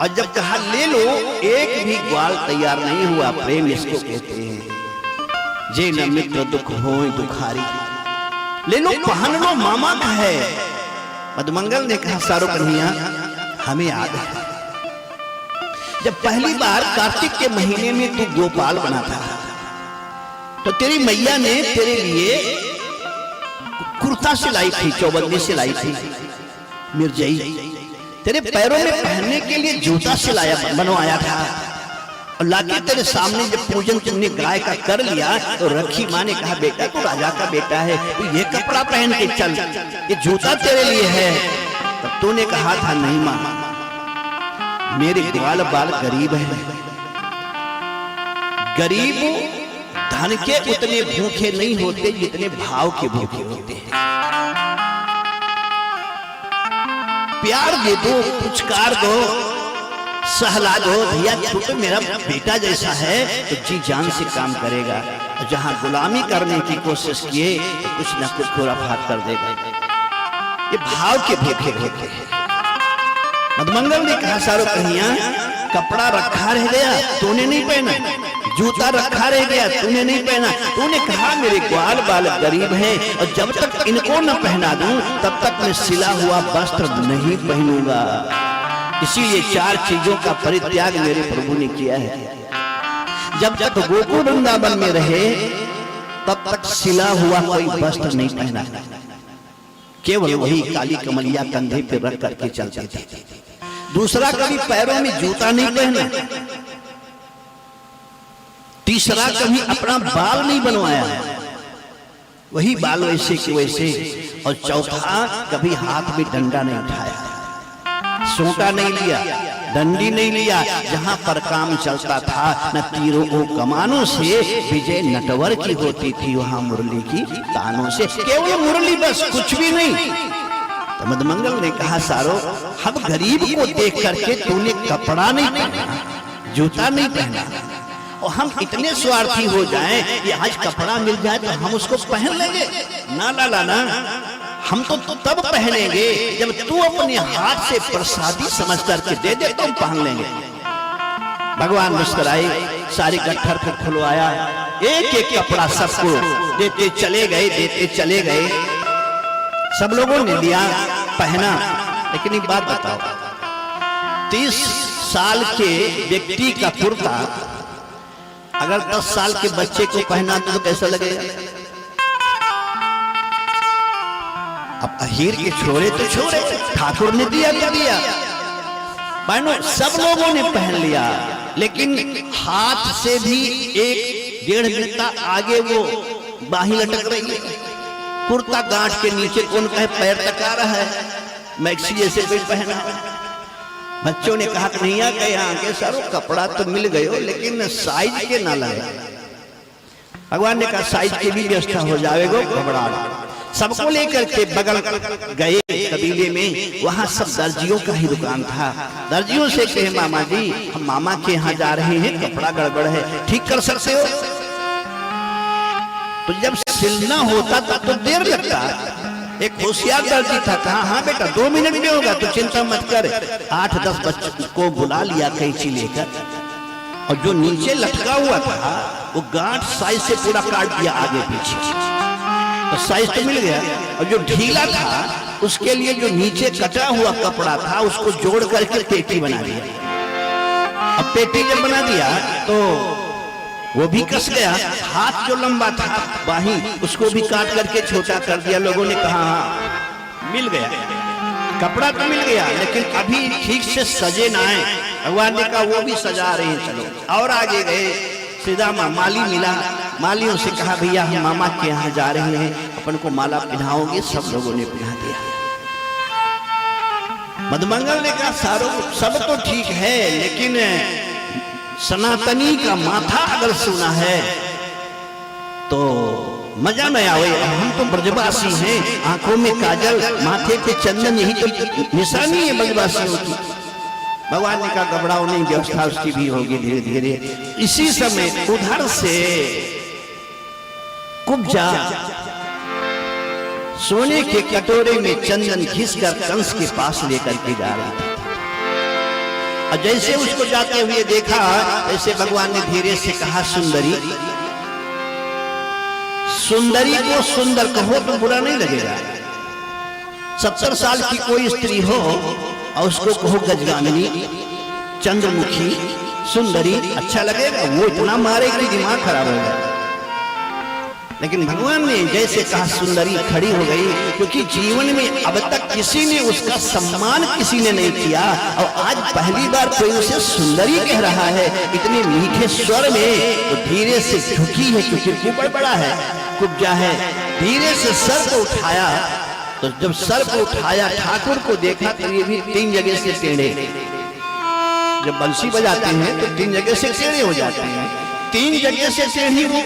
और जब कहा ले लो, एक भी ग्वाल तैयार नहीं हुआ। प्रेम इसको कहते हैं। जे न मित्र दुख होय दुखारी, ले लो पहन लो मामा का है। मधुमंगल ने कहा सारो कन्हैया हमें याद है, जब पहली बार कार्तिक के महीने में तू गोपाल बना था तो तेरी मैया ने तेरे लिए कुर्ता सिलाई थी, चौबंदी सिलाई थी, मिर्जई। तेरे पैरों में पहनने के लिए जूता सिलाया बनवाया था, और लाके तेरे सामने जब पूजन तुमने गाय का कर लिया तो रखी माँ ने कहा बेटा तू राजा का बेटा है, तो ये कपड़ा पहन के चल, ये जूता तेरे लिए है। तब तूने कहा था नहीं माँ, मेरे ग्वाल बाल गरीब है। गरीब धन के उतने भूखे नहीं होते जितने भाव के भूखे होते हैं। प्यार दे दो, पुचकार दो, सहला दो, भैया तू तो मेरा बेटा जैसा है तो जी जान से काम करेगा। जहां गुलामी करने की कोशिश किए तो कुछ न कुछ खुराफात कर देगा। ये भाव के भूखे होते हैं। मधुमंगल ने कहा सारो कन्हैया कपड़ा रखा रह गया तूने नहीं पहना, जूता रखा रह गया तूने नहीं पहना। तूने कहा मेरे ग्वाल बाल गरीब हैं और जब तक इनको न पहना दूं तब तक मैं सिला हुआ वस्त्र नहीं पहनूंगा। इसीलिए चार चीजों का परित्याग मेरे प्रभु ने किया है। जब तक गोकुल वृंदावन में रहे तब तक सिला हुआ कोई वस्त्र नहीं पहना, केवल वही काली कमलिया कंधे पे रख करके चलते थे। दूसरा कभी पैरों में जूता नहीं पहना, तीसरा कभी अपना बाल नहीं बनवाया, वही बाल वैसे के वैसे, और चौथा कभी हाथ में डंडा नहीं उठाया, सोटा नहीं लिया, डंडी नहीं लिया। जहां पर काम चलता था न तीरों को कमानों से विजय नटवर की होती थी, वहां मुरली की तानों से, केवल मुरली बस, कुछ भी नहीं। तो मधुमंगल ने कहा सारो हम गरीब को देख करके तूने कपड़ा नहीं पहना, जूता नहीं पहना, और हम इतने स्वार्थी हो जाएं कि आज कपड़ा मिल जाए तो हम उसको पहन लेंगे। ना लाला ना, हम तो तब पहनेंगे जब तू अपने हाथ से प्रसादी समझ करके दे दे तो हम पहन लेंगे। भगवान मुस्कुराए, सारी गट्ठर को खुलवाया, एक एक कपड़ा सबको देते चले गए, देते चले गए। सब लोगों ने लिया, पहना। लेकिन एक बात बताओ, 30 साल के व्यक्ति का कुर्ता अगर 10 साल के बच्चे को पहना तो कैसा लगेगा? अब अहीर के छोरे तो छोरे, ठाकुर ने दिया तो दिया, बहनों सब लोगों ने पहन लिया। लेकिन हाथ से भी 1-1.5 मीटर आगे वो बाही लटक रही है, कुर्ता गांठ के नीचे कौन कहे पैर टका रहा है, मैक्सी जैसे कोई पहना। बच्चों ने कहा कन्हैया के यहाँ के सारो कपड़ा तो मिल गए हो लेकिन साइज के ना लाए। भगवान ने कहा साइज की भी व्यवस्था हो जाएगा, घबरा। सबको लेकर के बगल गए कबीले में, वहां सब दर्जियों का ही दुकान था। दर्जियों से कहे मामा जी हम मामा के यहाँ जा रहे हैं, कपड़ा गड़बड़ है, ठीक कर सकते हो? तो जब सिलना होता था तो देर लगता। एक होशियार दर्जी था, कहा हाँ बेटा 2 मिनट में होगा, तो चिंता मत कर। 8-10 बच्चों को बुला लिया कैंची लेकर, और जो नीचे लटका हुआ था वो गांठ साइज से पूरा काट दिया आगे पीछे, तो साइज तो मिल गया। और जो ढीला था उसके लिए जो नीचे कटा हुआ कपड़ा था उसको जोड़ करके पेटी बना दिया। अब पेटी जब बना दिया तो वो भी कस गया। हाथ जो लंबा था बाही उसको भी काट करके छोटा कर दिया। लोगों ने कहा हाँ मिल गया, कपड़ा तो मिल गया, लेकिन अभी ठीक से सजे ना आए। भगवान ने कहा वो भी सजा रहे हैं, चलो। और आगे गए, सीधा माली मिला। मालियों से कहा भैया हम मामा के यहाँ जा रहे हैं, अपन को माला पहनाओगे? सब लोगों ने पहना दिया। मधुमंगल ने कहा सारो सब तो ठीक है, लेकिन सनातनी का माथा अगर सुना है तो मजा न आवे। हम तो ब्रजवासी हैं, आंखों में काजल, माथे पे चंदन, यही तो निशानी है ब्रजवासियों की। भगवान ने कहा घबराओ नहीं, व्यवस्था उसकी भी होगी धीरे धीरे। इसी समय उधर से कुब्जा सोने के कटोरे में चंदन घिसकर कंस के पास लेकर के जा रहा था। और जैसे उसको जाते हुए देखा, ऐसे भगवान ने धीरे से कहा, सुंदरी, सुंदरी को सुंदर कहो तो बुरा नहीं लगेगा। 70 साल की कोई स्त्री हो और उसको कहो गजगामिनी, चंद्रमुखी, सुंदरी, अच्छा लगेगा? वो इतना मारे कि दिमाग खराब हो गया। लेकिन भगवान ने जैसे कहा, सुंदरी खड़ी हो गई, क्योंकि जीवन में अब तक किसी ने उसका सम्मान किसी ने नहीं किया, और आज पहली बार कोई उसे सुंदरी कह रहा है इतने मीठे स्वर में। तो धीरे से झुकी है, क्योंकि कुबड़ बड़ा है, कुब्जा है, धीरे से सर को उठाया। तो जब सर को उठाया, ठाकुर को देखा तो ये भी 3 जगह से टेढ़े। जब बंसी बजाते हैं तो 3 जगह से टेढ़े हो जाते हैं। 3 जगह से टेढ़ी हो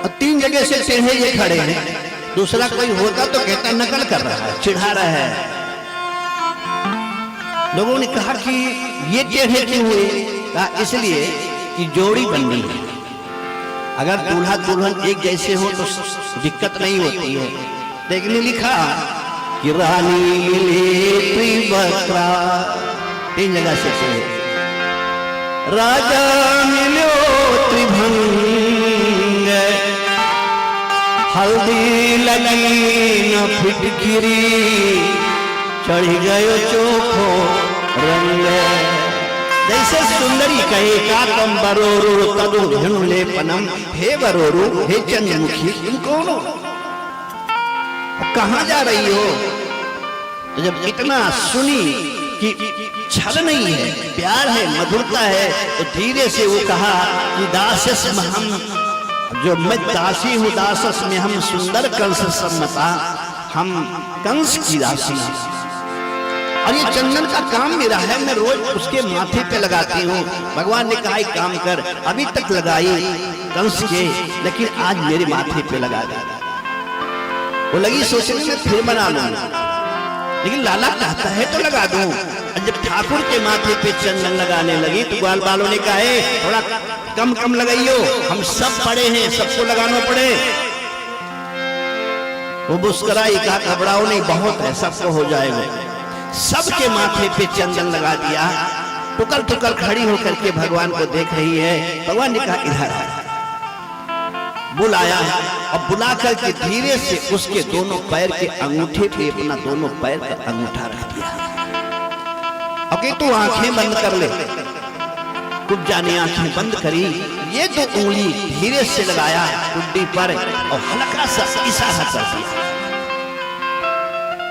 और 3 जगह से टेढ़े ये खड़े हैं। दूसरा कोई होता तो कहता नकल कर रहा है, चिढ़ा रहा है। लोगों ने कहा कि ये टेढ़े क्यों हुए? कहा इसलिए कि जोड़ी बननी है। अगर दूल्हा दुल्हन एक जैसे हो तो दिक्कत नहीं होती है। लेकिन लिखा कि रानी मिले त्रिवक्रा, 3 जगह से टेढ़े। राजा मिलो त्रिभंग, हल्दी लगी न फिटकिरी, चढ़ गयो चोखो रंग। जैसे सुंदरी कहे का तुम बरोरू तदु धनुले पनम, हे बरोरू, हे चंद्रमुखी, तुम कौन हो? कहां जा रही हो? तो जब इतना सुनी कि छल नहीं है, प्यार है, मधुरता है, तो धीरे से वो कहा कि दासस में हम, जो मैं दासी हूँ, दासस में हम सुंदर कंस सम्मता, हम कंस की दासी। और ये चंदन का काम मेरा है, मैं रोज उसके माथे पे लगाती हूँ। भगवान ने कहा एक काम कर, अभी तक लगाई कंस के, लेकिन आज मेरे माथे पे लगा दे। वो लगी सोचने में फिर बना लूंगा, लेकिन लाला कहता है तो लगा दूं। जब ठाकुर के माथे पे चंदन लगाने लगी तो ग्वाल बालों ने कहा थोड़ा कम कम लगाइयो, हम सब पड़े हैं, सबको लगाना पड़े। वो मुस्कुराई, कहा घबराओ नहीं, बहुत है, सबको हो जाएगा। सबके माथे पे चंदन लगा दिया। टुकल टुकल खड़ी होकर के भगवान को देख रही है। भगवान ने कहा इधर है, बुलाया और बुला करके धीरे से उसके दोनों पैर के अंगूठे पे अपना दोनों पैर का अंगूठा रख दिया। ओके, तू आंखें बंद कर ले। कुब्जा ने आंखें बंद करी, ये 2 उंगली धीरे से लगाया कुड्डी पर और हल्का सा इशारा कर दिया।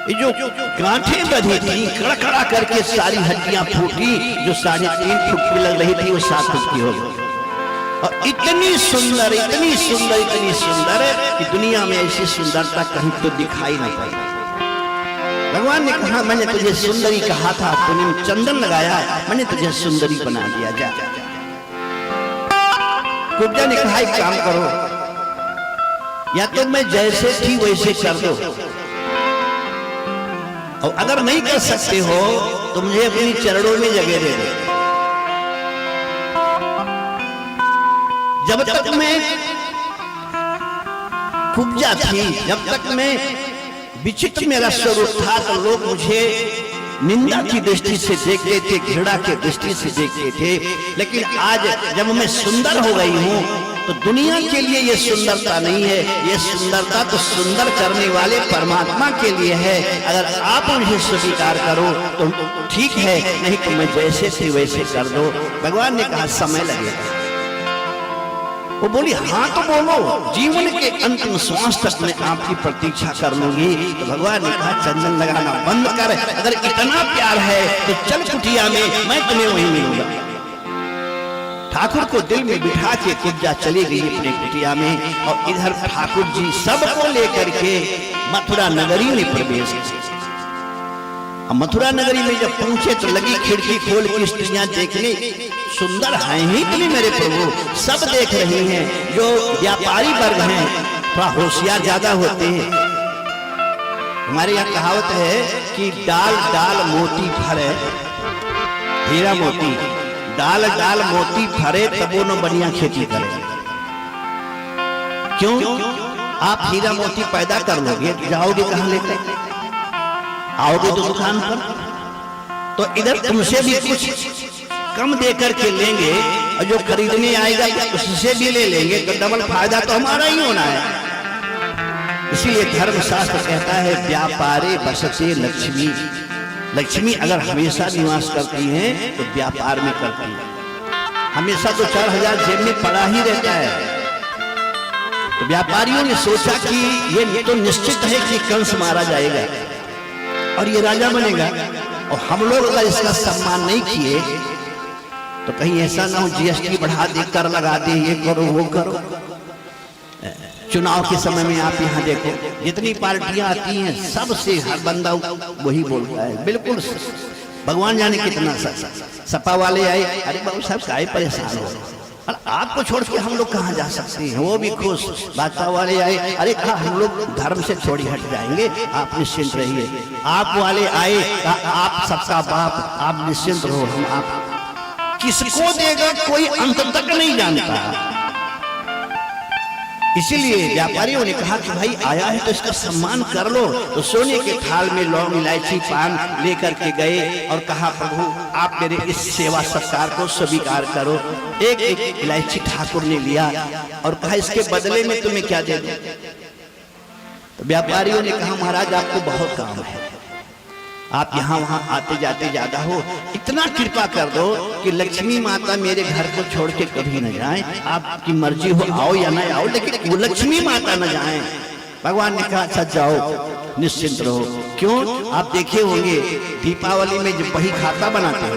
ये जो गांठें बधी थी, कड़कड़ा करके सारी हड्डियां फूटी। जो 3.5 फुट की लग रही थी वो 7 फुट की हो गई। और इतनी सुंदर, इतनी सुंदर, इतनी सुंदर कि दुनिया में ऐसी सुंदरता कहीं तो दिखाई ना पड़े। भगवान ने कहा मैंने तुझे सुंदरी कहा था, तूने चंदन लगाया, मैंने तुझे सुंदरी बना दिया। जा। कुब्जा ने कहा एक काम करो, या तो मैं जैसे थी वैसे कर दो, और अगर नहीं कर सकते हो तो मुझे अपनी चरणों में जगह दे दो। जब तक मैं कुब्जा थी, जब तक मैं विचित्र मेरा स्वरूप था, तो लोग मुझे निंदा की दृष्टि से देखते थे, घृणा की दृष्टि से देखते थे। लेकिन आज जब मैं सुंदर हो गई हूँ तो दुनिया के लिए ये सुंदरता नहीं है, ये सुंदरता तो सुंदर करने वाले परमात्मा के लिए है। अगर आप मुझे स्वीकार करो तो ठीक है, नहीं तो मैं जैसे थे वैसे कर दो। भगवान ने कहा समय लगेगा। वो बोली हाँ तो बोलो, जीवन के अंतिम श्वास तक मैं आपकी प्रतीक्षा कर लूंगी। तो भगवान ने कहा चंदन लगाना बंद कर, अगर इतना प्यार है तो चल कुटिया में, मैं तुम्हें वहीं मिलूंगा। ठाकुर को दिल में बिठा के कुब्जा चली गई अपने कुटिया में, और इधर ठाकुर जी सबको लेकर के मथुरा नगरी में प्रवेश किया। मथुरा नगरी में जब पहुंचे तो लगी खिड़की खोल की स्त्रियां देखने, सुंदर हैं ही इतनी मेरे प्रभु, सब देख रही हैं। जो व्यापारी वर्ग हैं थोड़ा होशियार ज्यादा होते हैं। हमारे यहाँ कहावत है कि डाल डाल मोती फरे, हीरा मोती, डाल डाल मोती फरे तबो न बढ़िया खेती करे। क्यों? आप हीरा मोती पैदा कर लोगे, जाओगे कहां लेकर? आओगे तो दुकान पर, तो इधर तुमसे भी कुछ कम देकर के लेंगे और जो खरीदने आएगा उससे भी ले लेंगे, तो डबल फायदा तो हमारा ही होना है। इसीलिए धर्मशास्त्र कहता है व्यापारे बसते लक्ष्मी। लक्ष्मी अगर हमेशा निवास करती है तो व्यापार में करती है। हमेशा तो 4000 जेब में पड़ा ही रहता है। तो व्यापारियों ने सोचा कि ये तो निश्चित है कि कंस मारा जाएगा और ये राजा बनेगा, और हम लोग अगर इसका सम्मान नहीं किए तो कहीं ऐसा ना हो जीएसटी बढ़ा दे, कर लगा दे, ये करो वो करो। चुनाव के समय में आप यहाँ देखो जितनी पार्टियां आती हैं सबसे हर बंदा वही बोलता है, बिल्कुल भगवान जाने कितना सपा वाले आए, अरे बाबू साहब काहे परेशान हो, और आपको छोड़ के हम लोग कहाँ जा सकते हैं, वो भी खुश। भाजपा वाले आए, अरे कहा हम लोग धर्म से थोड़ी हट जाएंगे, आप निश्चिंत रहिए। आप वाले आए, आप सबका बाप, आप निश्चिंत रहो, हम आप किसको देगा कोई अंत तक नहीं जानता। इसीलिए व्यापारियों ने कहा कि भाई आया है तो इसका सम्मान कर लो। तो सोने के थाल में लौंग इलायची पान लेकर के गए और कहा प्रभु आप मेरे इस सेवा सत्कार को स्वीकार करो। एक एक इलायची ठाकुर ने लिया और कहा इसके बदले में तुम्हें क्या दे दूं। तो व्यापारियों ने कहा महाराज आपको बहुत काम है, आप यहाँ वहाँ आते जाते ज्यादा हो, इतना कृपा कर दो कि लक्ष्मी माता मेरे घर को छोड़ के कभी न जाए। आपकी मर्जी हो आओ या ना आओ, लेकिन वो लक्ष्मी माता न जाए। भगवान ने कहा अच्छा जाओ, निश्चिंत रहो। क्यों? आप देखे होंगे दीपावली में जब बही खाता बनाते हो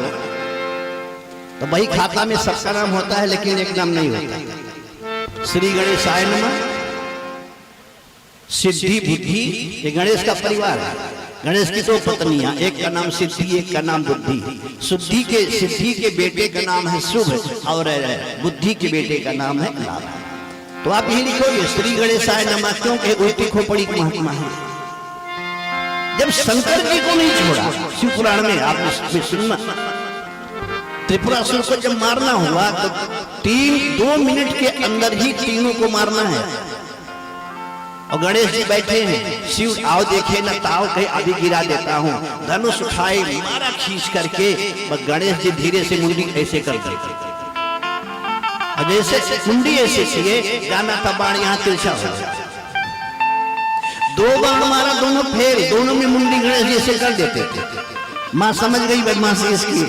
तो बही खाता में सबका नाम होता है लेकिन एक नाम नहीं होता। श्री गणेशाय नमः, सिद्धि बुद्धि, ये गणेश का परिवार है। गणेश की दो पत्नियां, एक का नाम सिद्धि एक का नाम बुद्धि। सिद्धि के बेटे का नाम है शुभ और बुद्धि के बेटे का नाम है लाभ। तो आप यही लिखोगे श्री गणेशाय नमः, क्योंकि उल्टी खोपड़ी की महात्मा है। जब शंकर जी को नहीं छोड़ा शिव पुराण में आपने सुनना, त्रिपुरासुर को जब मारना हुआ तो 2 मिनट के अंदर ही तीनों को मारना है। और गणेश जी बैठे हैं, शिव आओ देखे न ताओ कहीं अभी गिरा देता हूँ। धनुष उठाए मारा खींच करके, बस गणेश जी धीरे से मुंडी ऐसे कर देते, जैसे मुंडी ऐसे किए जाना था बाण यहाँ तिरछा हो। 2 बाण मारा, दोनों फेर, दोनों में मुंडी गणेश जी ऐसे कर देते थे। माँ समझ गई बदमाशी इसकी,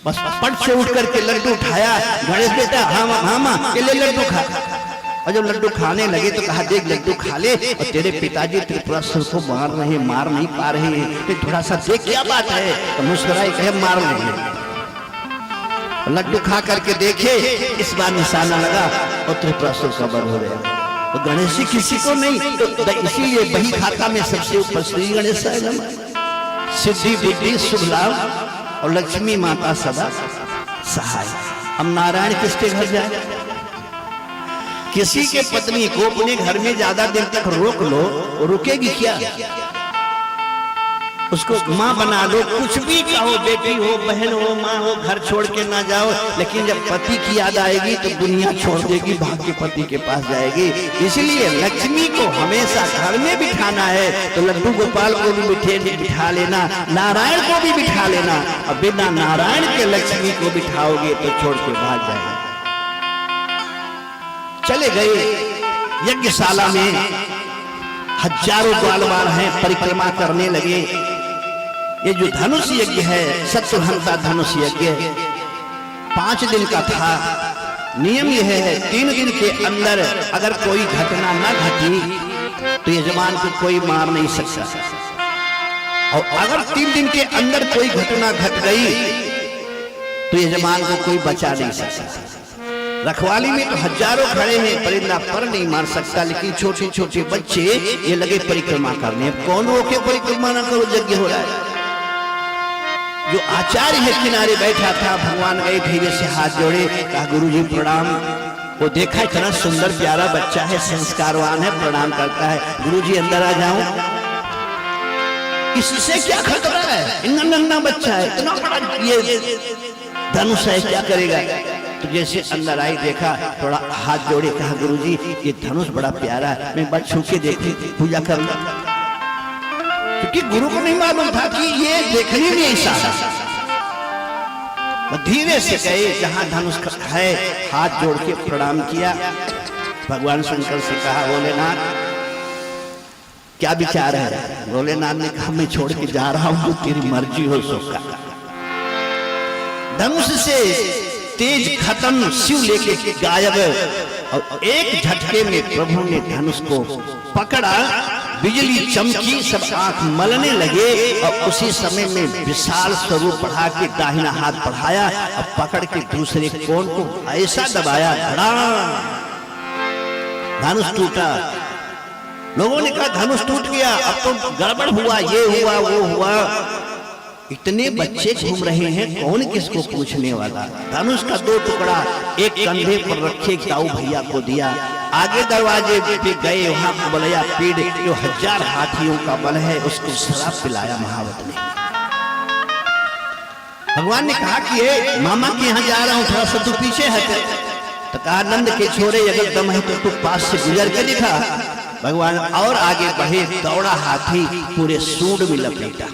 बस पट से उठ करके लड्डू उठाया। गणेश बेटा हाँ माँ ये ले लड्डू खा। और जब लड्डू खाने लगे तो कहा देख लड्डू खा ले, और तेरे पिताजी त्रिपुरासुर को मार नहीं पा रहे हैं, तो थोड़ा सा देख क्या बात है। तो मुस्कुराए कहे मार लेंगे। लड्डू खा करके देखे, इस बार निशाना लगा और त्रिपुरासुर का वध हो गया। तो गणेश जी किसी को नहीं, तो इसीलिए बही खाता में सबसे ऊपर श्री गणेशाय नमः, सिद्धि बुद्धि शुभ लाभ और लक्ष्मी माता सदा सहाय। हम नारायण किसके घर जाए? किसी के पत्नी को अपने घर में ज्यादा देर तक रोक लो, रुकेगी क्या? उसको माँ बना लो, कुछ भी कहो, बेटी हो बहन हो माँ हो, घर छोड़ के ना जाओ। लेकिन जब पति की याद आएगी तो दुनिया छोड़ देगी, भाग के पति के पास जाएगी। इसलिए लक्ष्मी को हमेशा घर में बिठाना है तो लड्डू गोपाल को भी बिठा लेना, नारायण को भी बिठा लेना। और बिना नारायण के लक्ष्मी को बिठाओगे तो छोड़ के भाग जाएगा। चले गए यज्ञशाला में, हजारों ग्वालवाल हैं, परिक्रमा करने लगे। ये जो धनुष यज्ञ है शत्रुहंता धनुष यज्ञ 5 दिन का था। नियम यह है 3 दिन के अंदर अगर कोई घटना न घटी तो यजमान को कोई मार नहीं सकता, और अगर 3 दिन के अंदर कोई घटना घट गई तो यजमान को कोई बचा नहीं सकता। रखवाली में तो हजारों खड़े हैं, परिंदा पर नहीं मार सकता, लेकिन छोटे छोटे बच्चे ये लगे परिक्रमा करने। कौन रोके परिक्रमा ना करो, यज्ञ हो रहा है। जो आचार्य है किनारे बैठा था, भगवान गए धीरे से हाथ जोड़े, कहा गुरुजी प्रणाम। वो देखा इतना सुंदर प्यारा बच्चा है, संस्कारवान है, प्रणाम करता है। गुरुजी अंदर आ जाऊं? इससे क्या खतरा है? इतना नन्हा बच्चा है, इतना बड़ा ये धनुष है, क्या करेगा? तो जैसे अंदर आई देखा, थोड़ा हाथ जोड़े, कहा गुरुजी ये धनुष बड़ा प्यारा है, मैं बस छू के देखी पूजा कर लूं। क्योंकि गुरु को नहीं मालूम था कि ये देखने में ऐसा है। धीरे से गए, जहां धनुष है हाथ जोड़ के प्रणाम किया। भगवान शंकर से कहा, भोलेनाथ क्या विचार है? भोलेनाथ ने कहा, मैं छोड़ के जा रहा हूं, तेरी मर्जी हो सो का। धनुष से तेज खत्म, शिव लेके गायब, और एक झटके में प्रभु ने धनुष को पकड़ा, बिजली चमकी, सब आंख मलने लगे, और उसी समय में विशाल स्वरूप बढ़ा के दाहिना हाथ बढ़ाया और पकड़ के दूसरे कोण को ऐसा दबाया, धड़ाम, धनुष टूटा। लोगों ने कहा धनुष टूट गया, अब तो गड़बड़ हुआ, ये हुआ वो हुआ। इतने बच्चे घूम रहे हैं, कौन किसको पूछने वाला? धनुष का 2 टुकड़ा एक कंधे पर रखे, दाऊ भैया को दिया। आगे दरवाजे पे गए, वहां बलया पीड़ जो 1000 हाथियों का बल है, उसको शराब पिलाया महावत ने। भगवान ने कहा कि ये मामा के यहाँ जा रहा हूं, थोड़ा सा तू पीछे हट। तो कहा, नंद के छोरे अगर दम है तो तू पास से गुजर के दिखा। भगवान और आगे बढ़े, दौड़ा हाथी पूरे सूंड में लपेटा,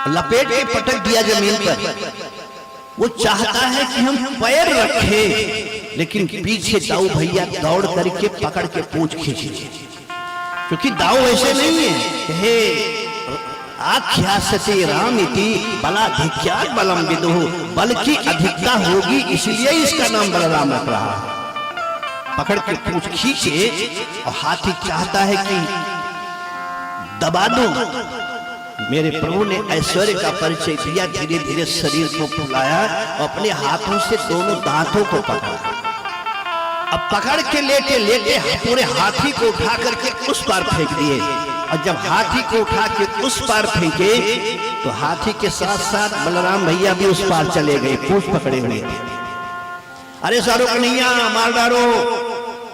लपेट के पटक दिया जमीन पर। वो चाहता है कि हम पैर रखें, लेकिन पीछे दाऊ भैया दौड़ करके पकड़ के पूंछ खींची, क्योंकि दाऊ ऐसे नहीं है। हे आख्यासते रामिति बलाधिक्यात् बलम विदुः, बल की अधिकता होगी इसलिए इसका नाम बलराम रख रहा। पकड़ के पूंछ खींचे, और हाथी चाहता है कि दबा दो। मेरे प्रभु ने ऐश्वर्य का परिचय दिया, धीरे धीरे शरीर को फुलाया और अपने हाथों से दोनों दांतों को पकड़ा। अब पकड़ के लेटे लेटे पूरे हाथी को उठा करके उस पार फेंक दिए, और जब हाथी को उठा के उस पार फेंके तो हाथी के साथ साथ बलराम भैया भी उस पार चले गए, पूंछ पकड़े हुए थे। अरे सारो कन्हैया मार डालो।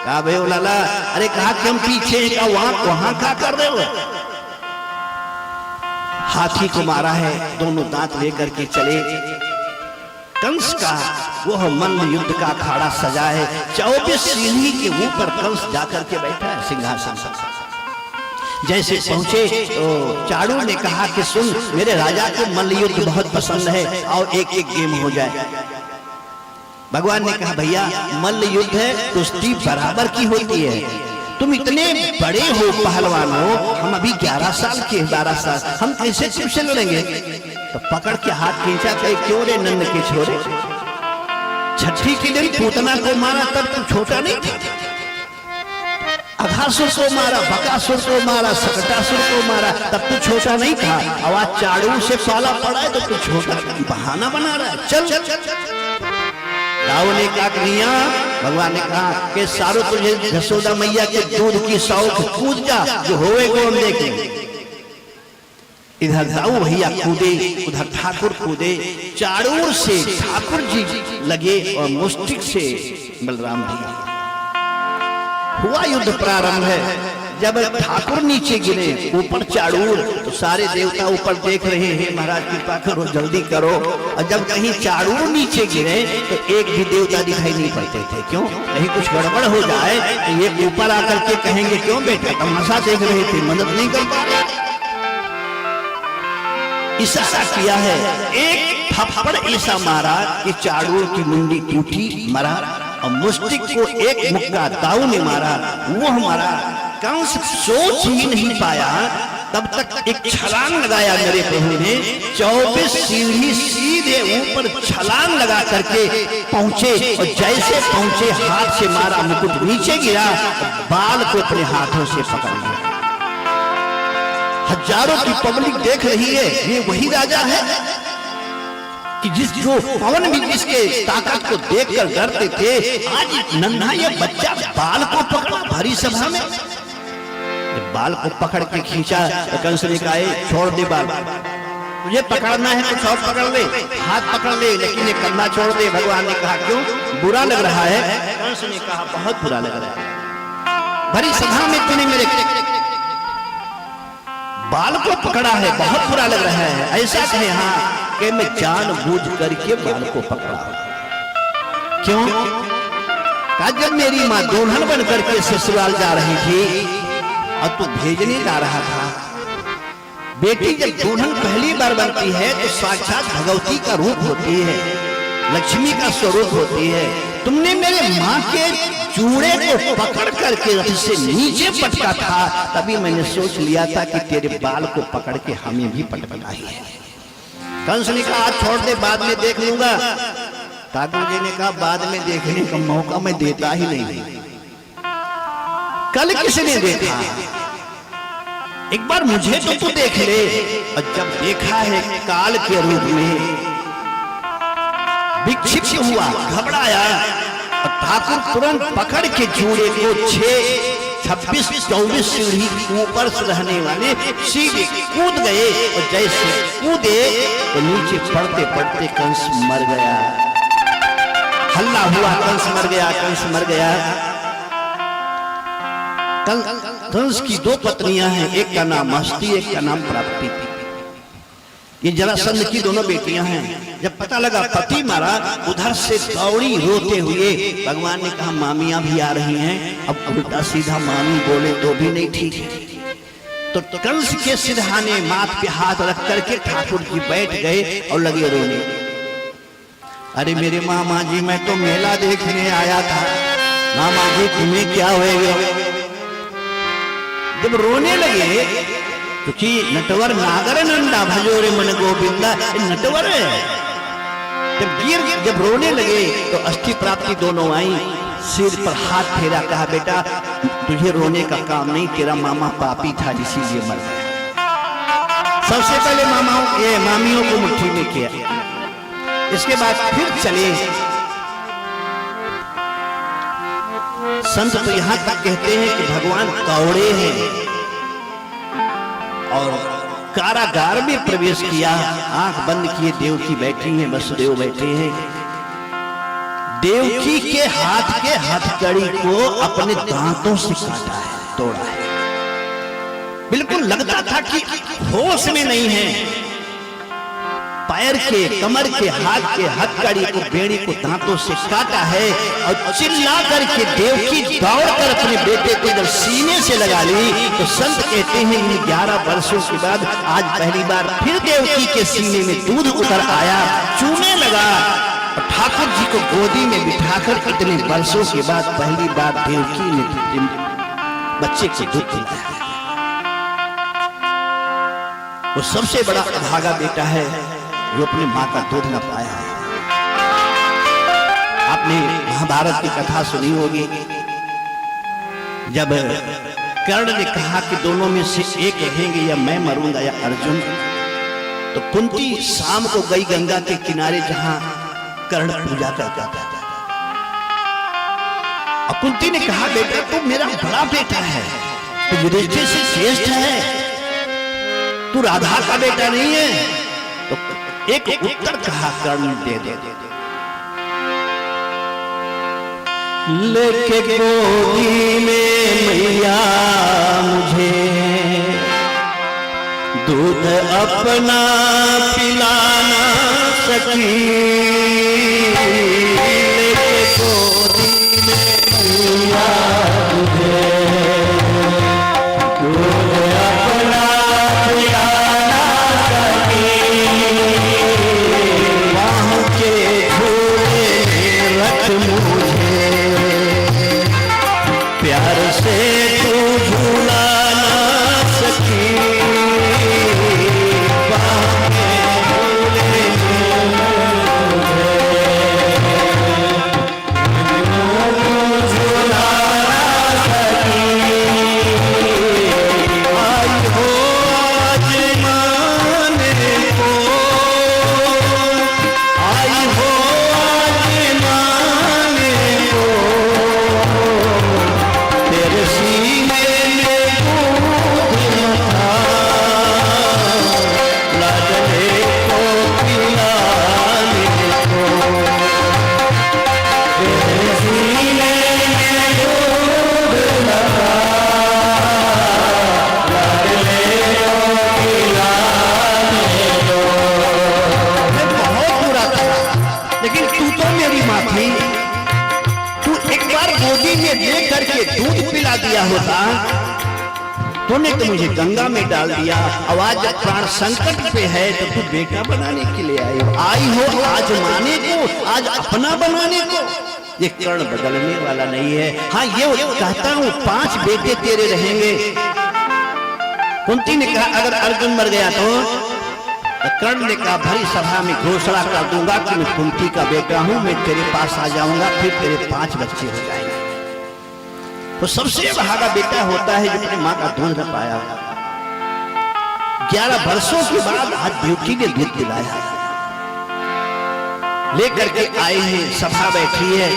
कहा, भाई लाला, अरे कहा कि हम पीछे, का वहां क्या कर रहे हो? हाथी को मारा है, दोनों दांत लेकर के चले। कंस का वह मल्ल युद्ध का अखाड़ा सजा है, 24 सीढ़ी के ऊपर कंस जाकर के बैठा है सिंहासन पर। जैसे पहुंचे तो चाणू ने कहा कि सुन, मेरे राजा को मल्ल युद्ध बहुत पसंद है, और एक एक गेम हो जाए। भगवान ने कहा, भैया मल्ल युद्ध है, कुश्ती बराबर की होती है। तुम इतने बड़े हो, पहलवान हो, हम अभी 11 साल के, 12 साल, हम कैसे तुमसे लड़ेंगे? तो पकड़ के हाथ खींचा, कहे, क्यों रे नंद के छोरे, छठी के दिन पूतना को मारा तब तू छोटा नहीं था। अघासुर को मारा, बकासुर को मारा, सकटासुर को मारा, तब तू छोटा नहीं था। अब आज चाणू से पाला पड़ा है तो तू छोटा बहाना बना रहा है। चल। दाऊ ने कहा, भगवान ने कहा कि सारो तुझे यशोदा मैया के दूध की शौक, कूद जा, जो होएगा हम देखेंगे। इधर दाऊ भैया कूदे, उधर ठाकुर कूदे। चाणूर से ठाकुर जी लगे और मुष्टिक से बलराम भैया। हुआ युद्ध प्रारंभ है। जब ठाकुर नीचे गिरे, ऊपर चाणूर, तो सारे देवता ऊपर देख रहे हैं, महाराज कृपा करो, जल्दी करो। और जब कहीं चाणूर नीचे गिरे तो एक भी देवता दिखाई नहीं पड़ते थे। क्यों? कहीं कुछ गड़बड़ हो जाए तो ये ऊपर आकर के कहेंगे, क्यों बेटा तमाशा देख रहे थे, मदद नहीं कर पा रहे। इशारा किया है, एक थप्पड़ ऐसा मारा कि चाणूर की मुंडी टूटी, मरा। और मुष्टिक को एक मुक्का दाऊ ने मारा, वो हमारा कंस सोच ही नहीं पाया। तब तक एक छलांग लगाया मेरे प्रभु ने, 24 सीढ़ी सीधे ऊपर छलांग लगा करके पहुंचे, और जैसे पहुंचे हाथ से मारा, मुकुट नीचे गिरा, बाल को अपने हाथों से पकड़ लिया। हजारों की पब्लिक देख रही है, ये वही राजा है कि जो पवन भी जिसके ताकत को देखकर डरते थे, आज नन्हा ये बच्चा बाल को पकड़ा भरी सभा में। बाल को पकड़ के खींचा तो कंस ने कहा, छोड़ दे बाल, तुझे पकड़ना है तो सब पकड़ ले, हाथ पकड़ ले, लेकिन ये कंधा छोड़ दे। भगवान ने कहा, क्यों, बुरा लग रहा है? कंस ने कहा, बहुत बुरा लग रहा है, भरी सभा में तूने मेरे बाल को पकड़ा है, बहुत बुरा लग रहा है। ऐसा कहे, हाँ, कि मैं जानबूझ करके बाल को पकड़ा। क्यों? कहा, जब मेरी माँ दुल्हन बन करके ससुराल जा रही थी और तू भेजने जा रहा था, बेटी जब दुल्हन पहली बार बनती है तो साक्षात भगवती का रूप होती है, लक्ष्मी का स्वरूप होती है। तुमने मेरे माँ के चूड़े को पकड़ करके रथ से नीचे पटका था, तभी मैंने सोच लिया था कि तेरे बाल को पकड़ के हमें भी पटकना ही है। कंस ने कहा आज छोड़ दे, बाद में देख लूंगा। ठाकुर जी ने कहा बाद में देखने का मौका मैं देता ही नहीं। कल किसने देखा, एक बार मुझे तो तू देख ले। और जब देखा है काल के रूप में, विक्षिप्त हुआ, घबराया, और ठाकुर तुरंत पकड़ के जूड़े को 26-24 सीढ़ी ऊपर से रहने वाले सीढ़ी कूद गए। और जैसे कूदे तो नीचे पड़ते पड़ते कंस मर गया। हल्ला हुआ, कंस मर गया, कंस मर गया। कंस की 2 पत्नियां हैं, एक का नाम हस्ती, एक का नाम प्राप्ति। ये जरासंध की दोनों बेटियां हैं। जब पता लगा पति मारा, उधर से दौड़ी रोते हुए। भगवान ने कहा मामियां भी आ रही हैं। अब उल्टा सीधा मामी बोले तो भी नहीं ठीक है। तो कंस के सिरहाने माथ पे हाथ रख करके ठाकुर जी बैठ गए और लगे रोने। अरे मेरे मामा जी, मैं तो मेला देखने आया था। मामा जी तुम्हें क्या होएगा? जब रोने लगे, क्योंकि नटवर नागर नंदा भजोरे मन गोविंदा, नटवर है। जब रोने लगे तो अस्थि प्राप्ति दोनों आई, सिर पर हाथ फेरा, कहा बेटा तुझे रोने का काम नहीं, तेरा मामा पापी था इसीलिए मर गया। सबसे पहले मामियों को मुट्ठी में किया। इसके बाद फिर चले। संत तो यहां तक कहते हैं कि भगवान कौड़े हैं और कारागार में प्रवेश किया। आंख बंद किए, देवकी बैठी हैं, वसुदेव बैठे हैं। देवकी के हाथ के हथकड़ी को अपने दांतों से काटा है, तोड़ा है। बिल्कुल लगता था कि होश में नहीं है। पैर के, कमर के, हाथ के हथकड़ी को, बेड़ी को दांतों से काटा है। और चिल्ला करके देवकी दौड़कर अपने बेटे को जब सीने से लगा ली, तो संत कहते हैं इन 11 वर्षों के बाद आज पहली बार फिर देवकी के सीने में दूध उतर आया, चूने लगा। और ठाकुर जी को गोदी में बिठाकर इतने वर्षों के बाद पहली बार देवकी ने बच्चे को दूध पिलाया। वो सबसे बड़ा अभागा बेटा है जो अपनी माँ का दूध न पाया है। आपने महाभारत की कथा सुनी होगी, जब कर्ण ने कहा कि दोनों में से एक रहेंगे, या मैं मरूंगा या अर्जुन। तो कुंती शाम को गई गंगा के किनारे जहां कर्ण पूजा करता था। और कुंती ने कहा बेटा तू मेरा बड़ा बेटा है, तू युधिष्ठिर से श्रेष्ठ है, तू राधा का बेटा नहीं है। तो एक उत्तर कहा कर्ण दे दे, लेके गोदी में मैया मुझे दूध अपना पिलाना सकी। लेके गोदी में मैया मुझे दूध अपना पिलाना सकी। वहाँ के झूले रख मुझे प्यार से तू झूला ना सकी। वहाँ के झूले झूला ना सकी। आई हो आज माने को, आई हो आज माने को, तेरे सीने में दूध था, लाडले को पिलाने को। तेरे सीने में दूध था, लाडले को पिलाने को। मैं बहुत बुरा था, लेकिन तू तो मेरी माँ थी। तू एक बार गोदी में ले करके दूध पिला दिया होता तूने तो मुझे गंगा में डाल दिया, और आज जब प्राण संकट पे है तो तू बेटा बनाने के लिए आई हो आज माने को, आज अपना बनाने को। ये कर्ण बदलने वाला नहीं है। हाँ ये कहता हूं 5 बेटे तेरे रहेंगे। कुंती ने कहा अगर अर्जुन मर गया तो कर्ण ने कहा भरी सभा में घोषणा कर दूंगा कि मैं कुंती का बेटा हूं, मैं तेरे पास आ जाऊंगा, फिर तेरे 5 बच्चे हो जाएंगे। तो सबसे भागा बेटा होता है जो अपनी मां का दूध न पाया। 11 वर्षों के बाद आज बेटी ने दूध पिलाया, लेकर के आए हैं, सभा बैठी है।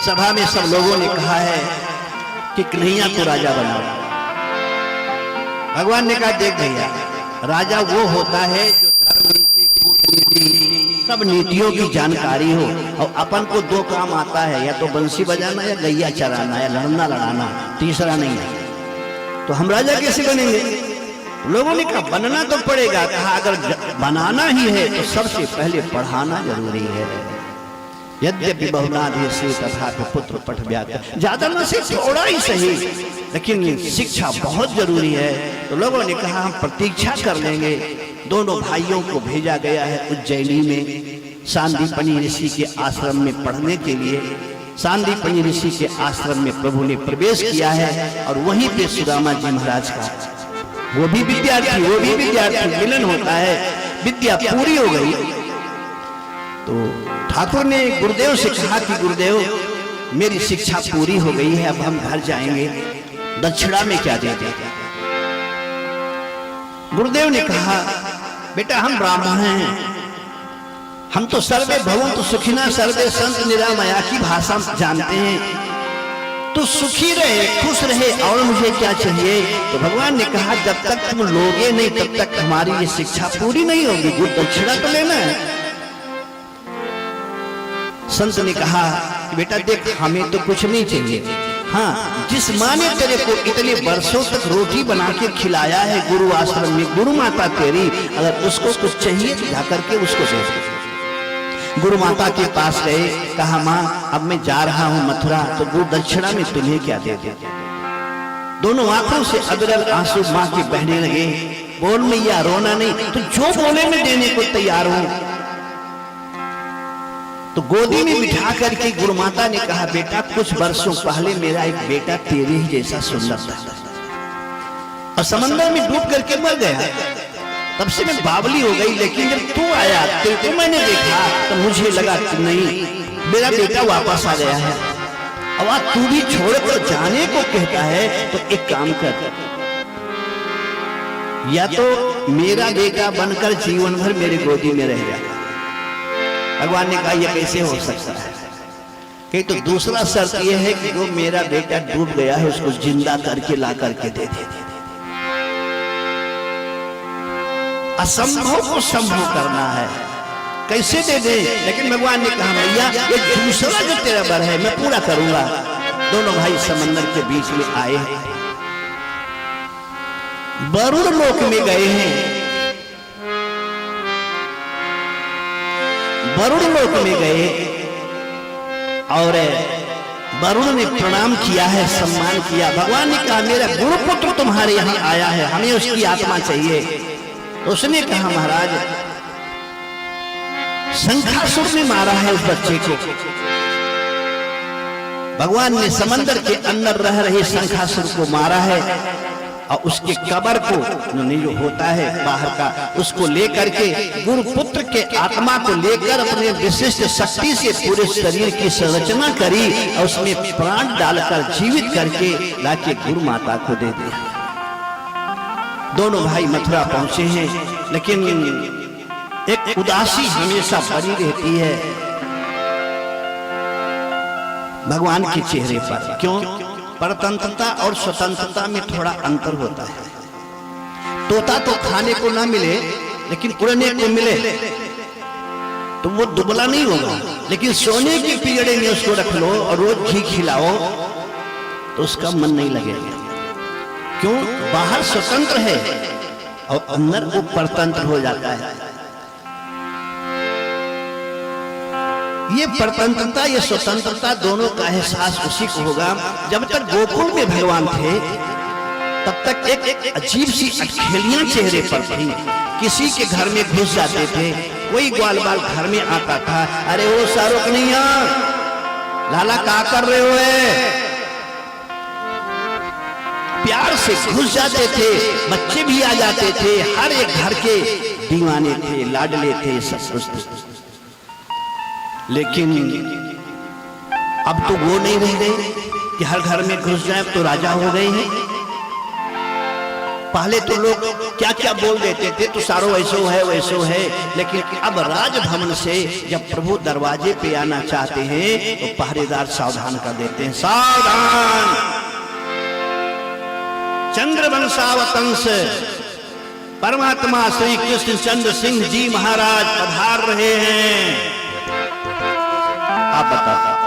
सभा में सब लोगों ने कहा है कि कन्हैया को राजा बनाओ। भगवान ने कहा देख भैया, राजा वो होता है जो धर्म नीति, कूटनीति, सब नीतियों की जानकारी हो, और अपन को 2 काम आता है, या तो बंसी बजाना या गैया चराना या लड़ना लड़ाना, तीसरा नहीं है। तो हम राजा कैसे बनेंगे? लोगों ने कहा बनना तो पड़ेगा। कहा अगर बनाना ही है तो सबसे पहले पढ़ाना जरूरी है। यद्यपि बहुनाधीशी तथा पुत्र पठ व्याक, ज्यादा न से थोड़ा ही सही, लेकिन शिक्षा बहुत जरूरी है। तो लोगों ने कहा हम प्रतीक्षा कर लेंगे। दोनों भाइयों को भेजा गया है उज्जैनी में सांदीपनि ऋषि के आश्रम में पढ़ने के लिए। सांदीपनि ऋषि के आश्रम में प्रभु ने प्रवेश किया है, और वहीं पे सुदामा जी महाराज का वो भी विद्यार्थी मिलन होता है। विद्या पूरी हो गई तो ठाकुर ने गुरुदेव से कहा कि गुरुदेव मेरी शिक्षा पूरी हो गई है, अब हम घर जाएंगे, दक्षिणा में क्या देते? गुरुदेव ने कहा बेटा हम ब्राह्मण हैं, हम तो सर्वे भवन्तु सुखिनः सर्वे सन्तु निरामया की भाषा जानते हैं। तो सुखी रहे, खुश रहे, और मुझे क्या चाहिए? तो भगवान ने कहा जब तक तुम लोगे नहीं तब तक हमारी ये शिक्षा पूरी नहीं होगी, गुरु दक्षिणा तो लेना है। संत ने कहा बेटा देख हमें तो कुछ नहीं चाहिए, हाँ जिस माँ ने तेरे को इतने वर्षों तक रोटी बना के खिलाया है गुरु आश्रम में, गुरु माता तेरी, अगर उसको कुछ चाहिए तो जाकर के उसको दे दे। गुरु माता के पास गए, कहा माँ अब मैं जा रहा हूँ मथुरा, तो गुरु दक्षिणा में तुम्हें क्या दे दे? दोनों आंखों से अविरल आंसू माँ के बहने लगे। बोल मैया रोना नहीं, तो जो बोले मैं देने को तैयार हूँ। तो गोदी में बिठा करके गुरु माता ने कहा बेटा कुछ वर्षों पहले मेरा एक बेटा तेरे ही जैसा सुंदर था, और समंदर में डूब करके मर गया। तब से मैं बावली हो गई, लेकिन जब तू आया तेरे को मैंने देखा तो मुझे लगा कि नहीं मेरा बेटा वापस आ गया है। अब आज तू भी छोड़ कर जाने को कहता है, तो एक काम कर, या तो मेरा बेटा बनकर जीवन भर मेरी गोदी में रह जा। भगवान ने कहा यह कैसे हो सकता है? कि तो दूसरा शर्त यह है कि जो मेरा बेटा डूब गया है उसको जिंदा करके ला करके दे दे। असंभव को संभव करना है, कैसे दे दे? लेकिन भगवान ने कहा भैया ये दूसरा जो तेरा वर है मैं पूरा करूंगा। दोनों भाई समंदर के बीच में आए हैं, वरुण लोक में गए हैं। वरुण लोक में गए और वरुण ने प्रणाम किया है, सम्मान किया। भगवान ने कहा मेरा गुरुपुत्र तुम्हारे यहाँ आया है, हमें उसकी आत्मा चाहिए। तो उसने कहा महाराज शंखासुर ने मारा है उस बच्चे को। भगवान ने समंदर के अंदर रह रहे शंखासुर को मारा है, और उसके कब्र को जो होता है बाहर का, उसको लेकर के गुरुपुत्र के आत्मा को लेकर अपने विशिष्ट शक्ति से पूरे शरीर की संरचना करी, और उसमें प्राण डालकर जीवित करके लाके गुरु माता को दे दिया। दोनों भाई मथुरा पहुंचे हैं, लेकिन एक उदासी हमेशा बनी रहती है भगवान के चेहरे पर। क्यों? परतंत्रता और स्वतंत्रता में थोड़ा अंतर होता है। तोता तो खाने को ना मिले लेकिन उड़ने को मिले तो वो दुबला नहीं होगा, लेकिन सोने की पिंजड़े में उसको रख लो और रोज घी खिलाओ तो उसका मन नहीं लगेगा। क्यों? बाहर स्वतंत्र है और अंदर वो परतंत्र हो जाता है। ये परतंत्रता ये स्वतंत्रता दोनों का एहसास उसी को होगा। जब तक गोकुल में भगवान थे तब तक एक अजीब सी अटखेलियां चेहरे पर थी। किसी के घर में घुस जाते थे, कोई ग्वाल बाल घर में आता था, अरे वो शाहरुख कन्हैया लाला क्या कर रहे हो? प्यार से घुस जाते थे, बच्चे भी आ जाते थे, हर एक घर के दीवाने थे, लाडले थे, सब कुछ। लेकिन अब तो वो नहीं रह गए कि हर घर में घुस जाए तो राजा हो गए हैं। पहले तो लोग क्या क्या बोल देते थे, तो सारो ऐसो है वैसो है, लेकिन अब राजभवन से जब प्रभु दरवाजे पे आना चाहते हैं तो पहरेदार सावधान कर देते हैं, सावधान, चंद्रवंशावतंस परमात्मा श्री कृष्ण चंद्र सिंह जी महाराज पधार रहे हैं। आप बताओ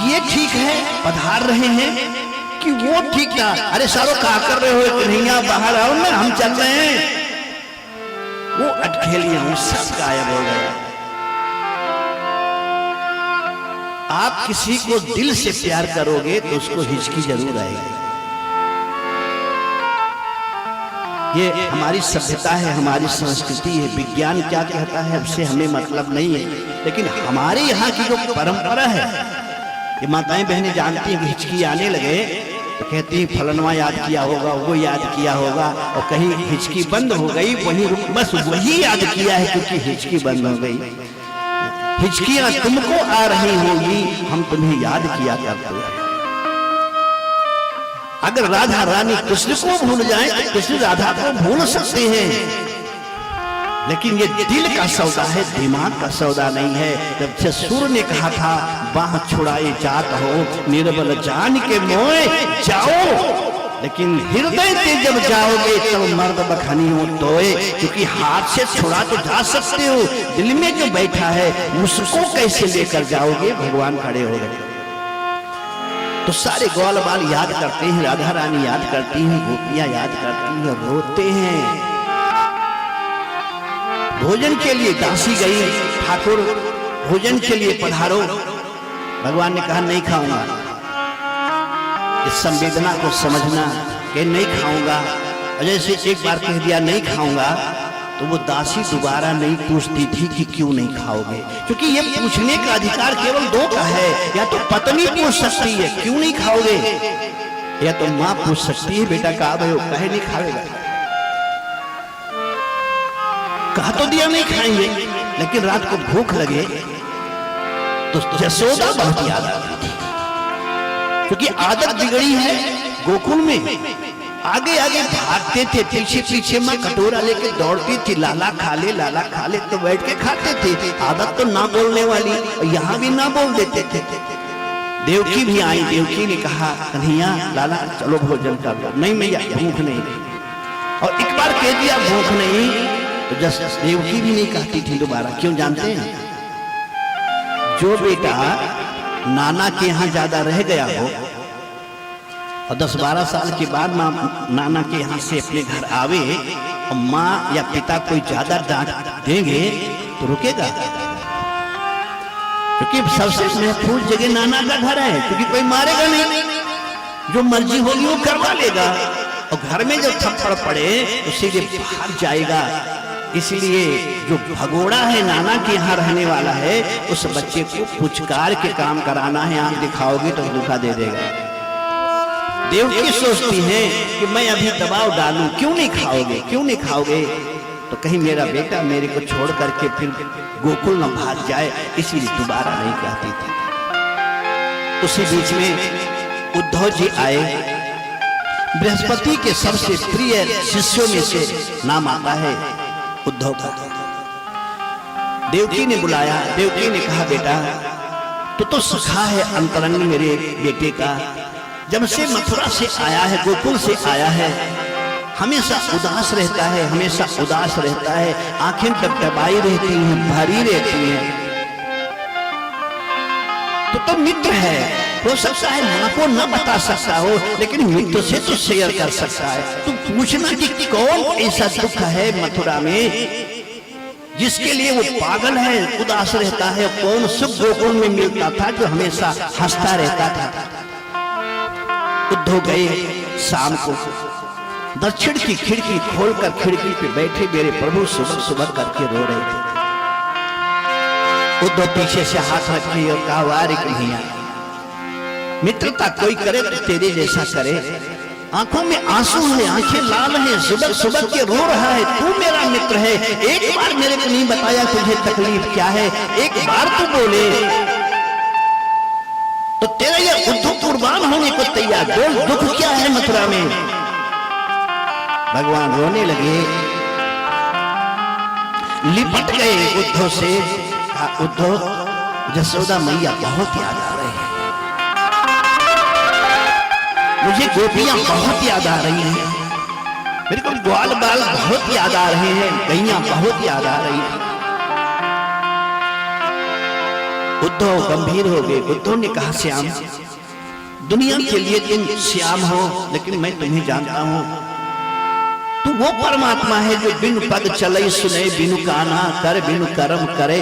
ये ठीक है पधार रहे हैं कि वो ठीक था? अरे सारो क्या कर रहे हो कन्हैया, बाहर आओ ना, हम चल रहे हैं। वो अटखेलियां सब गायब हो गया। आप किसी को दिल से प्यार करोगे तो उसको हिचकी जरूर आएगी। ये हमारी सभ्यता है, हमारी संस्कृति है। विज्ञान क्या कहता है हमसे हमें मतलब नहीं है, लेकिन हमारे यहाँ की जो परंपरा है, ये माताएं बहनें जानती हैं कि हिचकी आने लगे तो कहती हैं फलनवा याद किया होगा, वो याद किया होगा, और कहीं हिचकी बंद हो गई वहीं बस वही याद किया है क्योंकि हिचकी बंद हो गई। हिचकियां तुमको आ रही होगी, हम तुम्हें याद किया करते हैं। अगर राधा रानी कृष्ण को भूल जाए तो कृष्ण राधा को भूल सकते हैं, लेकिन ये दिल का सौदा है, दिमाग का सौदा नहीं है। जब ससुर ने कहा था बाह छुड़ाए जात हो निर्बल जान के मोए जाओ, लेकिन हृदय से जब जाओगे तब मर्द बखनी हो तोए, क्योंकि हाथ से छुड़ा तो जा सकते हो, दिल में जो बैठा है उसको कैसे लेकर जाओगे? भगवान खड़े हो गए। तो सारे ग्वाल बाल याद करते हैं, राधा रानी याद करती हैं, गोपियां याद करती हैं, रोते हैं। भोजन के लिए दासी गई, ठाकुर भोजन के लिए पधारो। भगवान ने कहा नहीं खाऊंगा। इस संवेदना को समझना कि नहीं खाऊंगा, और जैसे एक बार कह दिया नहीं खाऊंगा तो वो दासी दोबारा नहीं पूछती थी कि क्यों नहीं खाओगे, क्योंकि ये पूछने का अधिकार केवल दो का है, या तो पत्नी पूछ सकती है क्यों नहीं खाओगे, या तो माँ पूछ सकती है बेटा कहा भाई कहे नहीं खाएगा। कहा तो दिया नहीं खाएंगे, लेकिन रात को भूख लगे तो यशोदा बहुत याद आती थी, क्योंकि आदत बिगड़ी है। गोकुल में आगे आगे भागते थे, पीछे पीछे माँ कटोरा लेके दौड़ती थी, लाला खा ले लाला खा ले, तो बैठ के खाते थे। आदत तो ना बोलने वाली, और यहाँ भी ना बोल देते थे। देवकी भी आई, देवकी ने कहा कन्हैया लाला चलो भोजन कर लो। नहीं मैया भूख नहीं। और एक बार कह दिया भूख नहीं तो जस देवकी भी नहीं कहती थी दोबारा। क्यों जानते हैं? जो बेटा नाना के यहाँ ज्यादा रह गया हो और 10-12 साल के बाद माँ नाना के यहाँ से अपने घर आवे और माँ या पिता कोई ज्यादा डांट देंगे तो रुकेगा, क्योंकि सबसे महफूज जगह नाना का घर है, क्योंकि कोई मारेगा नहीं, जो मर्जी होगी वो करवा लेगा। और घर में जब थप्पड़ पड़े तो सीधे भाग जाएगा। इसलिए जो भगोड़ा है नाना के यहाँ रहने वाला है, उस बच्चे को पुचकार के काम कराना है। आंख दिखाओगे तो धोखा दे देगा। देवकी सोचती है कि मैं अभी दबाव डालूं, क्यों नहीं खाओगे क्यों नहीं खाओगे, तो कहीं मेरा बेटा मेरे को छोड़ करके फिर गोकुल न भाग जाए, इसलिए दोबारा नहीं कहती थी। उसी बीच में उद्धव जी आए। बृहस्पति के सबसे प्रिय शिष्यों में से नाम आता है उद्धव का। देवकी ने बुलाया। देवकी ने कहा बेटा तू तो सखा है अंतरंग मेरे बेटे का, जब से मथुरा से आया है, गोकुल से आया है, हमेशा उदास रहता है, हमेशा उदास रहता है, आंखें टपटपाई रहती हैं, भारी रहती हैं। तो मित्र है, हो सकता है मां को न बता सकता हो, लेकिन मित्र से तो शेयर कर सकता है। तो पूछना कि कौन ऐसा दुख है मथुरा में जिसके लिए वो पागल है, उदास रहता है, कौन सुख गोकुल में मिलता था जो हमेशा हंसता रहता था। उद्धव गए, शाम को दक्षिण की खिड़की खोलकर खिड़की पे बैठे मेरे प्रभु सुबह सुबह करके रो रहे थे। उद्धव पीछे से हाथ रखे और कहा, वारे कन्हैया, मित्रता कोई करे तो तेरे जैसा करे। आंखों में आंसू है, आंखें लाल हैं, सुबह सुबह के रो रहा है। तू मेरा मित्र है, एक बार मेरे को नहीं बताया तुझे तकलीफ क्या है, एक बार तू बोले तो तेरा ये उद्धव कुर्बान होने को तैयार। बोल दुख क्या है मथुरा में। भगवान रोने लगे, लिपट गए उद्धव से। उद्धव, जसोदा मैया बहुत याद आ रही है, मुझे गोपियां बहुत याद आ रही हैं, मेरे को ग्वाल बाल बहुत याद आ रहे हैं, गैया बहुत याद आ रही है। उद्धव गंभीर हो गए। उद्धव ने कहा, श्याम, दुनिया के लिए तुम श्याम हो, लेकिन मैं तुम्हें जानता हूं, तू वो परमात्मा है जो बिनु पग चले सुने, बिनु काना कर, बिनु कर्म करे।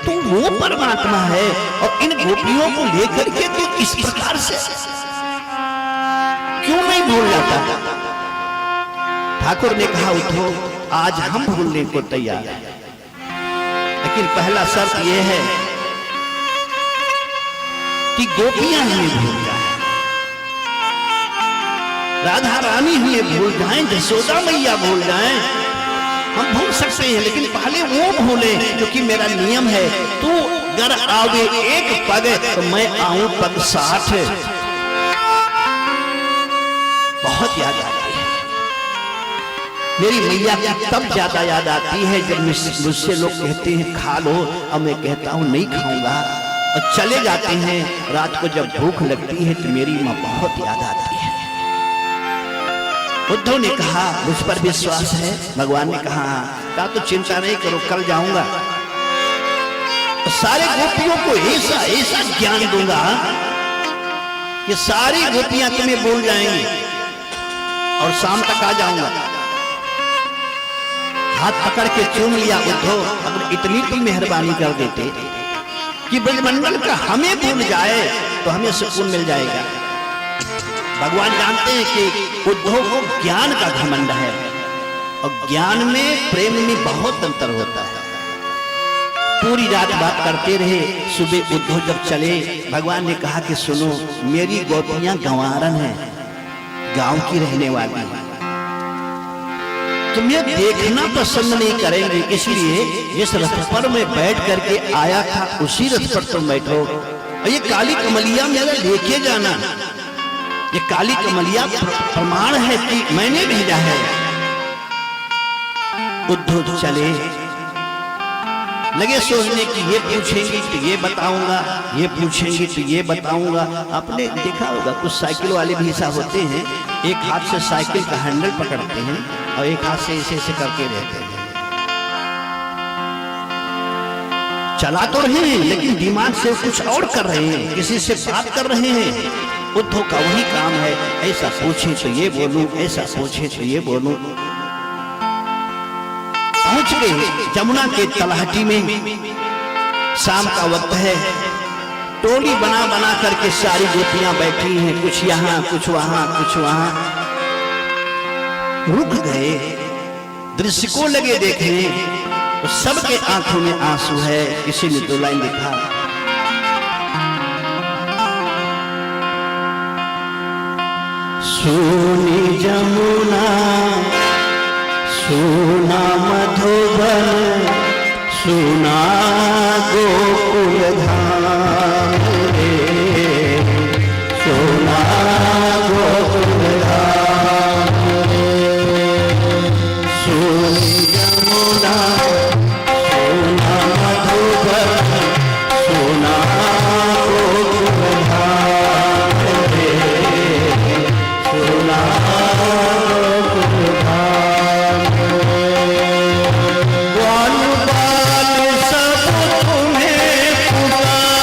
तू वो परमात्मा है, और इन गोपियों को लेकर के तू इस प्रकार से क्यों नहीं भूल जाता। ठाकुर ने कहा, उद्धव, आज हम भूलने को तैयार हैं, लेकिन पहला शर्त यह है कि गोपियां हमें भूल जाए, राधा रानी हमें भूल जाएं, जसोदा मैया भूल जाएं। हम भूल सकते हैं, लेकिन पहले वो भूले, क्योंकि मेरा नियम है, तू अगर आवे एक पग तो मैं आऊं पग 60। बहुत याद आती है मेरी मैया की, तब ज्यादा याद आती है जब मुझसे लोग कहते हैं खा लो, और मैं कहता हूं नहीं खाऊंगा, और चले जाते हैं। रात को जब भूख लगती है तो मेरी माँ बहुत याद आती है। उद्धव ने कहा, मुझ पर विश्वास है। भगवान ने कहा तो चिंता नहीं करो, कल जाऊंगा, तो सारे गोपियों को ऐसा ऐसा ज्ञान दूंगा कि सारी गोपियां तुम्हें भूल जाएंगी, और शाम तक आ जाऊंगा। हाथ पकड़ के चूम लिया उद्धव, अगर इतनी तो मेहरबानी कर देते कि ब्रजमंडल का हमें भूल जाए तो हमें सुकून मिल जाएगा। भगवान जानते हैं कि उद्धव को ज्ञान का घमंड है, और ज्ञान में प्रेम में बहुत अंतर होता है। पूरी रात बात करते रहे। सुबह उद्धव जब चले, भगवान ने कहा कि सुनो, मेरी गोपियां गंवारन हैं, गांव की रहने वाली हैं, तुम्हें देखना पसंद नहीं करेंगे, इसलिए जिस रथ पर मैं बैठ करके आया था उसी रथ पर तुम बैठो, और ये काली कमलिया मेरा लेके जाना। ये काली कमलिया प्रमाण है कि मैंने भेजा है। उद्धव चले, लगे सोचने की ये पूछेंगे तो ये बताऊंगा, ये पूछेंगे तो ये बताऊंगा। आपने देखा होगा कुछ साइकिल वाले भी ऐसा होते हैं, एक हाथ से साइकिल का हैंडल पकड़ते हैं और एक हाथ से ऐसे ऐसे करके रहते हैं। चला तो रहे हैं लेकिन दिमाग से कुछ और कर रहे हैं, किसी से बात कर रहे हैं। उद्धव का वही काम है, ऐसा पूछे तो ये बोलूं, ऐसा पूछे तो ये बोलूं। पहुंच गए जमुना के तलहटी में, शाम का वक्त है। टोली बना बना करके सारी गोपियां बैठी हैं, कुछ यहाँ कुछ वहां कुछ वहां। रुक गए, दृश्य को लगे देखने, तो सबके आंखों में आंसू है। किसी ने दो लाइन लिखा, सोनी जमुना सुना मधुबन, सुना गोकुल धाम रे, सुना गोकुल धाम रे। सोनी जमुना सुना मधुबन, सुना गोकुल धाम रे, सुना गोकुल धाम रे। ग्वाल बाल सब तुम्हें पुकार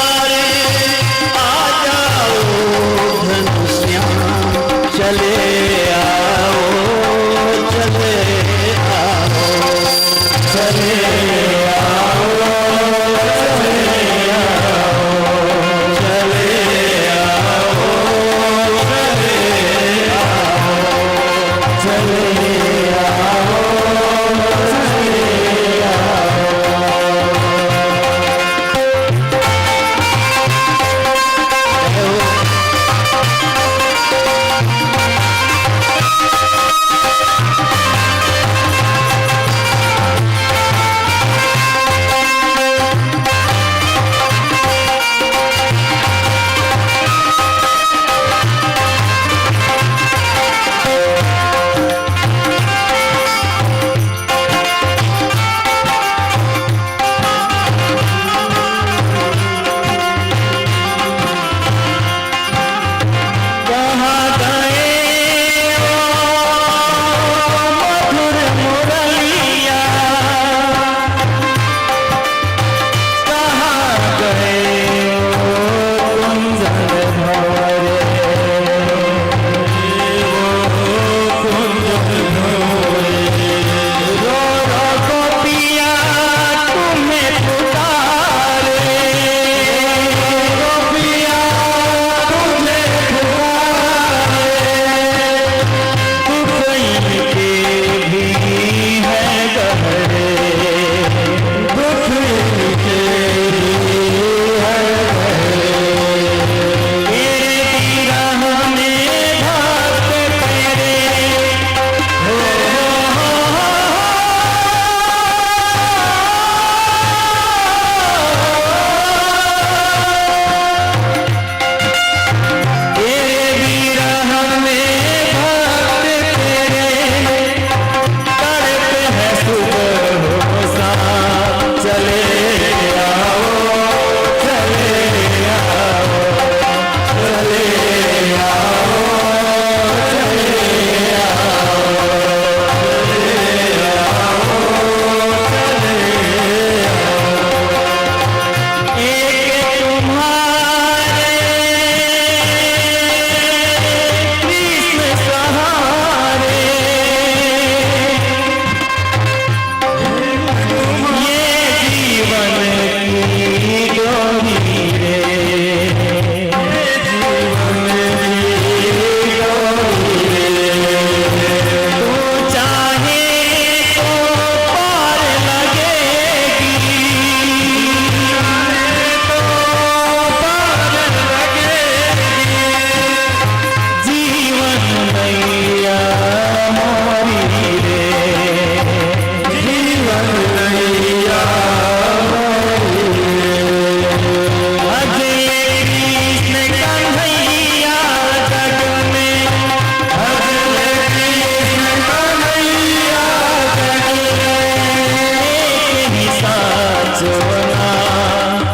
सोना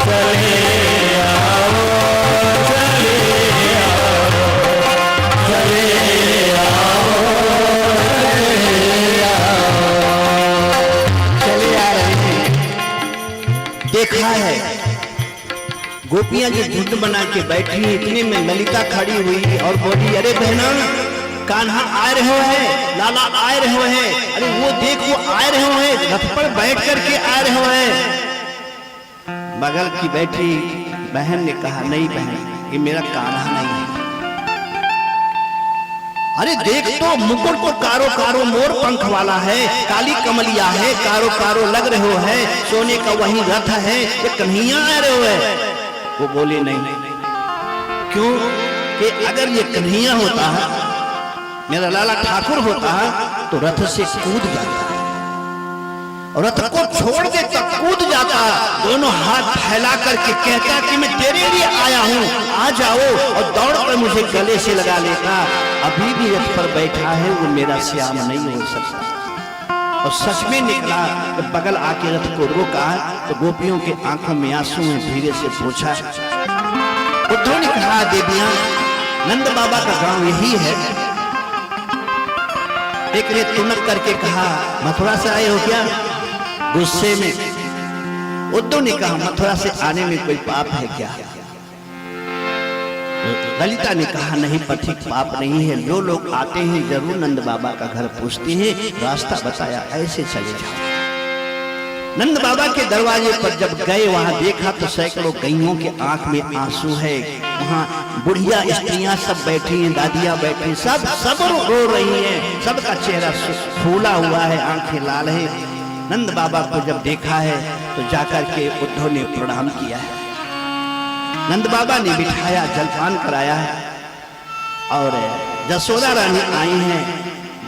चले आओ, चले आओ, चले आओ, चले आ रहे हैं। देखा है गोपियां जो झुंड बना के बैठी हैं, इतने में ललिता खड़ी हुई और बोली, अरे बहना कान्हा आए रहे हैं, लाला आए रहे हैं, अरे वो देखो आए रहे हैं, रथ पर बैठ करके आए रहे हैं। बगल की बैठी बहन ने कहा, नहीं बहन, ये मेरा कान्हा नहीं है। अरे देख तो मुकुट तो कारो कारो मोर पंख वाला है, काली कमलिया है, कारो कारो लग रहे हो है, सोने का वही रथ है, ये कन्हैया आ रहे हो है। वो बोले नहीं, क्यों कि अगर ये कन्हैया होता है, मेरा लाला ठाकुर होता तो रथ से कूद जाता, और रथ को छोड़ देता, कूद जाता, दोनों हाथ फैला करके कहता कि मैं तेरे लिए आया हूं, आ जाओ, और दौड़ कर मुझे गले से लगा लेता। अभी भी रथ पर बैठा है, वो मेरा श्याम नहीं हो सकता। और सच में निकला कि बगल आके रथ को रोका तो गोपियों के आंखों में आंसू में धीरे से पूछा। उद्धव ने कहा, देवियां, नंद बाबा का गांव यही है। एक ने तुनक करके कहा, मथुरा से आए हो क्या? गुस्से में उद्धव ने कहा, मथुरा से आने में कोई पाप है क्या? ललिता ने कहा, नहीं पथिक, पाप नहीं है, जो लोग आते हैं जरूर नंद बाबा का घर पूछते हैं, रास्ता बताया, ऐसे चले जाओ। नंद बाबा के दरवाजे पर जब गए, वहां देखा तो सैकड़ों गैयों के आंख में आंसू है, वहां बुढ़िया स्त्रियां सब बैठी हैं, दादियां बैठी, सब रो रही हैं, सबका चेहरा फूला हुआ है, आंखें लाल है। नंद बाबा को जब देखा है तो जाकर के उद्धव ने प्रणाम किया है। नंद बाबा ने बिठाया, जलपान कराया है, और जसोदा रानी आई हैं,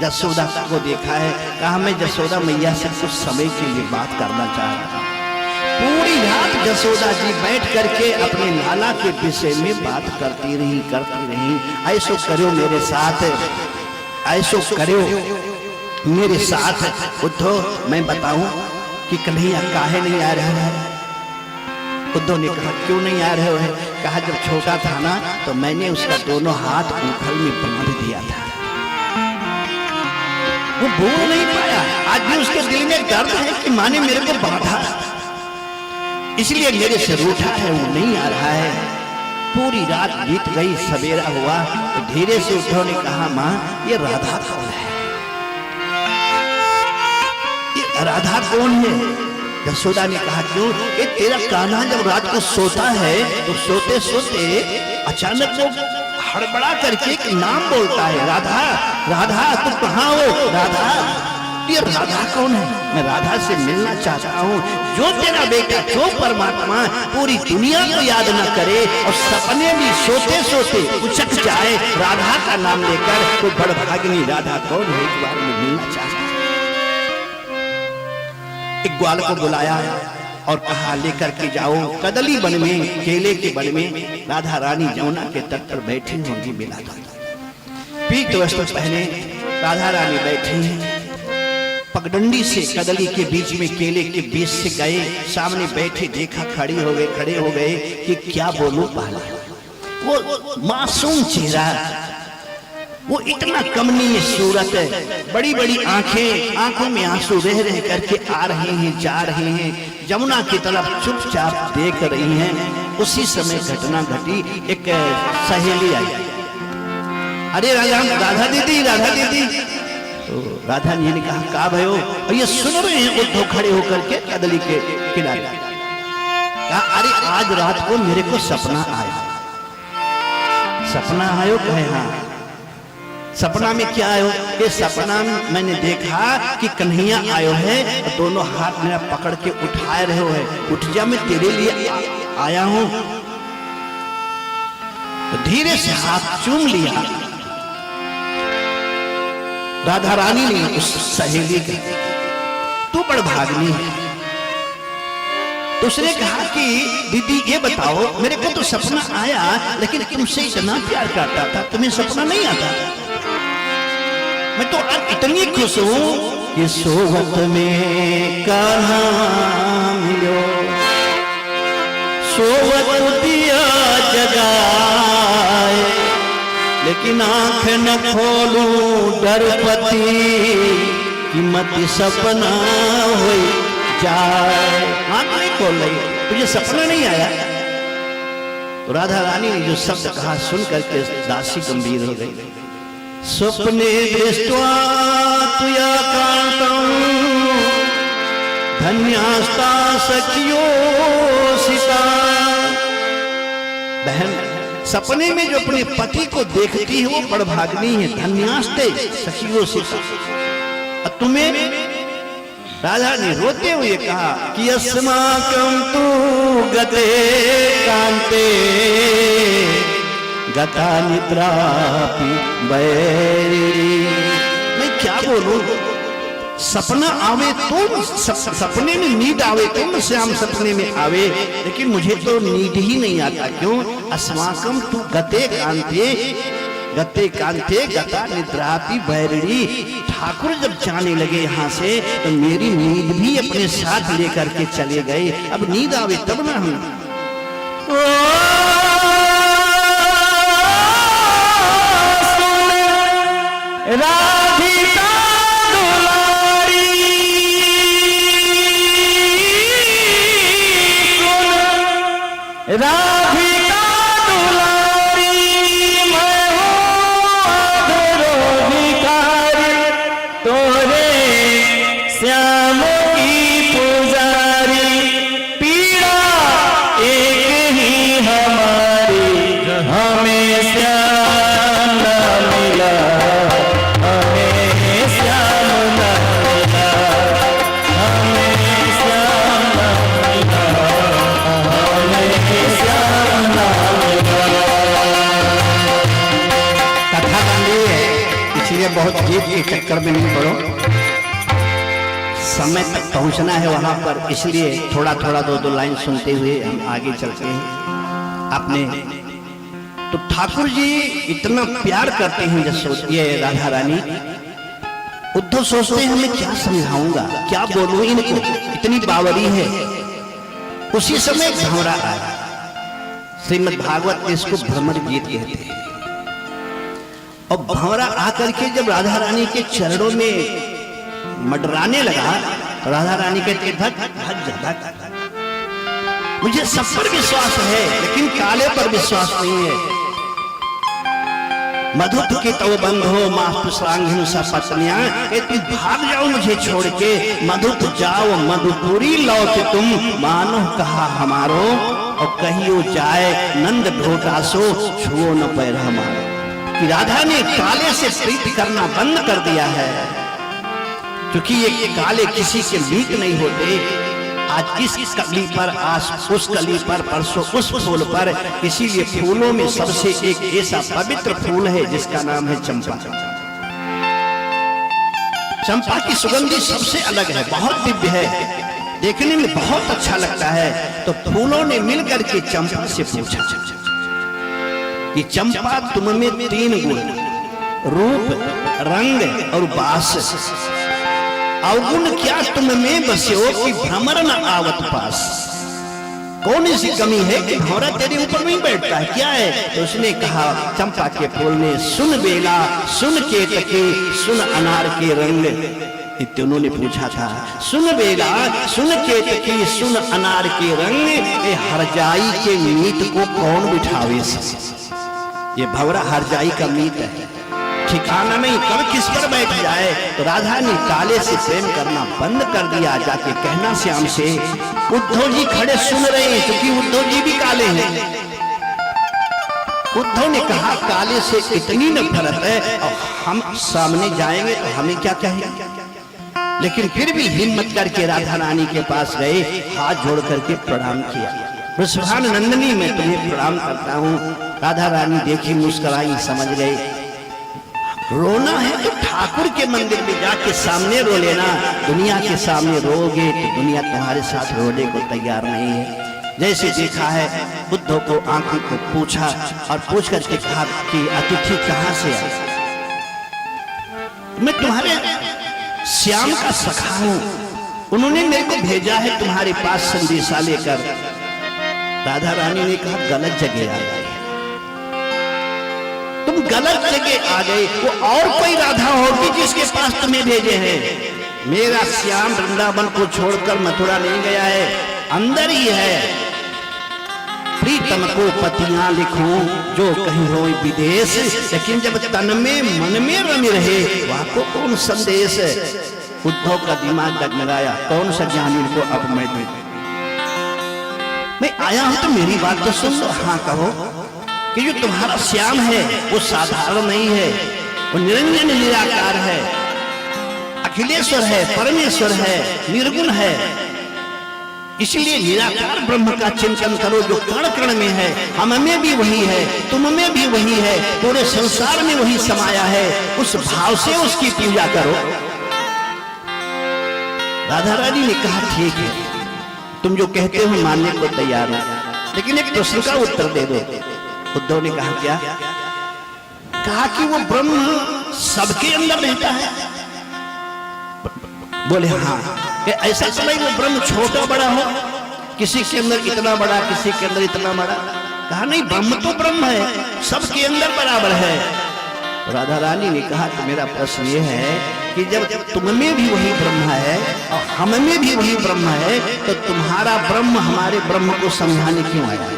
जसोदा को देखा है, कहा मैं जसोदा मैया से कुछ समय के लिए बात करना चाहता हूं। पूरी रात जसोदा जी बैठ करके अपने लाला के विषय में बात करती रही। ऐसो करो मेरे साथ, ऐसो करो मेरे साथ। उद्धव, मैं बताऊं कि कन्हैया काहे नहीं आ रहा है? उद्धव ने कहा, क्यों नहीं आ रहे हो? कहा, जब छोटा था ना तो मैंने उसका दोनों हाथ ऊखल में बांध दिया था, वो बोल नहीं पाया। आज भी उसके दिल में दर्द है कि माँ ने मेरे को बांधा, इसलिए मेरे से रूठा है, वो नहीं आ रहा है। पूरी रात बीत गई, सवेरा हुआ तो धीरे से उद्धव ने कहा, माँ ये राधा कौन है? ये राधा कौन है? यशोदा ने कहा, क्यों? ये तेरा कान्हा जब रात को सोता है तो सोते सोते अचानक वो हड़बड़ा करके एक नाम बोलता है, राधा राधा, तुम कहाँ हो राधा? ये राधा कौन है? मैं राधा से मिलना चाहता हूँ। जो तेरा बेटा, जो परमात्मा पूरी दुनिया को याद न करे और सपने भी सोते सोते उचक जाए राधा का नाम लेकर, तो बड़भागिनी राधा कौन है? एक बार मैं मिलना चाहता हूँ। एक ग्वाल को बुलाया और कहा, लेकर के जाओ कदली वन में, केले के वन में राधा रानी जमुना के तट पर बैठी होंगी, मिला दो। पीत वस्त्र पहने राधा रानी बैठी, पगडंडी से कदली के बीच में केले के बीच से गए, सामने बैठे देखा, खड़े हो गए कि क्या बोलूं पहले। वो मासूम चेहरा, वो इतना कमनीय सूरत है, बड़ी बड़ी आंखें, आंखों में आंसू रह करके आ रहे हैं, जा रहे हैं, जमुना की तरफ चुपचाप देख रही हैं। उसी समय घटना घटी, एक सहेली आई, अरे राधा दीदी। तो राधा जी ने कहा, का भयो? और ये सुन रहे हैं उद्धव खड़े होकर के कदली के किनारे। कहा, अरे आज रात को मेरे को सपना आया। सपना आयो? कहे हाँ। सपना में क्या आयो? कि सपना में मैंने देखा कि कन्हैया आयो है और दोनों हाथ मेरा पकड़ के उठाए रहे हो, उठ जा, मैं तेरे लिए आया हूं। तो धीरे से हाथ चूम लिया राधा रानी ने उस सहेली का, तू बड़भागिनी है। तो उसने कहा कि दीदी ये बताओ, मेरे को तो सपना आया लेकिन तुमसे इतना प्यार करता था, तुम्हें सपना नहीं आता? मैं तो आज इतनी खुश हूं कि सोवत में कहाँ मिलो सोवत दिया जगाए, लेकिन आंख न खोलूं डरपति कि मत सपना हो जाए। आंख नहीं खोल रही, तुझे सपना नहीं आया? तो राधा रानी ने जो शब्द कहा सुन करके दासी गंभीर हो गई। स्वप्ने दृष्ट्वा तुया कांतम धन्यास्ता सखियो सीता। बहन, सपने में जो अपने पति को देखती है वो बड़भाग्नी है, धन्यास्ते सखियो सीता। और तुम्हें राधा ने रोते हुए कहा कि अस्माकं तु गते कांते गता निद्रापि बैरी। मैं क्या बोलूं, सपना आवे तो सपने में नींद आवे तो श्याम सपने में आवे, लेकिन मुझे तो नींद ही नहीं आता। क्यों? अस्माकं तु गते कांते गता निद्रापि बैरी। ठाकुर जब जाने लगे यहाँ से तो मेरी नींद भी अपने साथ लेकर के चले गए। अब नींद आवे तब ना हम राधिका दुलारी सुन, राधिका दुलारी मैं हूँ अधरो भिखारी, तोरे श्याम की पुजारी, पीड़ा एक ही हमारी, हमें श्याम न मिला, हमें श्याम न मिला, हमें श्याम न मिला, हमें श्याम न मिला। कथा गंदी है, इसलिए बहुत गीत के चक्कर में नहीं पड़ो। समय तक पहुंचना है वहां पर, इसलिए थोड़ा थोड़ा दो लाइन सुनते हुए हम आगे चलते हैं। आपने तो ठाकुर जी इतना प्यार करते हैं जब ये राधा रानी, उद्धव सोचते हैं मैं क्या समझाऊंगा, क्या बोलूं इनको, इतनी बावरी है। उसी समय भंवरा आया। श्रीमद् भागवत में इसको भ्रमर गीत कहते हैं। और भंवरा आकर के जब राधा रानी के चरणों में मडराने लगा तो राधा रानी कहती धक धक धक, मुझे सब पर विश्वास है लेकिन काले पर विश्वास नहीं है। मधुप के तव बंधो मास्तुसांगिन सपत्नियां, तुम भाग जाओ मुझे छोड़ के, मधुप जाओ मधुपुरी लौट तुम, मानो कहा हमारो और कहियो जाए नंद ढोटासो छुओ न पैर हमारो। कि राधा ने काले से प्रीति करना बंद कर दिया है, क्योंकि ये काले किसी के मीत नहीं होते। आज इस कली पर, आज उस कली पर, परसों उस फूल पर, इसीलिए फूलों में सबसे एक ऐसा पवित्र फूल है जिसका नाम है चंपा। चंपा की सुगंधी सबसे अलग है, बहुत दिव्य है, देखने में बहुत अच्छा लगता है। तो फूलों ने मिलकर के चंपा से पूछा कि चंपा तुम में 3 गुण, रूप, रंग और बास, अवगुण क्या तुम में बस्यो कि भ्रमर न आवत पास। कौन सी कमी है कि भंवरा तेरे ऊपर नहीं बैठता है, क्या है? तो उसने कहा, चंपा के फूल ने, सुन बेला सुन केतकी सुन अनार के रंग। तीनों ने पूछा था, सुन बेला सुन केतकी सुन अनार के रंग, ए हरजाई के मीत को कौन बिठावे। ये भंवरा हरजाई का मीत है, ठिकाना नहीं कब किस पर बैठ जाए। तो राधा ने काले से प्रेम करना बंद कर दिया। जाके कहना श्याम से, उद्धव जी खड़े सुन रहे हैं क्योंकि उद्धव जी भी काले हैं। उद्धव ने कहा काले से इतनी नफरत है और हम सामने जाएंगे तो हमें क्या कहेंगे। लेकिन फिर भी हिम्मत करके राधा रानी के पास गए, हाथ जोड़ करके प्रणाम किया। वृषभान नंदिनी मैं तुम्हें प्रणाम करता हूँ। राधा रानी देखी, मुस्कुराई, समझ गई रोना है तो ठाकुर के मंदिर में जाके सामने रो लेना, दुनिया के सामने रोगे तो दुनिया तुम्हारे साथ रोने को तैयार नहीं है। जैसे देखा है बुद्ध को आंखों को पूछा और पूछ करके कहा कि अतिथि कहाँ से आए। मैं तुम्हारे श्याम का सखा हूं, उन्होंने मेरे को भेजा है तुम्हारे पास संदेशा लेकर राधा रानी ने कहा गलत जगह आ गए, तुम गलत जगह आ गए। वो और कोई राधा होगी जिसके पास तुम्हें भेजे हैं। मेरा श्याम वृंदावन को छोड़कर मथुरा नहीं गया है, अंदर ही है। प्रीतम को पतियां लिखूं जो कहीं हो विदेश, लेकिन जब तन में मन में रमे रहे वहां को कौन संदेश। उद्धव का दिमाग डगमगाया, कौन सा ज्ञानी को अब मैं आया हूं तो मेरी बात तो सुन लो। हाँ कहो कि जो तुम्हारा श्याम है वो साधारण नहीं है, वो निरंजन निराकार है, अखिलेश्वर है, परमेश्वर है, निर्गुण है। इसलिए निराकार ब्रह्म का चिंतन करो जो कण कण में है। हम में भी वही है, तुम में भी वही है, पूरे संसार में वही समाया है। उस भाव से उसकी पूजा करो। राधा रानी ने कहा ठीक है, तुम जो कहते हो मानने को तैयार है, लेकिन एक प्रश्न का उत्तर दे दो। उद्धव ने कहा क्या? कहा कि वो ब्रह्म सबके अंदर रहता है। बोले हाँ। कि ऐसा समय वो ब्रह्म छोटा बड़ा हो, किसी के अंदर इतना बड़ा, किसी के अंदर इतना बड़ा। कहा नहीं, ब्रह्म तो ब्रह्म है, सबके अंदर बराबर है। राधा रानी ने कहा कि मेरा प्रश्न ये है कि जब तुम में भी वही ब्रह्म है और हम में भी वही ब्रह्म है, तो तुम्हारा ब्रह्म हमारे ब्रह्म को समझाने क्यों आया?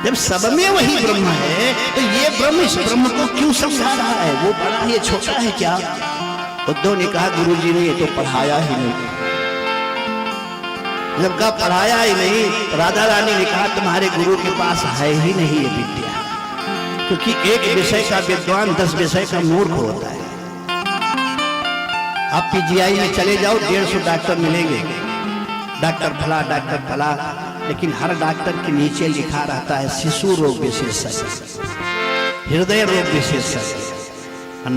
जब सब में वही ब्रह्म है तो ये ब्रह्म इस ब्रह्म को क्यों समझा रहा है? वो बड़ा है, ये छोटा है क्या? उद्धव ने कहा गुरुजी ने ये तो पढ़ाया ही नहीं। जब कहा पढ़ाया ही नहीं, राधा रानी ने कहा तुम्हारे गुरु के पास है ही नहीं ये विद्या, क्योंकि एक विषय का विद्वान 10 विषय का मूर्ख होता है। आप पीजीआई में चले जाओ, 150 डॉक्टर मिलेंगे, डॉक्टर फला, लेकिन हर डॉक्टर के नीचे लिखा रहता है शिशु रोग विशेषज्ञ, हृदय रोग विशेषज्ञ।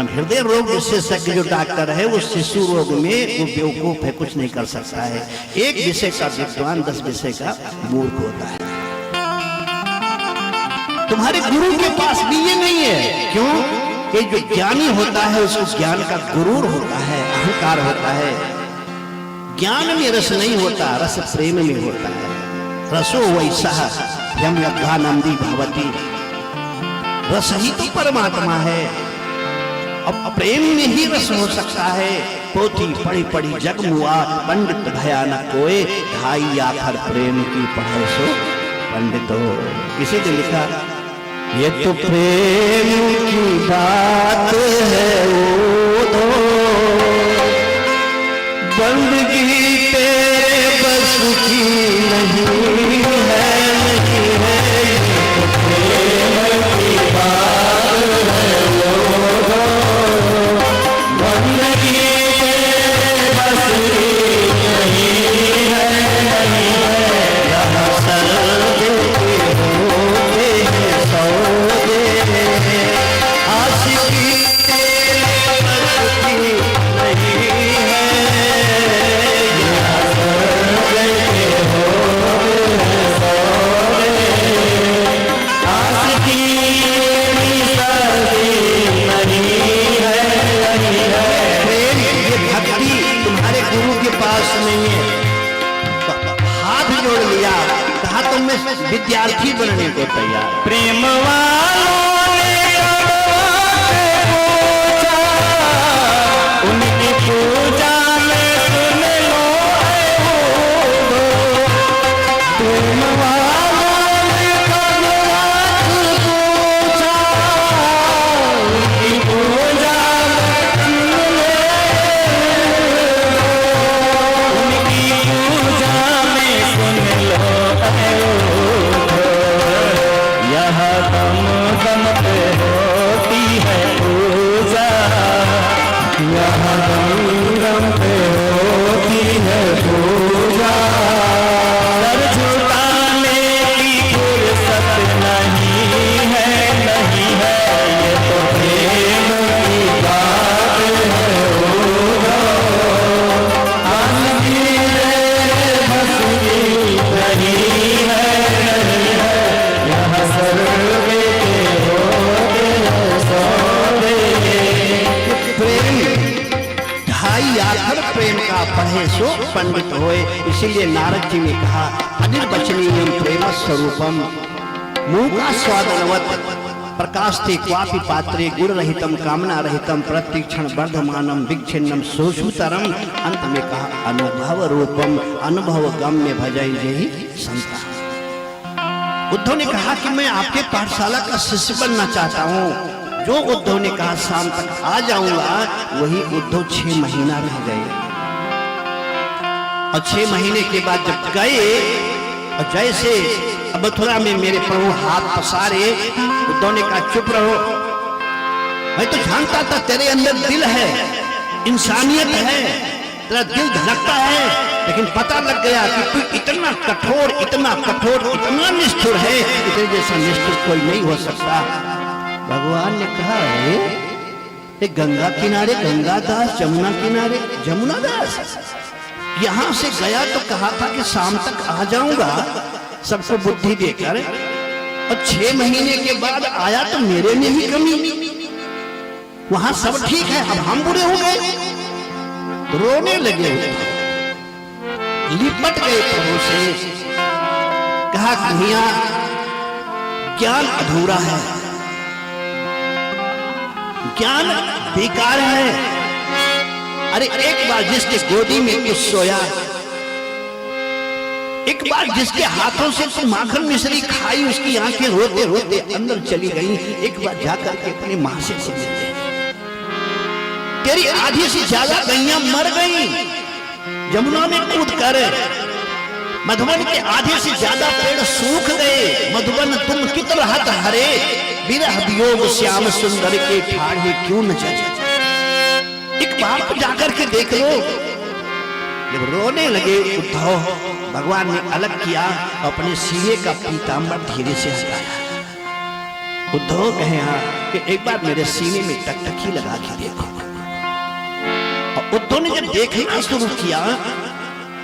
हृदय रोग विशेषज्ञ जो डॉक्टर है वो शिशु रोग में वो बेवकूफ है, कुछ नहीं कर सकता है। एक विषय का विद्वान 10 विषय का मूर्ख होता है। तुम्हारे गुरु के पास भी ये नहीं है। क्यों? कि जो ज्ञानी होता है उसको ज्ञान का गुरूर होता है, अहंकार होता है। ज्ञान में रस नहीं होता, रस प्रेम में होता है। रसो वैसा यम यज्ञानंदी भवती, रस ही तो परमात्मा है। अब प्रेम में ही रस हो सकता है। पोथी पढ़ी पढ़ी जग मुआ, पंडित भयानक कोय, ढाई आखर प्रेम की पढ़े सो पंडित हो। किसी ने लिखा ये तो प्रेम की बात है, वो बंदगी तेरे बस की नहीं है, नहीं है। ये तो प्रेम की बात है, वो बंदगी तेरे बस की नहीं है, नहीं है। यहाँ सर्दे होते हैं सौदे, आशिकी तेरे बस की नहीं है। नहीं है तो हाथ जोड़ लिया, कहा तुम में विद्यार्थी बनने को तैयार। प्रेम वालों ने पूछा, उनकी पूजा में सुन लो प्रेम वालों ने पूछा, उनकी पूजा दम पे होती है पूजा, यहाँ दम पे होती है पूजा। सर झुकाने की फुर्सत नहीं है, नहीं है। ये तो प्रेम की बात है, आनंदी बस की नहीं है, नहीं है। यहाँ सर्वे ढाई आखर प्रेम का पढ़े सो पंडित होए। इसीलिए नारद जी ने कहा अनिर्वचनीयम प्रेम स्वरूपम मूका स्वादनवत प्रकाशते क्वापि पात्रे गुण रहितम कामना रहितम प्रतिक्षण वर्धमानम विच्छिन्नम सोषुतरम। अंत में कहा अनुभव रूपम अनुभव गम्य भजय यही संता। उद्धव ने कहा कि मैं आपके पाठशाला का शिष्य बनना चाहता हूं। जो उद्धव ने कहा शाम तक आ जाऊंगा, वही उद्धव 6 महीना रह गए। और 6 महीने के बाद जब गए, और जैसे मथुरा में मेरे प्रभु हाथ पसारे, उद्धव ने कहा चुप रहो, मैं तो जानता था तेरे अंदर दिल है, इंसानियत है, तेरा दिल धड़कता है, लेकिन पता लग गया कि तू इतना कठोर, इतना कठोर, इतना निष्ठुर है, तेरे जैसा निष्ठुर कोई नहीं हो सकता। भगवान ने कहा ये गंगा किनारे गंगादास, जमुना किनारे जमुनादास, यहां से गया तो कहा था कि शाम तक आ जाऊंगा सबको बुद्धि देकर, और 6 महीने के बाद आया तो मेरे में ही कमी। वहां सब ठीक है, अब हम बुरे हो गए। रोने लगे, लिपट गए प्रभु से, कहा कन्हैया ज्ञान अधूरा है, ज्ञान बेकार है। अरे एक बार जिसके गोदी में तू सोया, एक बार जिसके हाथों से तू माखन मिश्री खाई, उसकी आंखें रोते रोते अंदर चली गई। एक बार जाकर के अपनी मां से मिल ले। तेरी आधी से ज्यादा गैया मर गई जमुना में कूद कर, मधुबन के आधे से ज्यादा पेड़ सूख गए। मधुबन तुम कित रहत हरे, विरह वियोग श्याम सुंदर के ठाढ़े क्यों न जाए। एक बार तो जाकर के देख लो। जब रोने लगे उद्धव, भगवान ने अलग किया, अपने सीने का पीतांबर धीरे से हटाया। उद्धव कहे कि एक बार मेरे सीने में टकटकी लगा के देखो। और उद्धव ने जब देखना शुरू किया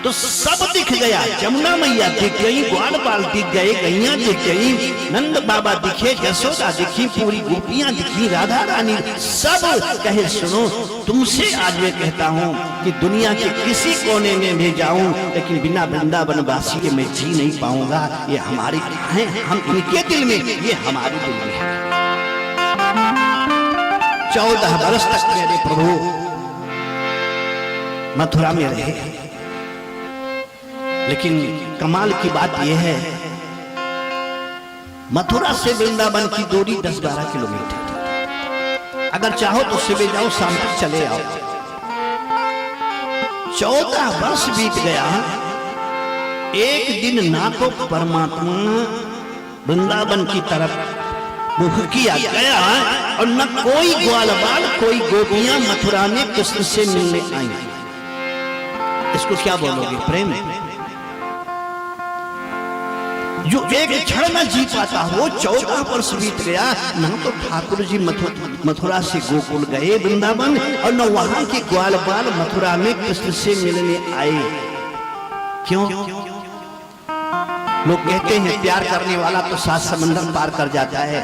तो सब दिख गया। जमुना मैया दिख गई, ग्वालपाल दिख गए, गैया दिख गई, नंद बाबा दिखे, यशोदा दिखी, पूरी गोपियां दिखी, राधा रानी, सब कहे सुनो तुमसे आज मैं कहता हूं कि दुनिया के किसी कोने में भी जाऊं, लेकिन बिना वृंदावन वासी के मैं जी नहीं पाऊंगा। ये हमारी है, हम इनके दिल में, ये हमारे दिल में है। 14 वर्ष तक मेरे प्रभु मथुरा में रहे, लेकिन कमाल की बात यह है मथुरा से वृंदावन की दूरी 10-12 किलोमीटर। अगर चाहो तो सुबह जाओ, शाम तक चले आओ। 14 वर्ष बीत गया, एक दिन ना तो परमात्मा वृंदावन की तरफ मुख किया गया, और न कोई ग्वालबाल, कोई गोपियां मथुरा में कृष्ण से मिलने आई। इसको क्या बोलोगे? प्रेम। जो एक क्षण न जी पाता हो, 14 वर्ष बीत गया, न तो ठाकुर जी मथुरा से गोकुल गए वृंदावन, और न वहां के ग्वालबाल मथुरा में कृष्ण से मिलने आए। क्यों? लोग कहते हैं प्यार करने वाला तो 7 समंदर पार कर जाता है।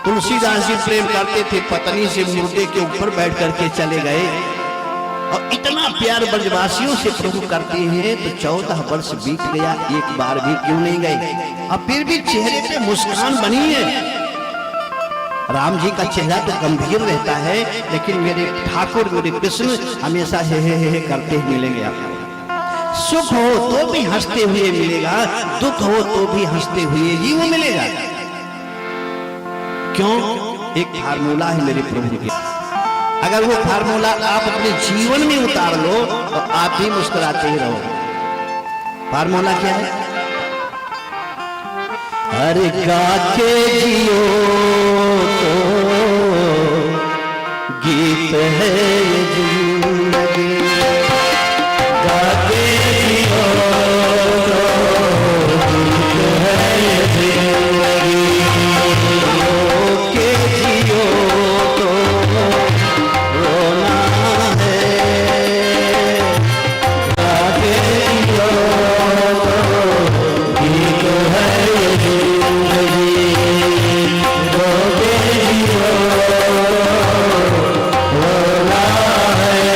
तुलसीदास जी प्रेम करते थे, पत्नी से मुर्दे के ऊपर बैठ करके चले गए, और इतना प्यार ब्रजवासियों से प्रभु करते हैं। तो 14 वर्ष बीत गया, एक बार भी क्यों नहीं गए? और फिर भी चेहरे पे मुस्कान बनी है। राम जी का चेहरा तो गंभीर रहता है, लेकिन मेरे ठाकुर, मेरे कृष्ण हमेशा हे करते ही मिलेंगे आपको। सुख हो तो भी हंसते हुए मिलेगा, दुख हो तो भी हंसते हुए ही वो मिलेगा। क्यों? एक फार्मूला है मेरे प्रभु के। अगर वो फार्मूला आप अपने जीवन में उतार लो तो आप भी मुस्कुराते ही रहो। फार्मूला क्या है? अरे गा के जियो तो गीत है जिंदगी, गा के जियो तो गीत है जिंदगी, रो के जियो तो रोना है, गा के जियो तो गीत है जिंदगी, रो के जियो रोना है।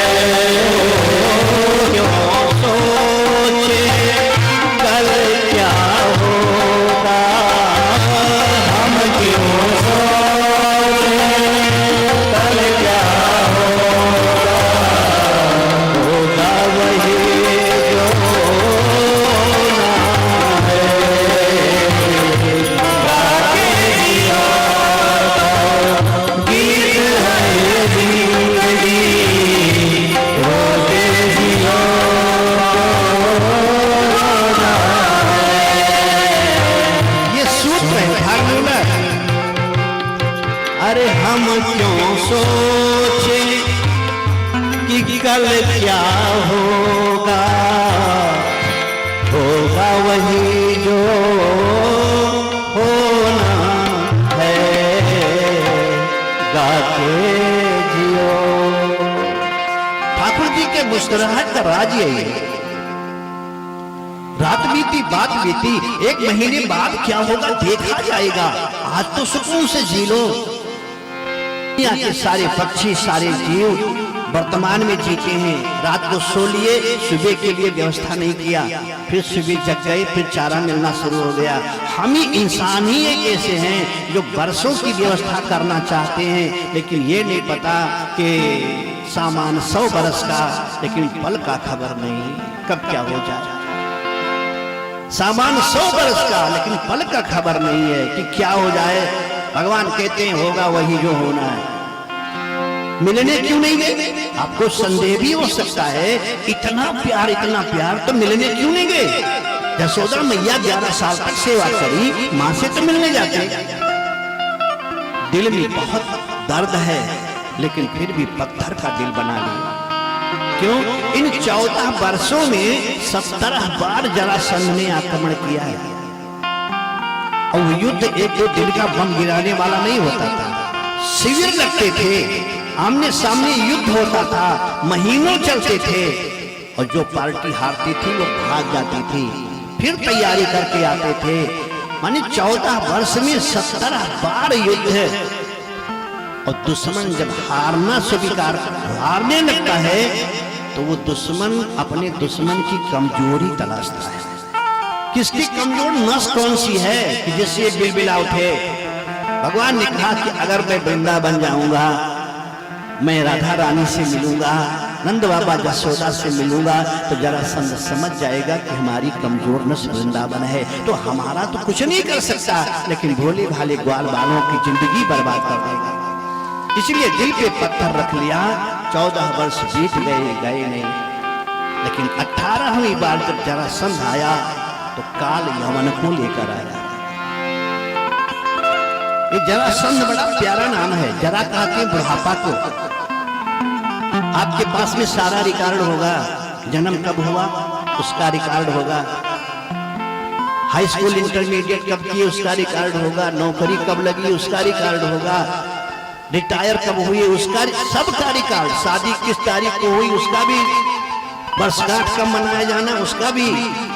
क्यों सोचे कि कल क्या होगा, होगा वही जो होना है, गा के जियो। ठाकुर जी के मुस्कुराहट का राज यही है। रात बीती बात बीती, एक महीने बाद क्या होगा देखा जाएगा, आज तो सुकून से जी लो। दुनिया के सारे पक्षी सारे जीव वर्तमान में जीते हैं। रात को सो लिए, सुबह के लिए व्यवस्था नहीं किया, फिर सुबह जग गए, फिर चारा मिलना शुरू हो गया। हम ही इंसान ही एक ऐसे हैं जो वर्षों की व्यवस्था करना चाहते हैं, लेकिन ये नहीं पता कि सामान 100 बरस का, लेकिन पल का खबर नहीं कब क्या हो जाए। सामान 100 बरस का, लेकिन पल का खबर नहीं है कि क्या हो जाए। भगवान कहते हैं होगा वही जो होना है। मिलने क्यों नहीं गए? आपको संदेह भी हो सकता है, इतना प्यार तो मिलने क्यों नहीं गए? यशोदा मैया 11 साल तक सेवा करी, मां से तो मिलने जाते। दिल में बहुत दर्द है, लेकिन फिर भी पत्थर का दिल बना लिया। क्यों? इन 14 वर्षों में 17 बार जरासंध ने आक्रमण किया है। और युद्ध एक दो दिन का बम गिराने वाला नहीं होता था, शिविर लगते थे, आमने सामने युद्ध होता था, महीनों चलते थे। और जो पार्टी हारती थी वो भाग जाती थी, फिर तैयारी करके आते थे। माने 14 वर्ष में 17 बार युद्ध है। और दुश्मन जब हारना स्वीकार हारने लगता है, तो वो दुश्मन अपने दुश्मन की कमजोरी तलाशता है। किसकी कमजोर नस कौन सी है कि जिससे बिलबिला उठे। भगवान ने कहा कि अगर मैं वृंदावन जाऊंगा, मैं राधा रानी से मिलूंगा, नंद बाबा यशोदा से मिलूंगा, तो जरासंध समझ जाएगा कि हमारी कमजोर नस वृंदावन है। तो हमारा तो कुछ नहीं कर सकता, लेकिन भोले भाले ग्वाल बालों की जिंदगी बर्बाद कर देगा। इसलिए दिल पे पत्थर रख लिया। 14 वर्ष बीत गए नहीं, लेकिन 18वीं बार जब जरासंध आया तो काल यवन को लेकर आया। ये जरासंध बड़ा प्यारा नाम है। जरा कहते हैं बुढ़ापा को। आपके पास में सारा रिकॉर्ड होगा, जन्म कब हुआ उसका रिकॉर्ड होगा, हाई स्कूल इंटरमीडिएट कब किए उसका रिकॉर्ड होगा, नौकरी कब लगी उसका रिकॉर्ड होगा, रिटायर कब हुए उसका, सबका रिकॉर्ड, शादी किस तारीख को हुई उसका भी, वर्षगांठ कब मनाया जाना उसका भी।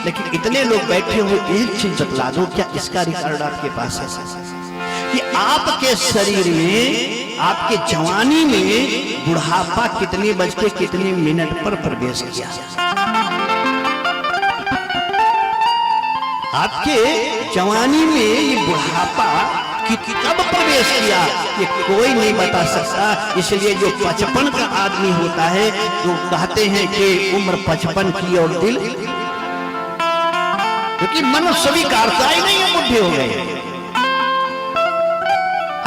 लेकिन इतने लोग बैठे हुए, एक चीज बतला दो, क्या इसका रिकॉर्ड आपके पास है कि आपके शरीर में, आपके जवानी में बुढ़ापा कितने बज के कितने मिनट पर प्रवेश किया? आपके जवानी में ये बुढ़ापा कब प्रवेश किया, ये कोई नहीं बता सकता। इसलिए जो 55 का आदमी होता है, तो कहते हैं कि उम्र 55 की और दिल, क्योंकि मनुष्य स्वीकारता ही नहीं है, बुढ़े हो गए।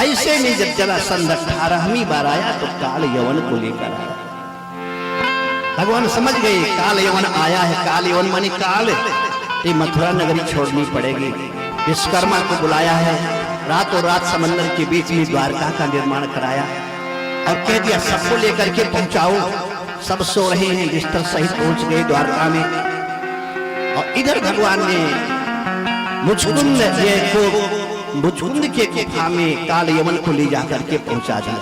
ऐसे में जब जरासंध 18वीं बार आया तो काल यवन को लेकर आया। भगवान समझ गए काल यवन आया है। काल यवन माने काल, ये मथुरा नगरी छोड़नी पड़ेगी। विश्वकर्मा को बुलाया है, रातों रात समंदर के बीच में द्वारका का निर्माण कराया और कह दिया सबको लेकर के पहुंचाओ। सब सो रहे हैं, बिस्तर सहित पहुंच गए द्वारका में। और इधर भगवान ने मुचकुंद के गुफा में काल यवन को ले जाकर के पहुंचा दिया,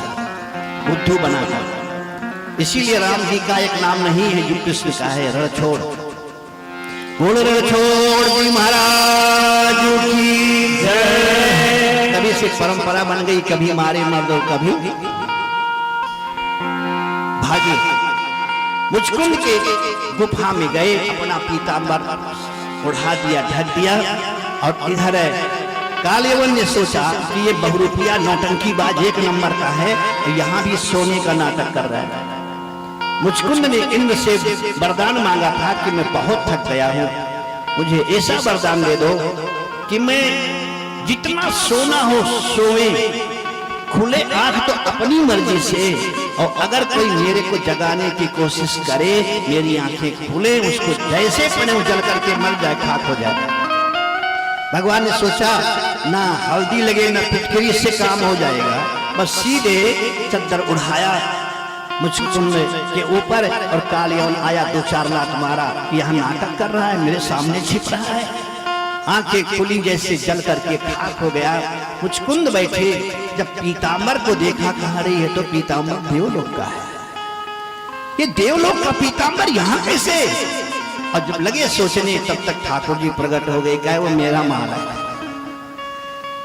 बुद्धू बनाकर। इसीलिए राम जी का एक नाम नहीं है जो कृष्ण का है, रणछोड़। बोल रणछोड़ जी महाराज की जय। कभी से परंपरा बन गई, कभी मारे मर्द और कभी भागे। मुचकुंद के गुफा में गए, अपना पीतांबर उड़ा दिया, ढक दिया। और इधर काल यवन ने सोचा कि ये बहुरूपिया नौटंकीबाज एक नंबर का है, तो यहाँ भी सोने का नाटक कर रहा है। मुचकुंद ने इंद्र से वरदान मांगा था कि मैं बहुत थक गया हूँ, मुझे ऐसा वरदान दे दो कि मैं जितना सोना हो सोए, खुले आंख तो अपनी मर्जी से, और अगर कोई मेरे को जगाने की कोशिश करे, मेरी आंखें खुले, उसको जैसे पड़े जल करके मर जाए, खाक हो जाए। भगवान ने सोचा ना हल्दी लगे ना फिटकरी से काम हो जाएगा, बस सीधे चद्दर उड़ाया मुचकुंद के ऊपर और कालियन आया, 2-4 लात मारा। यहाँ नाटक कर रहा है, मेरे सामने छिप रहा है। आंखें खुली जैसे जल करके खाक हो गया। मुचकुंद बैठे, जब पीतांबर को देखा, कहा रही है तो पीतांबर देवलोक का है, ये देवलोक का पीतांबर यहाँ कैसे? और जब लगे सोचने तब तक ठाकुर जी प्रकट हो गए, कहे वो मेरा माल है।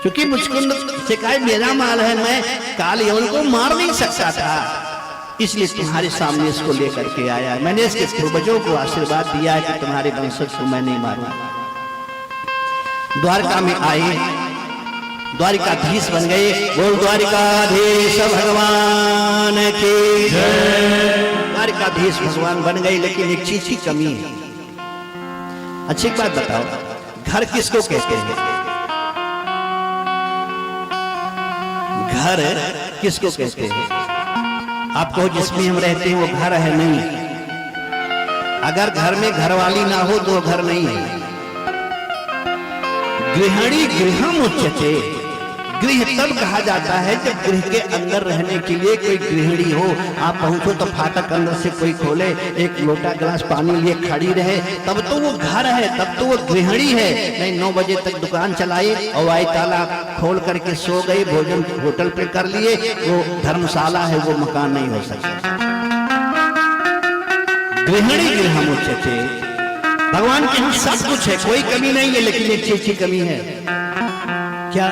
क्योंकि मुचकुंद से कहे मेरा माल है, मैं कालियन को मार नहीं सकता था, इसलिए तुम्हारे सामने इसको लेकर के आया। मैंने इसके पूर्वजों को आशीर्वाद दिया है कि तुम्हारे वंशज को मैं नहीं मारूंगा। द्वारका में आए, द्वारिकाधीश बन गए। बोल द्वारिकाधीश भगवान की जय। द्वारिकाधीश भगवान बन गए, लेकिन एक चीज की कमी है। अच्छी बात बताओ, घर किसको कहते हैं? घर किसको कहते हैं? आप कहो जिसमें हम रहते हैं वो घर है? नहीं, अगर घर में घरवाली ना हो तो घर नहीं है। गृहिणी गृहम उच्यते, गृह तब कहा जाता है जब गृह के अंदर रहने के लिए कोई गृहिणी हो। आप पहुंचो तो फाटक अंदर से कोई खोले, एक लोटा गिलास पानी लिए खड़ी रहे, तब तो वो घर है, तब तो वो गृहिणी है। नहीं 9 बजे तक दुकान चलाई और आई, ताला खोल करके सो गई, भोजन होटल पे कर लिए, वो धर्मशाला है, वो मकान नहीं हो सकता। गृहिणी गृहम उच्यते, भगवान के यहाँ सब कुछ है, कोई कमी नहीं है, लेकिन एक चीज की कमी है। क्या?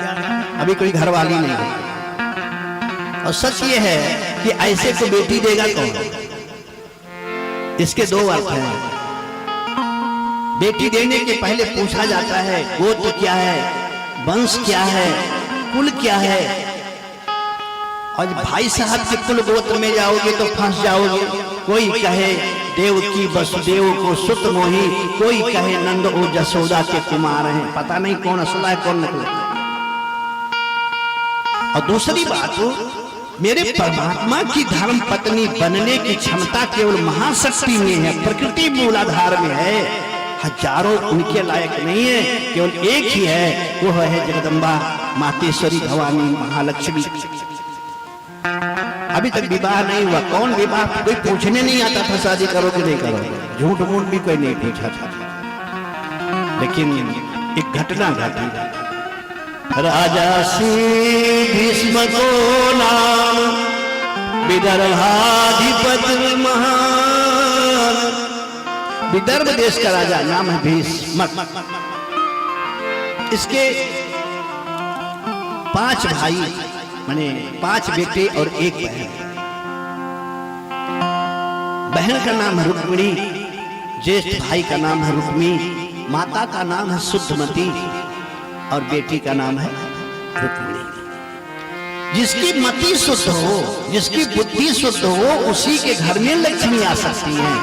अभी कोई घरवाली नहीं है। और सच ये है कि ऐसे को बेटी देगा कौन? इसके 2 अर्थ हैं। बेटी देने के पहले पूछा जाता है गोत्र क्या है, वंश क्या है, कुल क्या है। और भाई साहब के कुल गोत्र में जाओगे तो फंस जाओगे। कोई कहे देव की वसुदेव को सुत मोही, कोई कहे नंद और जसोदा के कुमार हैं। पता नहीं कौन असला है कौन नकली। और दूसरी बात, मेरे परमात्मा की धर्म पत्नी बनने की क्षमता केवल महाशक्ति में है, प्रकृति मूलाधार में है। हजारों उनके लायक नहीं है, केवल एक ही है, वो है जगदम्बा मातेश्वरी भवानी महालक्ष्मी। अभी तक विवाह नहीं हुआ। कौन विवाह? कोई पूछने नहीं आता था शादी करोगे नहीं करोगे, झूठ मूठ भी कोई नहीं पूछा था। लेकिन एक घटना घटी। राजा श्री भीष्म को नाम, विदर्भाधिपति महान। विदर्भ देश का राजा नाम है भीष्म। इसके 5 भाई, माने 5 बेटे और 1 बहन। बहन का नाम है रुक्मिणी, ज्येष्ठ भाई का नाम है रुक्मी, माता का नाम है शुद्धमती और बेटी का नाम है रुक्मिणी। जिसकी मति शुद्ध हो, जिसकी बुद्धि शुद्ध हो, उसी के घर में लक्ष्मी आ सकती है।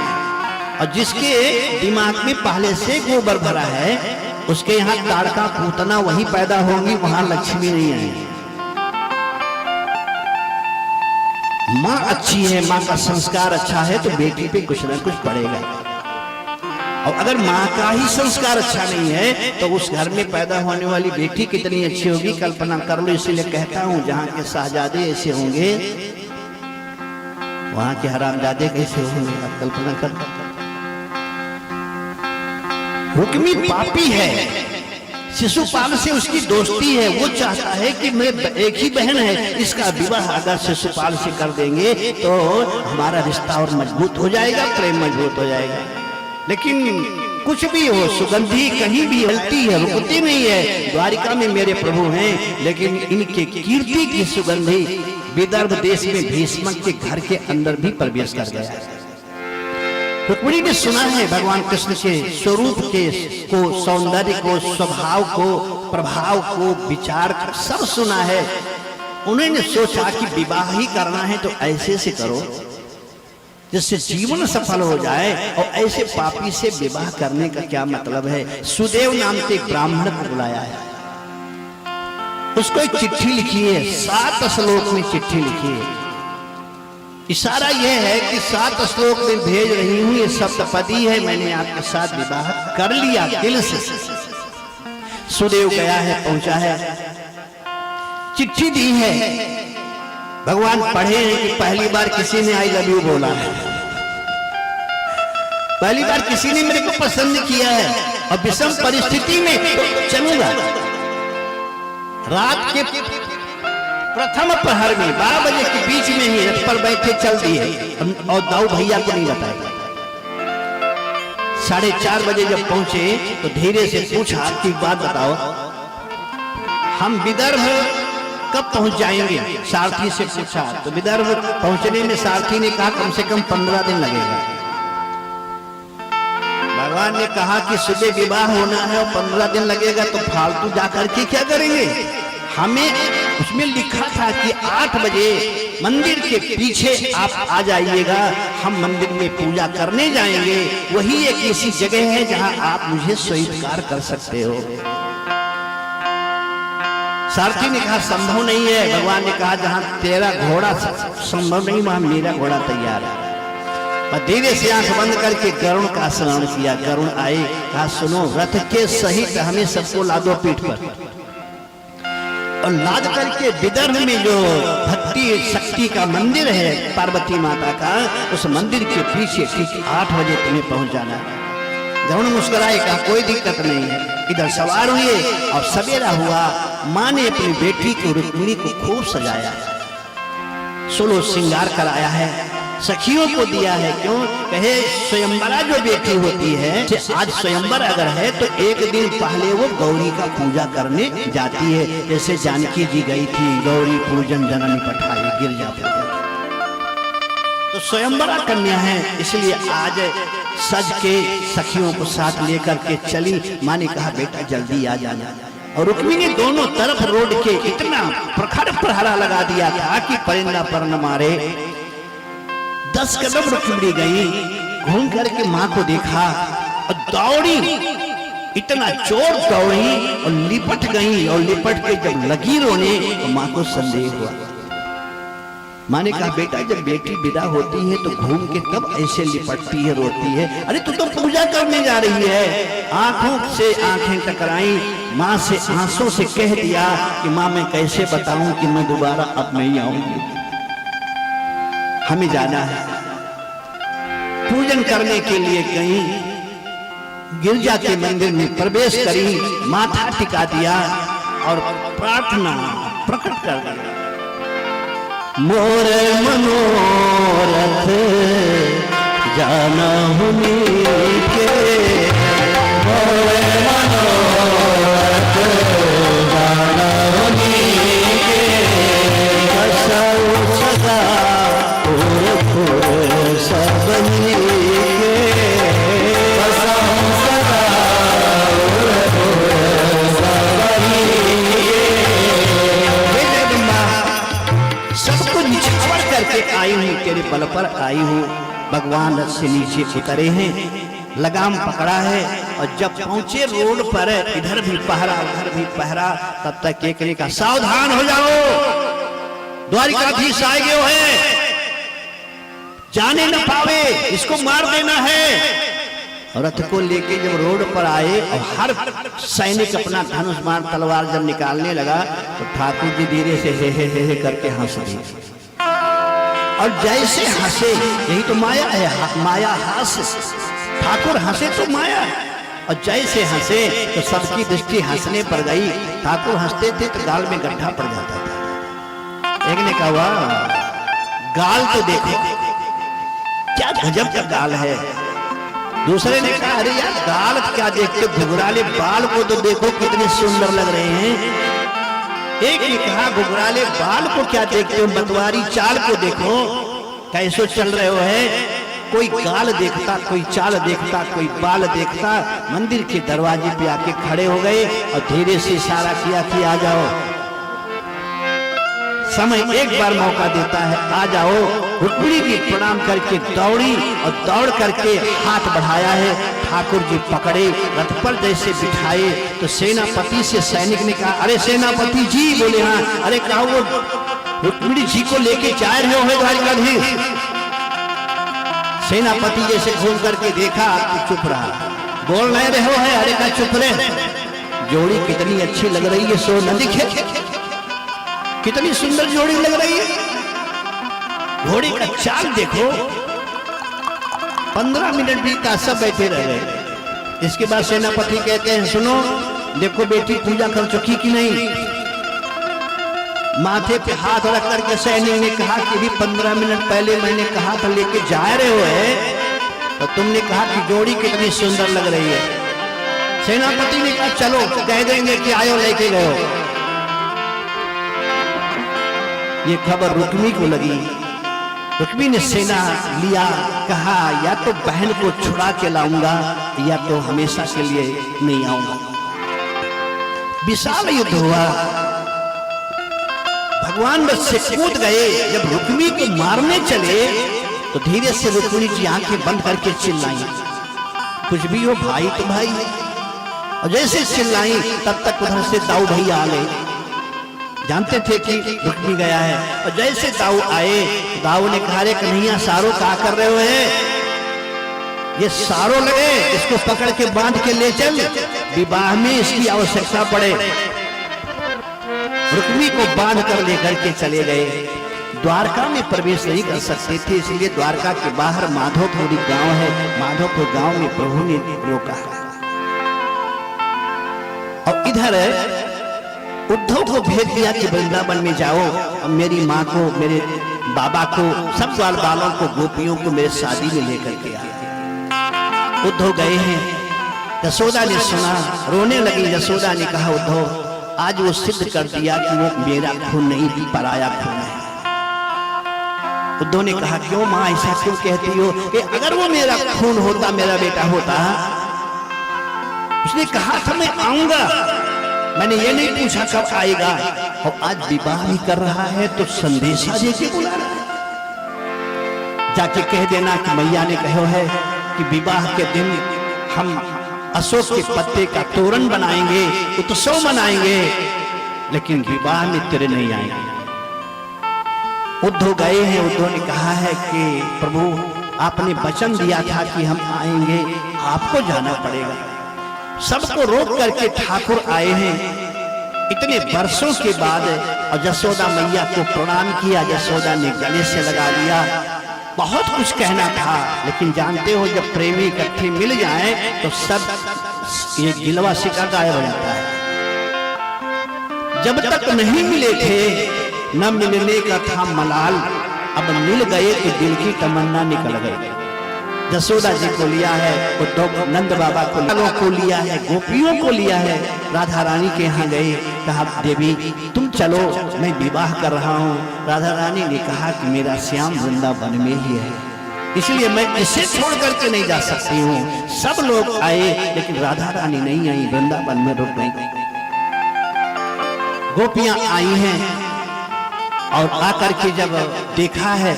और जिसके दिमाग में पहले से गोबर भरा है, उसके यहाँ ताड़का पूतना वही पैदा होगी, वहां लक्ष्मी नहीं आएगी। माँ अच्छी है, माँ का संस्कार अच्छा है, तो बेटी पे कुछ ना कुछ पड़ेगा। और अगर माँ का ही संस्कार अच्छा नहीं है तो उस घर में पैदा होने वाली बेटी कितनी अच्छी होगी, कल्पना कर लो। इसीलिए कहता हूँ, जहाँ के शाहजादे ऐसे होंगे, वहां के हरामजादे कैसे होंगे, आप कल्पना कर। रुक्मी पापी है, शिशुपाल से उसकी दोस्ती है, वो चाहता है कि मेरे एक ही बहन है, इसका विवाह अगर शिशुपाल से कर देंगे तो हमारा रिश्ता और मजबूत हो जाएगा, प्रेम मजबूत हो जाएगा। लेकिन कुछ भी हो, सुगंधी कहीं भी हलती है, रुकती नहीं है। द्वारिका में मेरे प्रभु हैं, लेकिन इनके कीर्ति की सुगंधी विदर्भ देश में भीष्म के घर के अंदर भी प्रवेश कर गया है। रुक्मिणी ने सुना है भगवान कृष्ण के स्वरूप के को, सौंदर्य को, स्वभाव को, प्रभाव को, विचार सब सुना है। उन्होंने सोचा कि विवाह ही करना है तो ऐसे से करो जिससे जीवन सफल हो जाए, और ऐसे पापी से विवाह करने का क्या मतलब है। सुदेव नाम के ब्राह्मण को बुलाया है, उसको एक चिट्ठी लिखी है, 7 श्लोक में चिट्ठी लिखी है। इशारा यह है कि 7 श्लोक में भेज रही हूं, ये सप्तपदी है, मैंने आपके साथ विवाह कर लिया दिल से। सुदेव गया है, पहुंचा है, चिट्ठी दी है, भगवान पढ़े हैं कि पहली बार किसी ने आई लव यू बोला है, पहली बार किसी ने मेरे को पसंद किया है और विषम परिस्थिति में तो चलूंगा। रात के प्रथम प्रहर में 12 बजे के बीच में ही रथ पर बैठे चल दिए और दाऊ भैया को नहीं बताया। 4:30 बजे जब पहुंचे तो धीरे से पूछा कि बात बताओ, हम विदर्भ कब पहुंच जाएंगे? सारथी से पूछा तो विदर्भ पहुंचने में सारथी ने कहा कम से कम 15 दिन लगेगा। भगवान ने कहा कि सुबह विवाह होना है और 15 दिन लगेगा तो फालतू जाकर के क्या करेंगे? हमें उसमें लिखा था कि 8 बजे मंदिर के पीछे आप आ जाइएगा, हम मंदिर में पूजा करने जाएंगे, वही एक ऐसी जगह है जहां आप मुझे स्वीकार कर सकते हो। सारथी ने कहा संभव नहीं है। भगवान ने कहा जहां तेरा घोड़ा संभव नहीं वहां मेरा घोड़ा तैयार है। और धीरे से आंख बंद करके गरुण का स्मरण किया। गरुण आए, कहा सुनो, रथ के सहित हमें सबको लादो पीठ पर, और लाद करके विदर्भ में जो भक्ति शक्ति का मंदिर है पार्वती माता का, उस मंदिर के पीछे ठीक 8 बजे तुम्हें पहुंच जाना है। गरुण मुस्कुराए, कहा कोई दिक्कत नहीं है। इधर सवार हुए और सवेरा हुआ। माँ ने अपनी बेटी को रुक्मिणी को खूब सजाया, 16 श्रृंगार कराया है, सखियों को दिया है। क्यों? कहे स्वयंवरा जो बेटी होती है, आज स्वयंवर अगर है तो एक दिन पहले वो गौरी का पूजा करने जाती है। जैसे जानकी जी गई थी गौरी पूजन जननी पठाई गिरजा पूजन, तो स्वयंवरा कन्या है, इसलिए आज सज के सखियों को साथ लेकर के चली। माँ ने कहा बेटा जल्दी आ जाना। और रुक्मिणी ने दोनों तरफ रोड के इतना प्रखर प्रहरा लगा दिया था कि परिंदा पर न मारे। 10 कदम रुक्मिणी गई, घूम करके माँ को देखा और दौड़ी, इतना जोर दौड़ी और लिपट गई। और लिपट के जब लगी रोने तो माँ को संदेह हुआ। माँ ने कहा बेटा जब बेटी विदा होती है तो घूम के तब ऐसे लिपटती है, रोती है। अरे तू तो पूजा करने जा रही है। आंखों से आंखें टकराई, माँ से आंसू से कह दिया कि माँ मैं कैसे बताऊं कि मैं दोबारा अब नहीं आऊंगी, हमें जाना है। पूजन करने के लिए गई, गिरजा के मंदिर में प्रवेश करी, माथा टिका दिया और प्रार्थना प्रकट कर दी। मोर मनोरथ जाना हुनी के, मोर मनोरथ जाना हुनी के, बसाऊ सदा पुर सबनी के, बसाऊ सदा पुर सबनी के आई हूँ, तेरे बल पर आई हूँ। भगवान रथ से नीचे उतरे हैं, लगाम पकड़ा है और जब पहुंचे रोड पर इधर भी पहरा उधर भी पहरा, तब तक एक ने कहा सावधान हो जाओ, द्वारिकाधीश आए गए हैं, जाने न पावे, इसको मार देना है। रथ को लेके जब रोड पर आए और हर सैनिक अपना धनुष बाण तलवार जब निकालने लगा तो ठाकुर जी धीरे से हे करके हंस दिए। और जैसे हंसे, यही तो माया है, माया हास्य, ठाकुर हंसे तो माया है। और जैसे हंसे तो सबकी दृष्टि हंसने पर गई। ठाकुर हंसते थे तो गाल में गड्ढा पड़ जाता था। एक ने कहा गाल तो देखो, क्या गजब का गाल है। दूसरे ने कहा अरे यार गाल क्या देखते, घुघराले बाल को तो देखो कितने सुंदर लग रहे हैं। एक ने कहा घुघराले बाल को क्या देखते हो, मतवारी चाल को देखो कैसे चल रहे हो है। कोई गाल देखता, कोई चाल देखता, कोई बाल देखता। मंदिर के दरवाजे पे आके खड़े हो गए और धीरे से इशारा किया कि आ जाओ, समय एक बार मौका देता है, आ जाओ। रुक्मिणी जी प्रणाम करके दौड़ी और दौड़ करके हाथ बढ़ाया है, ठाकुर जी पकड़े, रथ पर जैसे बिठाए तो सेनापति से सैनिक ने कहा अरे सेनापति जी, बोले हाँ। अरे कहा वो रुक्मिणी जी को लेके जा रहे हो द्वारिकाधीश। सेनापति जैसे घूम करके देखा तो चुप रहा, बोल नहीं रहे हो है। अरे कहा चुप रहे, जोड़ी कितनी अच्छी लग रही है, सो न दिखे, कितनी सुंदर जोड़ी लग रही है। घोड़े का चाल देखो, 15 मिनट बीता, सब बैठे रह गए। इसके बाद सेनापति कहते हैं, सुनो देखो बेटी पूजा कर चुकी कि नहीं। माथे पे हाथ रख करके सैनिक ने कहा कि भी 15 मिनट पहले मैंने कहा था लेके जा रहे हो है, तो तुमने कहा कि जोड़ी कितनी सुंदर लग रही है। सेनापति ने कहा चलो कह देंगे कि आयो लेके गए। ये खबर रुक्मी को लगी। रुक्मी ने सेना लिया, कहा या तो बहन को छुड़ा के लाऊंगा या तो हमेशा के लिए नहीं आऊंगा। विशाल युद्ध हुआ, भगवान बस से कूद गए। जब रुक्मी को मारने चले तो धीरे से रुक्मी की आंखें बंद करके चिल्लाई, कुछ भी हो भाई तो भाई है। और जैसे चिल्लाई तब तक उधर से दाऊ भैया आ गए। जानते थे कि रुक्मी गया है। और जैसे दाऊ आए, दाऊ ने कहा रे कन्हैया सारो क्या कर रहे हो है? ये सारो लगे, इसको पकड़ के बांध के ले चल, विवाह में इसकी आवश्यकता पड़े। रुक्मी को बांध कर लेकर के चले गए। द्वारका में प्रवेश नहीं कर सकते थे, इसलिए द्वारका के बाहर माधोपुरी गांव है, माधोपुर गांव में प्रभु ने रोका। और इधर उद्धव को भेज दिया कि वृंदावन में जाओ और मेरी माँ को, मेरे बाबा को, सब बाल बालों को, गोपियों को मेरे शादी में लेकर के आए। उद्धव गए हैं। यशोदा ने सुना, रोने लगी। यशोदा ने कहा उद्धव आज वो सिद्ध कर दिया कि वो मेरा खून नहीं, पराया खून है। उद्धव ने कहा क्यों माँ ऐसा क्यों कहती हो? कि अगर वो मेरा खून होता, मेरा बेटा होता, उसने कहा था मैं आऊंगा, मैंने ये नहीं पूछा कब आएगा। और आज विवाह भी कर रहा है तो संदेशा देके बुला रहा है। जाके कह देना कि मैया ने कहा है कि विवाह के दिन हम अशोक के पत्ते का तोरण बनाएंगे, उत्सव मनाएंगे, लेकिन विवाह में तेरे नहीं आएंगे। उद्धव गए हैं। उद्धव ने कहा है कि प्रभु आपने वचन दिया था कि हम आएंगे, आपको जाना पड़ेगा। सबको रोक करके ठाकुर आए हैं इतने वर्षों के बाद। और यशोदा मैया को प्रणाम किया, यशोदा ने गले से लगा लिया। बहुत कुछ कहना था, लेकिन जानते हो जब प्रेमी इकट्ठे मिल जाएं तो सब ये गिलवा शिका गायब हो जाता है। जब तक नहीं मिले थे न मिलने का था मलाल, अब मिल गए तो दिल की तमन्ना निकल गई। यशोदा जी को लिया है, उद्धव नंद बाबा को लिया है, गोपियों को लिया है, राधा रानी के यहाँ गए। कहा देवी तुम चलो, मैं विवाह कर रहा हूँ। राधा रानी ने कहा कि मेरा श्याम वृंदावन में ही है, इसलिए मैं इसे छोड़ करके नहीं जा सकती हूँ। सब लोग आए लेकिन राधा रानी नहीं आई, वृंदावन में रुक गई। गोपियां आई हैं और आकर के जब देखा है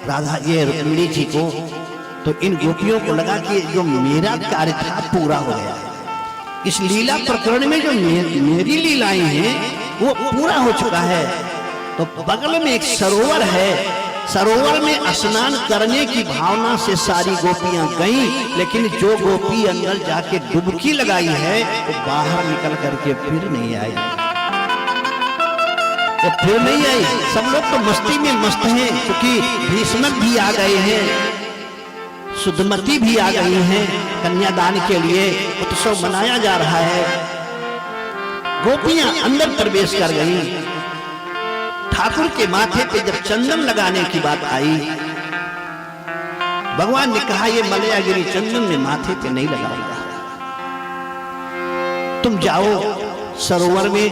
राधा ये रुक्मिणी जी को, तो इन गोपियों को लगा कि जो मेरा कार्य था पूरा हो गया। इस लीला प्रकरण में जो मेरी लीलाएं हैं वो पूरा हो चुका है। तो बगल में एक सरोवर है, सरोवर में स्नान करने की भावना से सारी गोपियां गईं, लेकिन जो गोपी अंदर जाके डुबकी लगाई है वो बाहर निकल करके फिर नहीं आई। वो फिर नहीं आई। सब लोग तो मस्ती में मस्त हैं, क्योंकि भीष्म भी आ गए हैं, सुधमती भी आ गई हैं, कन्यादान के लिए उत्सव मनाया जा रहा है। गोपियां अंदर प्रवेश कर गई। ठाकुर के माथे पे जब चंदन लगाने की बात आई, भगवान ने कहा ये मलयागिरी चंदन में माथे पे नहीं लगाऊंगा, तुम जाओ सरोवर में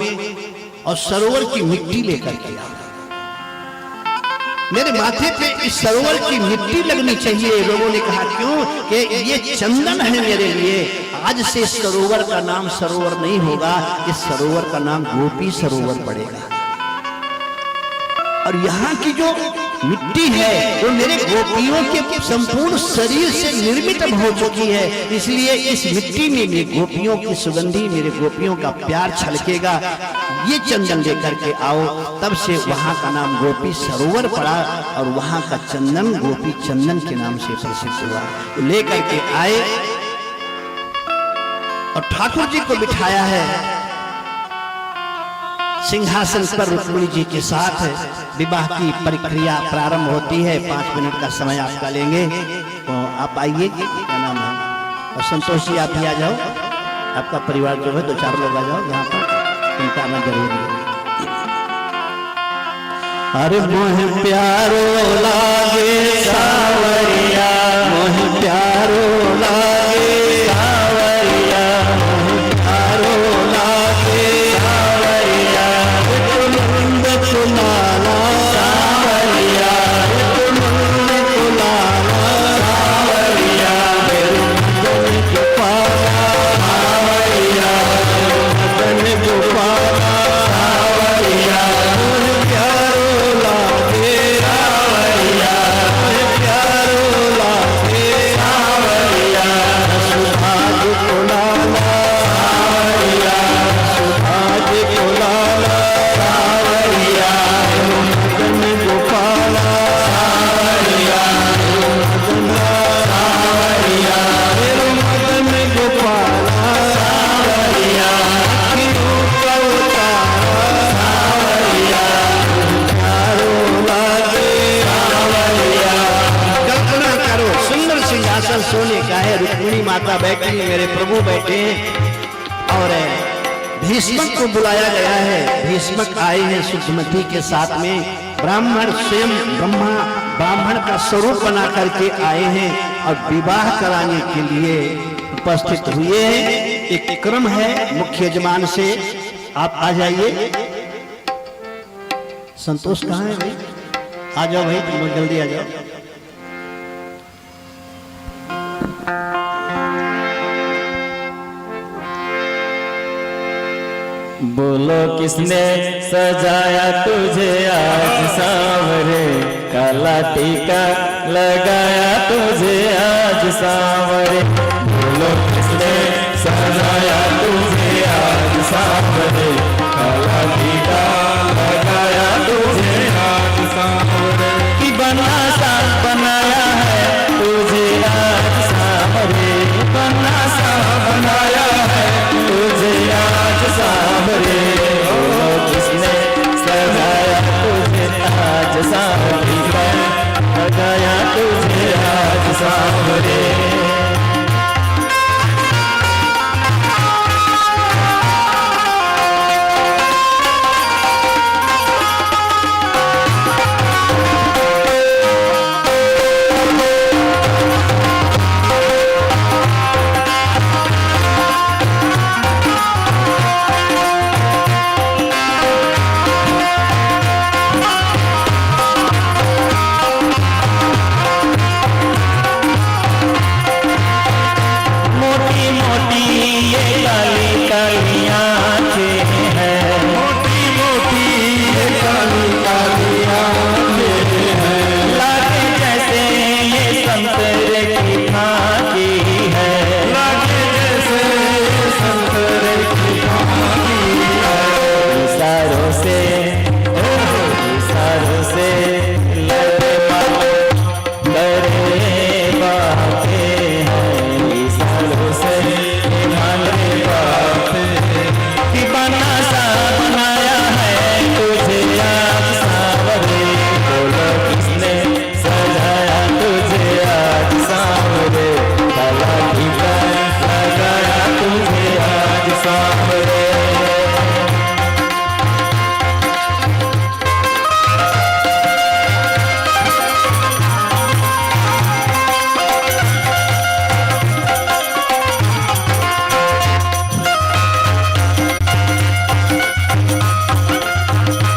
और सरोवर की मिट्टी लेकर के आओ। मेरे माथे पे इस सरोवर की मिट्टी लगनी चाहिए। लोगों ने कहा क्यों? कि ये चंदन है मेरे लिए। आज से इस सरोवर का नाम सरोवर नहीं होगा, इस सरोवर का नाम गोपी सरोवर पड़ेगा। और यहाँ की जो मिट्टी है वो मेरे गोपियों के संपूर्ण शरीर से निर्मित हो चुकी है, इसलिए इस मिट्टी में मेरे गोपियों की सुगंधी, मेरे गोपियों का प्यार छलकेगा। ये चंदन लेकर के आओ। तब से वहां का नाम गोपी सरोवर पड़ा और वहां का चंदन गोपी चंदन के नाम से प्रसिद्ध हुआ। तो लेकर के आए और ठाकुर जी को बिठाया है। सिंहासन पर रुक्मिणी जी के साथ विवाह की प्रक्रिया प्रारंभ होती है। 5 मिनट का समय आपका लेंगे, तो आप आइए। क्या नाम है? और संतोष जी आप भी आ जाओ, आपका परिवार जो है 2-4 लोग आ जाओ यहाँ पर, उनका आना जरूरी है। अरे मोह प्यारो लागे सावरिया, मोह प्यारो लागे सावरिया, मोह प्यारो लागे सावरिया, नंद कुलाला सावरिया, नंद कुलाला सावरिया, मदन गोपाला सावरिया, मदन गोपाला सावरिया, मोह प्यारो लागे सावरिया, मोह प्यारो लागे सावरिया, सुभाग कुलाला सावरिया, सुभाग कुलाला सावरिया, मदन गोपाला सावरिया, मदन सावरिया, मदन गोपाला सावरिया, खिरू का उतारा सावरिया, प्यारो लागे सावरिया। कल्पना करो, सुंदर सिंहासन सोने का है, रुक्मिणी माता बैठी है, मेरे प्रभु बैठे हैं, और भीष्मक को बुलाया गया है। भीष्मक आए हैं सुधमती के साथ में, ब्राह्मण स्वयं ब्राह्मण का स्वरूप बना करके आए हैं और विवाह कराने के लिए उपस्थित हुए हैं। एक क्रम है मुख्य यजमान से, आप आ जाइए। संतोष कहाँ है भाई? आ जाओ भाई, तुम लोग जल्दी आ जाओ। बोलो किसने सजाया तुझे आज सांवरे, काला टीका लगाया तुझे आज सांवरे, बोलो किसने सजाया तुझे आज सांवरे, काला टीका लगाया तुझे आज सांवरे, कि बना सा बनाया है तुझे आज सांवरे, बना सा बनाया है तुझे आज सांवरे, बोलो किसने सजाया तुझे आज सांवरे, लगाया तुझे आज सांवरे। मोटी मोटी ये काली काली आंखें हैं, मोटी मोटी ये काली काली आंखें हैं, लागे जैसे ये संतरे की फाकी है, लागे जैसे ये संतरे की फाकी है, इशारों से इशारों से लड़े बातें हैं, इशारों से मांगे बातें, कि बना सा बनाया है तुझे आज सांवरे, बोलो किसने सजाया तुझे आज सांवरे, काला टीका लगाया तुझे आज सांवरे।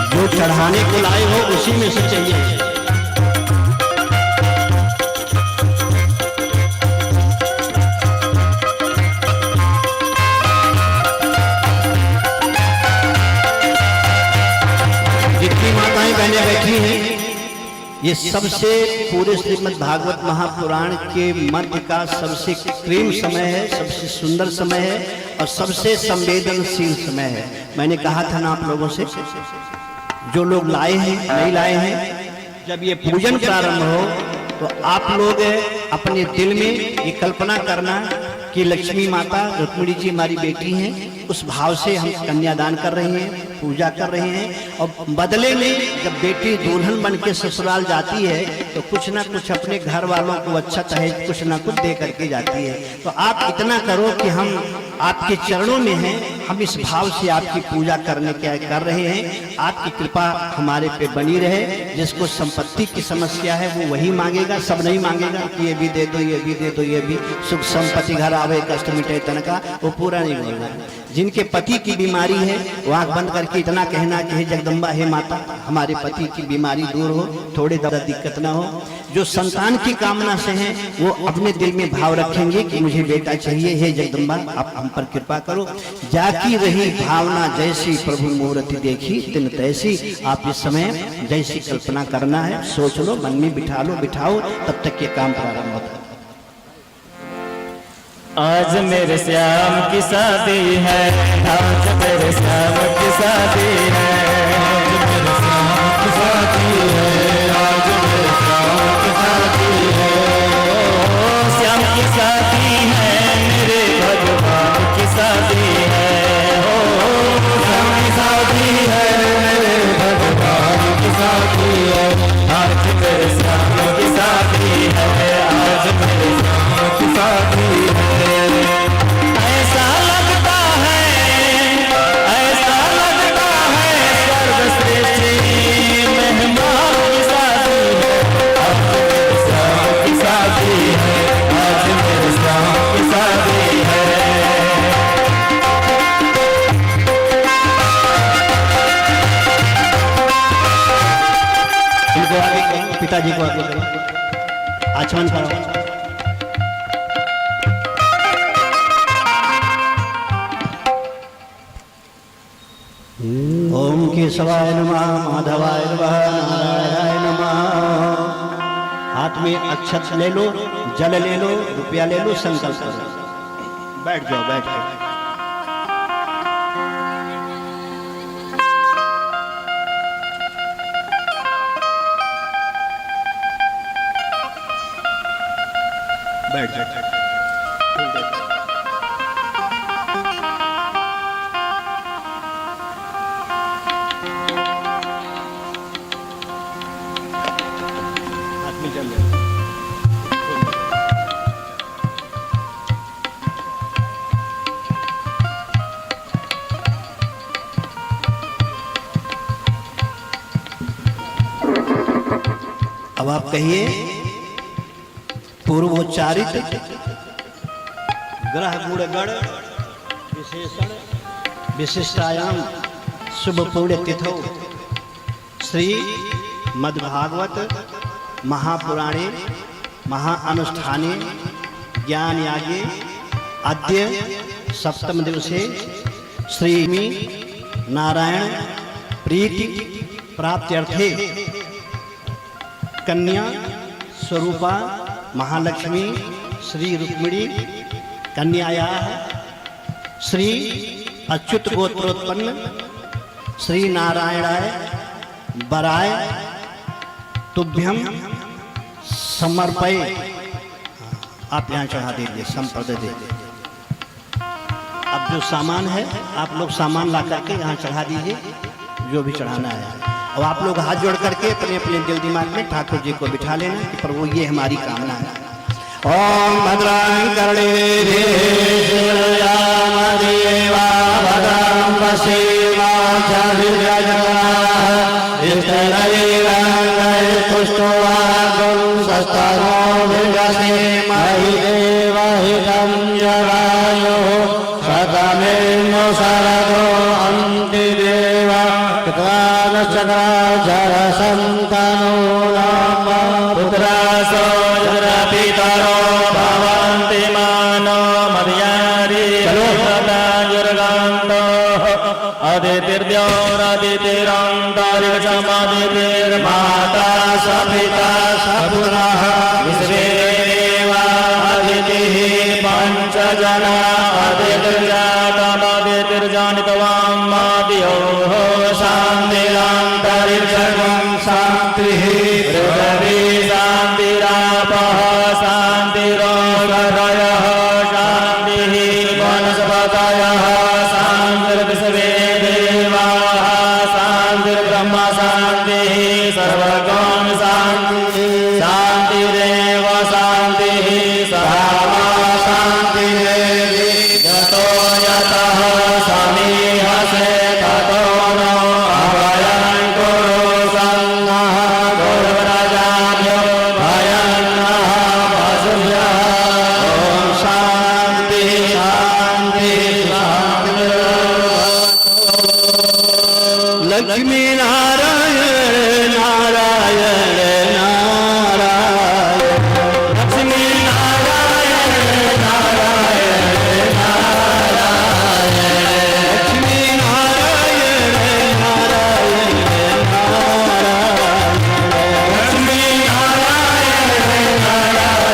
जो चढ़ाने को लाए हो उसी में से चाहिए। जितनी माताएं बहनें बैठी हैं, ये सबसे पूरे श्रीमद् भागवत महापुराण के मध्य का सबसे प्रेम समय है, सबसे सुंदर समय है और सबसे संवेदनशील समय है। मैंने कहा था ना आप लोगों से, जो लोग लाए हैं नहीं लाए हैं, जब ये पूजन प्रारंभ हो तो आप लोग अपने दिल में ये कल्पना करना कि लक्ष्मी माता रुक्मिणी जी हमारी बेटी हैं, उस भाव से हम कन्यादान कर रहे हैं। पूजा कर रहे हैं। और बदले में जब बेटी दुल्हन बन के ससुराल जाती है तो कुछ ना कुछ अपने घर वालों को अच्छा तहेज कुछ ना कुछ दे करके जाती है। तो आप इतना करो कि हम आपके चरणों में हैं, हम इस भाव से आपकी पूजा करने के कर रहे हैं। आपकी कृपा हमारे पे बनी रहे। जिसको संपत्ति की समस्या है वो वही मांगेगा, सब नहीं मांगेगा कि ये भी दे दो, ये भी दे दो, ये भी सुख संपत्ति घर आवे कष्ट मिटे तन का, वो पूरा नहीं बोलना। जिनके पति की बीमारी है वो आंख बंद करके इतना कहना कि हे जगदम्बा, हे माता, हमारे पति की बीमारी दूर हो, थोड़ी ज्यादा दिक्कत ना हो। जो संतान की कामना से हैं वो अपने दिल में भाव रखेंगे कि मुझे बेटा चाहिए, हे जगदम्बा आप हम पर कृपा करो। जाकी रही भावना जैसी प्रभु मूर्ति देखी तिन तैसी। आप इस समय जैसी कल्पना करना है सोच लो, मन में बिठा लो, बिठाओ, तब तक ये काम प्रारंभ होता है। आज मेरे श्याम की शादी है, आज मेरे श्याम की शादी है, आज मेरे श्याम की शादी है, आज मेरे श्याम की शादी है। ओ श्याम की शादी है, मेरे भगवान की शादी है। ओ श्याम की शादी है, मेरे भगवान की शादी है। आज मेरे श्याम की शादी है, आज मेरे श्याम की शादी है। ऐसा लगता है सर्वश्रेष्ठ मेहमान की शादी है। आज मेरे श्याम की शादी है, आज मेरे श्याम की शादी है। इनको आगे करो, पिताजी को आगे करो, आचमन करो। ओम केशवाय नमः, माधवाय नमः, नारायणाय नमः। हाथ में अक्षत ले लो, जल ले लो, रुपया ले लो, संकल्प करो। बैठ जाओ, बैठ जाओ। बैठ जाओ। अब आप कहिए, पूर्वोच्चारित ग्रह गुण गण विशेषण विशिष्टायाम शुभ पुण्य तिथौ श्री मद्भागवत महापुराणे महाअनुष्ठाने ज्ञान यागे अद्य सप्तम दिवसे श्री नारायण प्रीति प्राप्त्यर्थे कन्या स्वरूपा महालक्ष्मी श्री रुक्मिणी कन्याया श्री अच्युत गोत्रोत्पन्न श्री नारायणाय वराय तुभ्यम समर्पय। आप यहाँ चढ़ा दीजिए, संप्रद दे। अब जो सामान है आप लोग सामान ला करके यहाँ चढ़ा दीजिए, जो भी चढ़ाना है। और आप लोग हाथ जोड़ करके अपने अपने दिल दिमाग में ठाकुर जी को बिठा लेना कि प्रभु ये हमारी कामना है। ओम भद्रां कर्णेभिः देवा भद्रां पश्येमाक्षभिर्यजत्राः पुष्टवागं सस्तनो विगसेमहि देवहितं जगायो शतमेनो शरदो अन्ति देवा चक्राचरसन्तनो नाम पुत्रासो पितरो भवन्ति मानो मर्यादि युर्गान्तो अदितिर्द्योरदितिरन्तरिक्षमदितिर्माता सपिता सपुरः विश्वे देवा अदितिः पञ्चजना अदितिर्जातमदितिर्जानितवाम्माद्योः शान्तिरान्तरिक्षगं शान्तिः पृथिवी शान्तिरापः शान्तिरोषधयः शान्तिः वनस्पतयः शान्तिर्विश्वे देवाः लक्ष्मी नारायण नारायण नारायण लक्ष्मी नारायण नारायण नारायण लक्ष्मी नारायण नारायण नारायण लक्ष्मी नारायण नारायण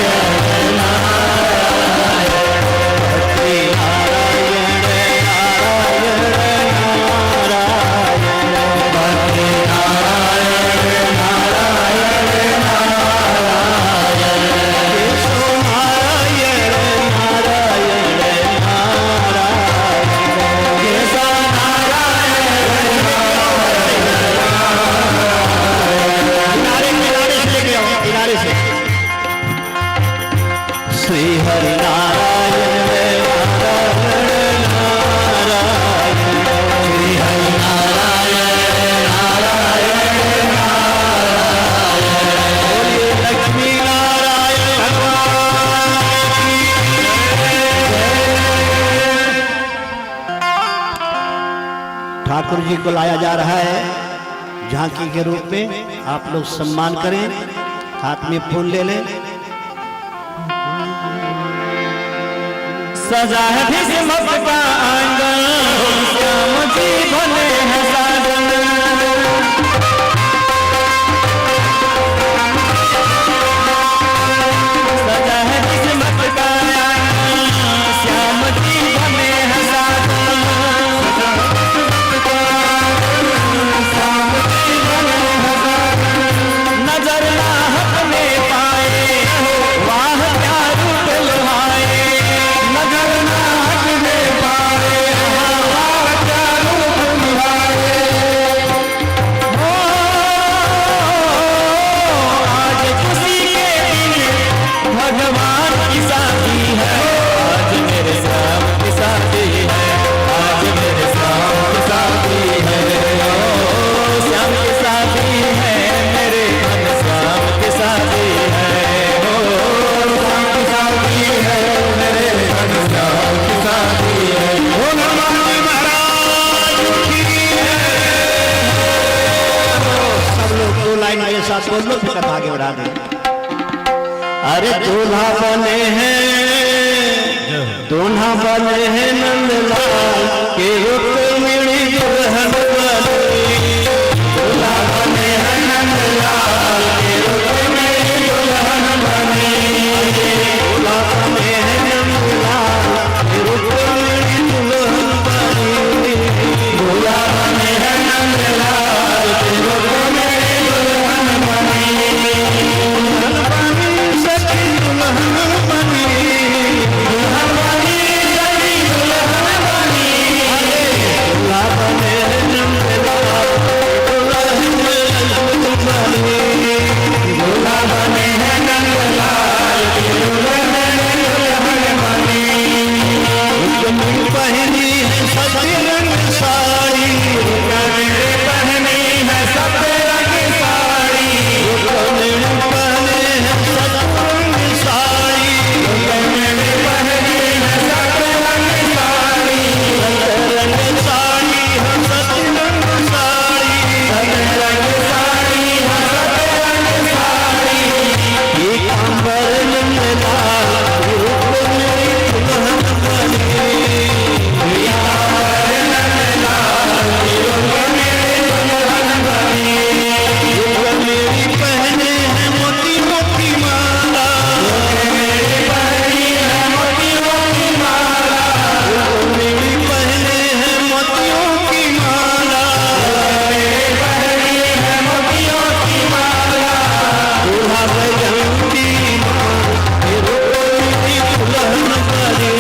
श्री हरि नारायण नारायण नारायण श्री हरि नारायण नारायण बोलिए लक्ष्मी नारायण भगवान की जय। ठाकुर जी को लाया जा रहा है झांकी के रूप में। आप लोग सम्मान करें, हाथ में फूल ले लें। सजा है भीष्मक का आंगन, श्याम जी बने हैं साजन। सजा है भीष्मक का आंगन, श्याम जी बने हैं साजन। नजर ना हटने पाए, वाह क्या रूप लुभाए। नजर ना हटने पाए, वाह क्या रूप लुभाए। हो आज खुशी के दिन भगवान की शादी है। आज मेरे श्याम की शादी है, आज मेरे श्याम की शादी है। ओ श्याम की शादी है, मेरे मन श्याम की शादी है। ओ श्याम की शादी है, मेरे मन श्याम की शादी है। ओ हनुमान महाराज की है। सब लोग दो लाइन मेरे साथ बोल लो, फिर कथा आगे बढ़ा दें। अरे दूल्हा बने हैं, दूल्हा बने हैं नंदलाल के रुक्मिणी दुल्हन बनी। दूल्हा बने हैं नंदलाल के रुक्मिणी दुल्हन बनी। दूल्हा बने हैं नंदलाल के रुक्मिणी दुल्हन बनी। दूल्हा बने हैं नंदलाल के रुक्मिणी दुल्हन बनी। दुल्हन बनी सखी दुल्हन बनी। दुल्हन बनी सखी दुल्हन बनी। दूल्हा बने हैं नंदलाल दुल्हन बनी। दूल्हा बने हैं नंदलाल दुल्हन बनी। रुक्मिणी पहनी है सती रंग साड़ी, रुक्मिणी पहनी है सफेद रंग साड़ी। रुक्मिणी पहने हैं सती रंग साड़ी, रुक्मिणी पहनी है सफेद रंग साड़ी। रंग साड़ी है सती रंग साड़ी। सफेद रंग साड़ी है सफेद रंग साड़ी। एक अंबर नंदलाल रुक्मिणी दुल्हन बनी। रुक्मिणी पहने हैं मोती मोती माला, रुक्मिणी पहने हैं मोतियों की माला। दूल्हा बैजंती माँ ये रुक्मिणी दुल्हन बनी।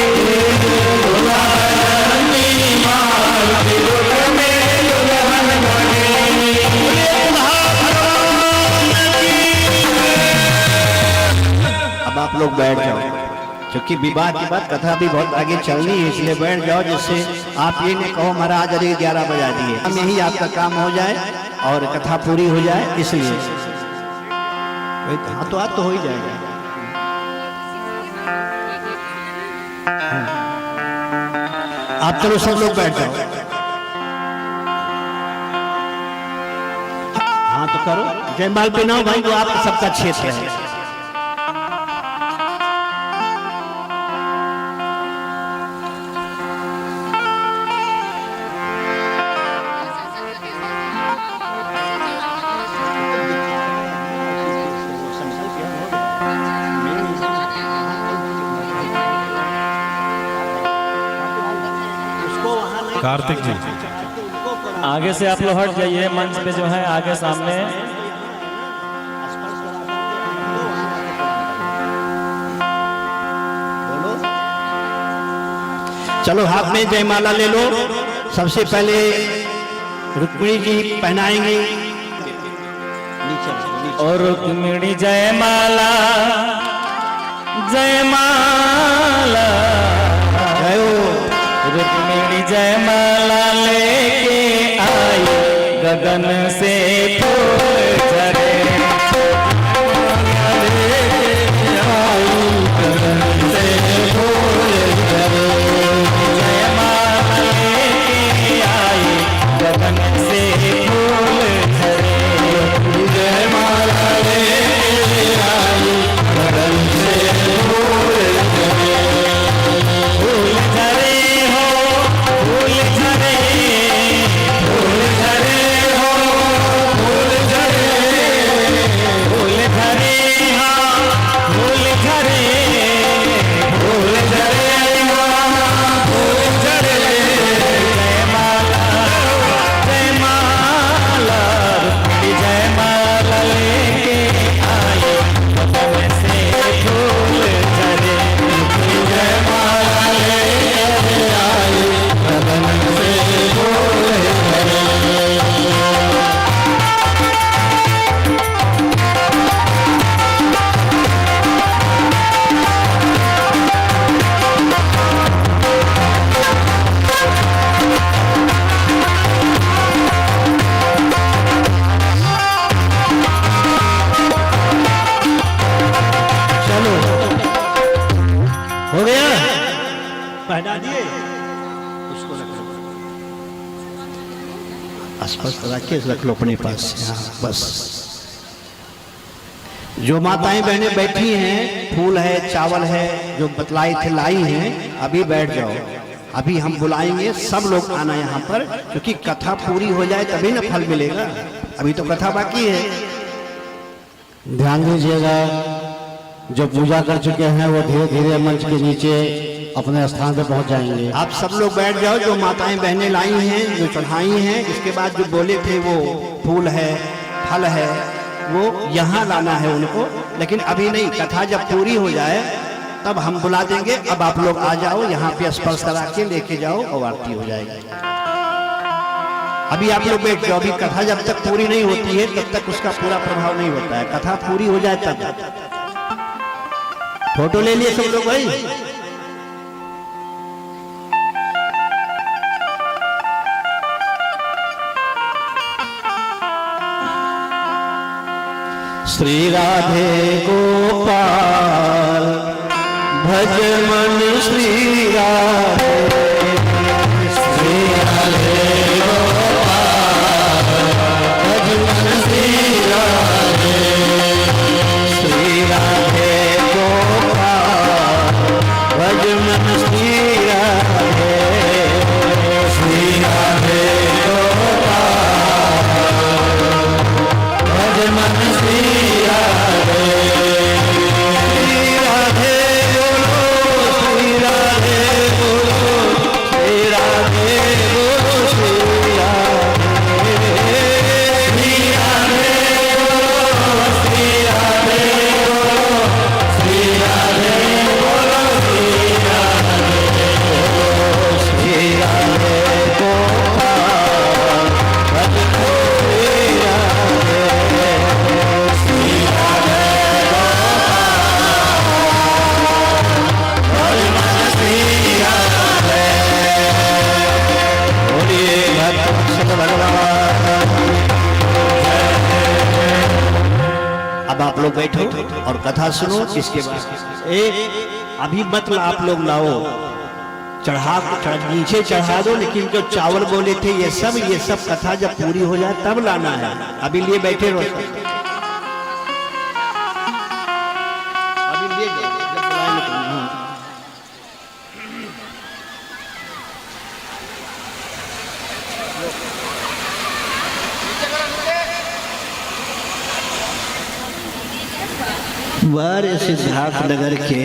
दूल्हा बैजंती माँ ये रुक्मिणी दुल्हन बनी। अब आप लोग बैठ जाओ, क्योंकि विवाह के बाद कथा भी बहुत आगे चलनी है, इसलिए बैठ जाओ, जिससे आप ये नहीं कहो महाराज अरे 11 बजा दिए। हम यही आपका काम हो जाए और कथा पूरी हो जाए, इसलिए हाँ तो आज तो हो ही जाएगा। आप चलो सब लोग बैठ जाओ। करो, जयमाल पे ना हो भाई, वो आप सबका क्षेत्र है। कार्तिक जी आगे से आप लोग हट जाइए, मंच पे जो है आगे सामने। चलो हाथ में जयमाला ले लो। सबसे पहले रुक्मिणी जी पहनाएंगे। और रुक्मिणी जयमाला जयमाला जय हो। रुक्मिणी जयमाला लेके आई गगन से फूल झरे। गगन से फूल झरे। जयमाला लेके आई गगन से फूल झरे। जयमाला लेके आई गगन से फूल झरे। फूल झरे हो, फूल झरे, फूल झरे हो, फूल झरे, फूल झरे हाँ, फूल झरे, फूल झरे हाँ, फूल झरे। जयमाला जयमाला रुक्मिणी जयमाला लेके आई गगन से फूल झरे। रुक्मिणी जयमाला लेके आई गगन से फूल झरे। चलो हो गया, पहना दिए। उसको रख लो, आसपास रख के रख लो अपने पास। हाँ बस। जो माताएं बहनें बैठी हैं, फूल है, चावल है, जो बतलाई थे लाई हैं, अभी बैठ जाओ। अभी हम बुलाएंगे, सब लोग आना यहाँ पर, क्योंकि कथा पूरी हो जाए तभी ना फल मिलेगा। अभी तो कथा बाकी है। ध्यान दीजिएगा, जो पूजा कर चुके हैं वो धीरे धीरे मंच के नीचे अपने स्थान पे पहुंच जाएंगे। आप सब लोग बैठ जाओ। जो माताएं बहनें लाई हैं, जो चढ़ाई हैं, इसके बाद जो बोले थे वो फूल है, फल है, वो यहाँ लाना है उनको। लेकिन अभी नहीं, कथा जब पूरी हो जाए तब हम बुला देंगे। अब आप लोग आ जाओ, यहाँ पे स्पर्श करा के लेके जाओ और आरती हो जाएगी। अभी आप लोग बैठ जाओ। अभी कथा जब तक पूरी नहीं होती है तब तक उसका पूरा प्रभाव नहीं होता है। कथा पूरी हो जाए तब। फोटो ले लिए सब लोग भाई। श्री राधे गोपाल भज मन श्री राधे। श्री राधे गोपाल भज मन श्री राधे। श्री राधे गोपाल भज मन श्री राधे। श्री राधे गोपाल भज मन श्री राधे। श्री राधे बोलो, श्री राधे बोलो, श्री राधे बोलो, श्री राधे। श्री राधे बोलो, श्री राधे बोलो, श्री राधे बोलो, श्री राधे बोलो। श्री राधे गोपाल भज श्री राधे। श्री राधे गोपाल भज श्री राधे। बोलिए भक्त भगवान। अब आप लोग बैठो और कथा सुनो। इसके बाद एक अभी मत आप लोग लाओ, नीचे चढ़ा दो, लेकिन जो चावल बोले थे ये सब कथा जब पूरी हो जाए तब लाना है, अभी लिए बैठे रहो। अभी लिए जाओ, जब बुलाए तो। हाँ। बारे सिद्धार्थ नगर के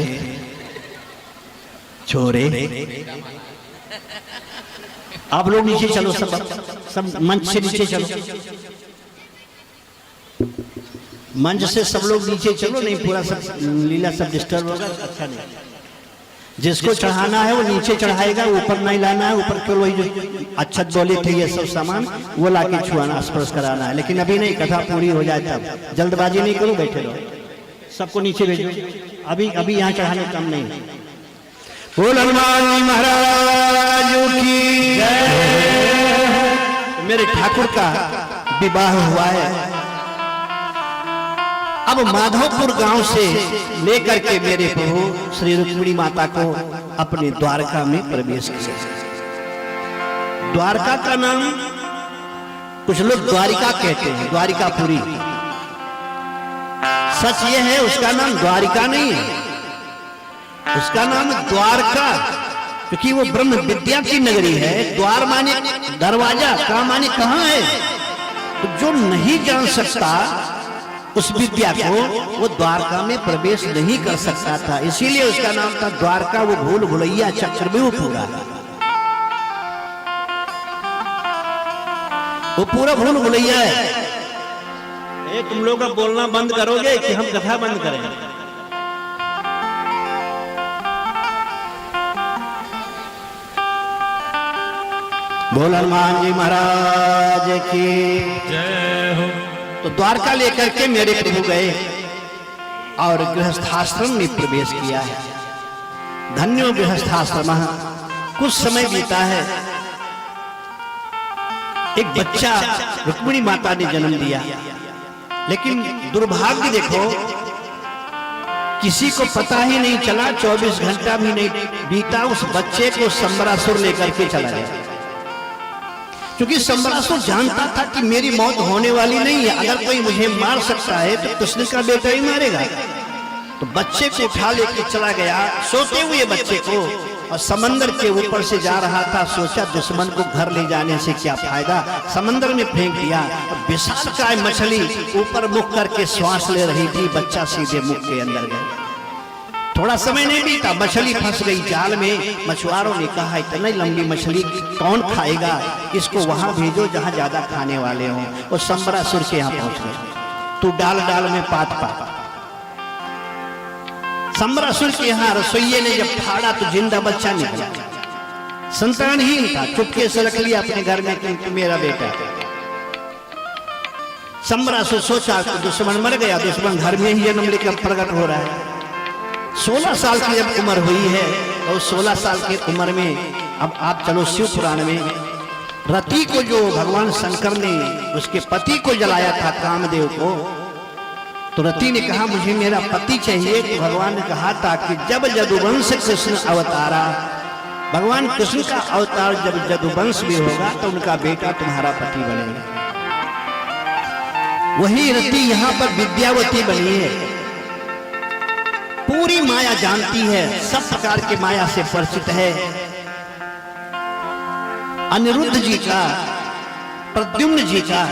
छोरे, आप लोग नीचे चलो, सब मंच से नीचे चलो, मंच से सब लोग नीचे चलो, नहीं पूरा सब लीला सब डिस्टर्ब होगा, अच्छा नहीं। जिसको चढ़ाना है वो नीचे चढ़ाएगा, ऊपर नहीं लाना है, ऊपर केवल वही जो अच्छत बोले थे ये सब सामान वो लाके छुआना, स्पर्श कराना है, लेकिन अभी नहीं, कथा पूरी हो जाए तब। जल्दबाजी नहीं करो, बैठे रहो, सबको नीचे भेजो, अभी यहाँ चढ़ाने कम नहीं। बोल हनुमान जी महाराज की जय। मेरे ठाकुर का विवाह हुआ है, अब माधवपुर गांव से लेकर के मेरे प्रभु श्री रुक्मिणी माता को अपने द्वारका में प्रवेश किया। द्वारका का नाम कुछ लोग द्वारिका कहते हैं, द्वारिकापुरी। सच ये है उसका नाम द्वारिका नहीं है, उसका नाम द्वारका, क्योंकि वो ब्रह्म विद्या की नगरी है। द्वार माने दरवाजा, का माने कहां है, तो जो नहीं जान सकता उस विद्या को वो द्वारका में प्रवेश नहीं कर सकता था, इसीलिए उसका नाम था द्वारका। वो भूल भुलैया चक्र में वो पूरा भूल भुलैया है। तुम लोग अब बोलना बंद करोगे कि हम कथा बंद करें? बोल हनुमान जी महाराज की जय हो। तो द्वारका लेकर के मेरे प्रभु गए और गृहस्थाश्रम में प्रवेश किया है। धन्यो गृहस्थाश्रम। कुछ समय बीता है, एक बच्चा रुक्मिणी माता ने जन्म दिया, लेकिन दुर्भाग्य देखो किसी को पता ही नहीं चला, 24 घंटा भी नहीं बीता, उस बच्चे को संबरासुर लेकर के चला गया। क्योंकि संबरासुर जानता था कि मेरी मौत होने वाली नहीं है, अगर कोई मुझे मार सकता है तो कृष्ण का बेटा ही मारेगा। तो बच्चे को उठा लेके चला गया, सोते हुए बच्चे को, और समंदर के ऊपर से जा रहा था। सोचा दुश्मन को घर ले जाने से क्या फायदा, समंदर में फेंक दिया। और विशालकाय मछली ऊपर मुख करके श्वास ले रही थी, बच्चा सीधे मुख के अंदर गया। थोड़ा समय नहीं बीता, मछली फंस गई जाल में। मछुआरों ने कहा इतनी लंबी मछली कौन खाएगा, इसको वहां भेजो जहां ज्यादा खाने वाले हों। और संबरासुर के यहाँ पहुंच गए। तू डाल डाल में पात पात। संबरासुर के यहाँ रसोइये ने जब फाड़ा तो जिंदा बच्चा निकला, संतानहीन था, चुपके से रख लिया अपने घर में कि मेरा बेटा है। संबरासुर सोचा कि दुश्मन मर गया, दुश्मन घर में ही जन्म लेकर प्रकट हो रहा है। 16 साल की जब उम्र हुई है, तो 16 साल की उम्र में अब आप चलो शिव पुराण में, रति को जो भगवान शंकर ने उसके पति को जलाया था, कामदेव को, तो रति ने कहा मुझे मेरा पति चाहिए। तो भगवान ने कहा था कि जब यदुवंश कृष्ण अवतारा, भगवान कृष्ण का अवतार जब यदुवंश भी होगा तो उनका बेटा तुम्हारा पति बनेगा। वही रति यहाँ पर विद्यावती बनी है, पूरी माया जानती है, सब प्रकार के माया से परिचित है। अनिरुद्ध जी का, प्रद्युम्न जी का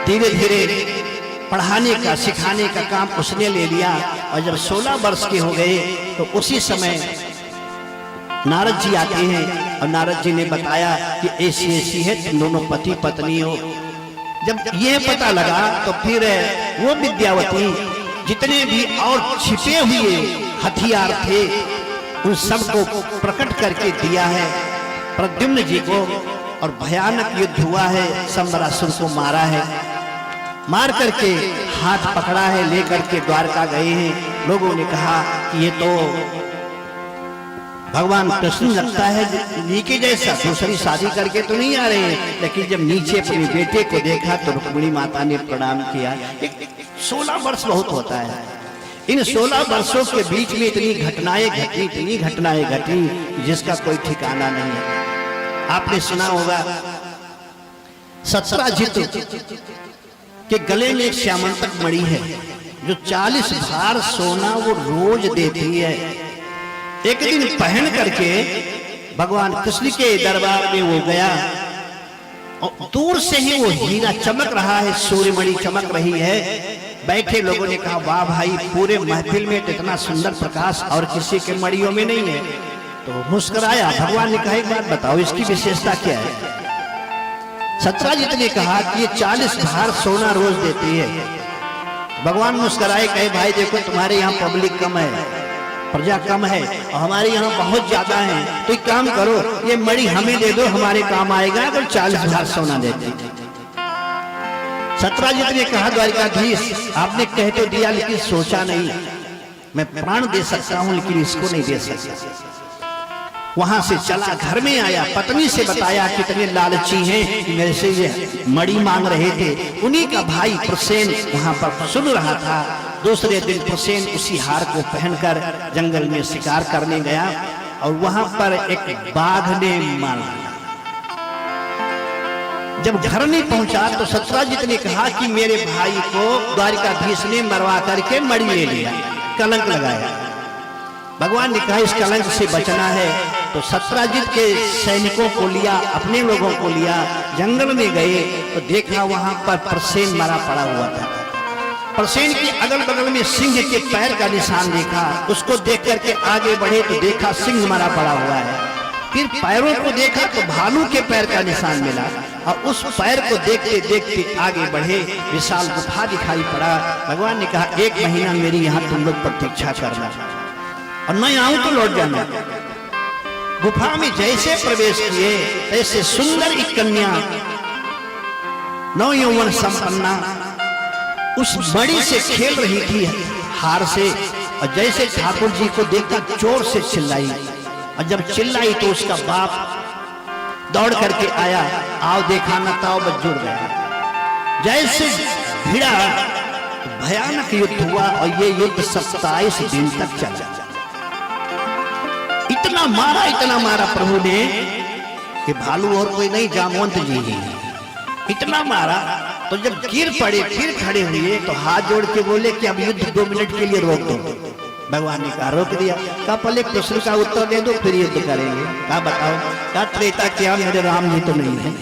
धीरे धीरे पढ़ाने का सिखाने का काम उसने ले लिया। और जब 16 वर्ष के हो गए तो उसी समय नारद जी आते हैं और नारद जी ने बताया कि ऐसी है, तुम दोनों पति पत्नी हो। जब ये पता लगा तो फिर वो विद्यावती जितने भी और छिपे हुए हथियार थे उन सबको प्रकट करके दिया है प्रद्युम्न जी को। और भयानक युद्ध हुआ है, संबरासुर को मारा है, मार करके हाथ पकड़ा है, लेकर के द्वारका गए हैं। लोगों ने कहा कि ये तो भगवान कृष्ण लगता है नीचे जैसा, दूसरी शादी करके तो नहीं आ रहे हैं। लेकिन जब नीचे अपने बेटे को देखा तो रुक्मिणी माता ने प्रणाम किया। 16 वर्ष बहुत होता है, इन 16 वर्षों के बीच में इतनी घटनाएं घटी जिसका कोई ठिकाना नहीं है। आपने सुना होगा सत्राजित के गले में एक श्यामंतक मणि है जो 40 भार सोना वो रोज देती है। एक दिन पहन करके भगवान कृष्ण के दरबार में वो गया और दूर से ही वो हीरा चमक रहा है, सूर्यमणि चमक रही है। बैठे लोगों ने कहा वाह भाई, पूरे महफिल में इतना सुंदर प्रकाश और किसी के मणियों में नहीं है। तो मुस्कुराया। भगवान ने कहा एक बात बताओ, इसकी विशेषता क्या है? सत्राजित ने कहा कि ये 40 भार सोना रोज देती है। भगवान मुस्कुराए, कहे भाई देखो तुम्हारे यहाँ पब्लिक कम है, प्रजा कम है और हमारे यहाँ बहुत ज्यादा है, तो एक काम करो ये मणि हमें दे दो, हमारे काम आएगा। अगर 40 भार सोना देते। सत्राजित ने कहा द्वारिकाधीश आपने कह तो दिया लेकिन सोचा नहीं, मैं प्राण दे सकता हूं लेकिन इसको नहीं दे सकता। वहां से चला, घर में आया, पत्नी से बताया कितने लालची हैं कि मेरे से ये मणि मांग रहे थे। उन्हीं का भाई प्रसेन वहां पर सुन रहा था। दूसरे दिन प्रसेन उसी हार को पहनकर जंगल में शिकार करने गया और वहां पर एक बाघ ने मार दिया। जब घर नहीं पहुंचा तो सत्राजित ने कहा कि मेरे भाई को द्वारिकाधीश ने मरवा करके मणि ले लिया, कलंक लगाया। भगवान ने कहा इस कलंक से बचना है। तो सत्राजित के सैनिकों को लिया, अपने लोगों को लिया, जंगल में गए तो देखा वहां पर प्रसेन मरा पड़ा हुआ था। प्रसेन के अगल बगल में सिंह के पैर का निशान देखा। उसको देख करके आगे बढ़े तो देखा सिंह मरा पड़ा हुआ है। फिर पैरों को देखा तो भालू के पैर का निशान मिला और उस पैर को देखते देखते आगे बढ़े, विशाल गुफा दिखाई पड़ा। भगवान ने कहा 1 महीना मेरी यहाँ तुम लोग प्रतीक्षा करना और मैं आऊं तो लौट जाना। गुफा में जैसे प्रवेश किए तैसे सुंदर एक कन्या नवयौवन संपन्ना उस मणि से खेल रही थी हार से, और जैसे ठाकुर जी को देखा जोर से चिल्लाई, और जब चिल्लाई तो उसका बाप दौड़ करके आया, आओ देखा न ताओ बस जुड़ गया। जैसे भिड़ा तो भयानक युद्ध हुआ और ये युद्ध 27 दिन तक चला। इतना मारा प्रभु ने कि भालू और कोई नहीं, जामवंत जी ही इतना मारा। तो जब गिर पड़े फिर खड़े हुए तो हाथ जोड़ के बोले कि अब युद्ध 2 मिनट के लिए रोक दो। भगवान ने कहा रोक दिया। कहा पहले प्रश्न का उत्तर दे दो फिर युद्ध करेंगे। कहा बताओ। कहा त्रेता क्या मेरे राम जी तो नहीं है?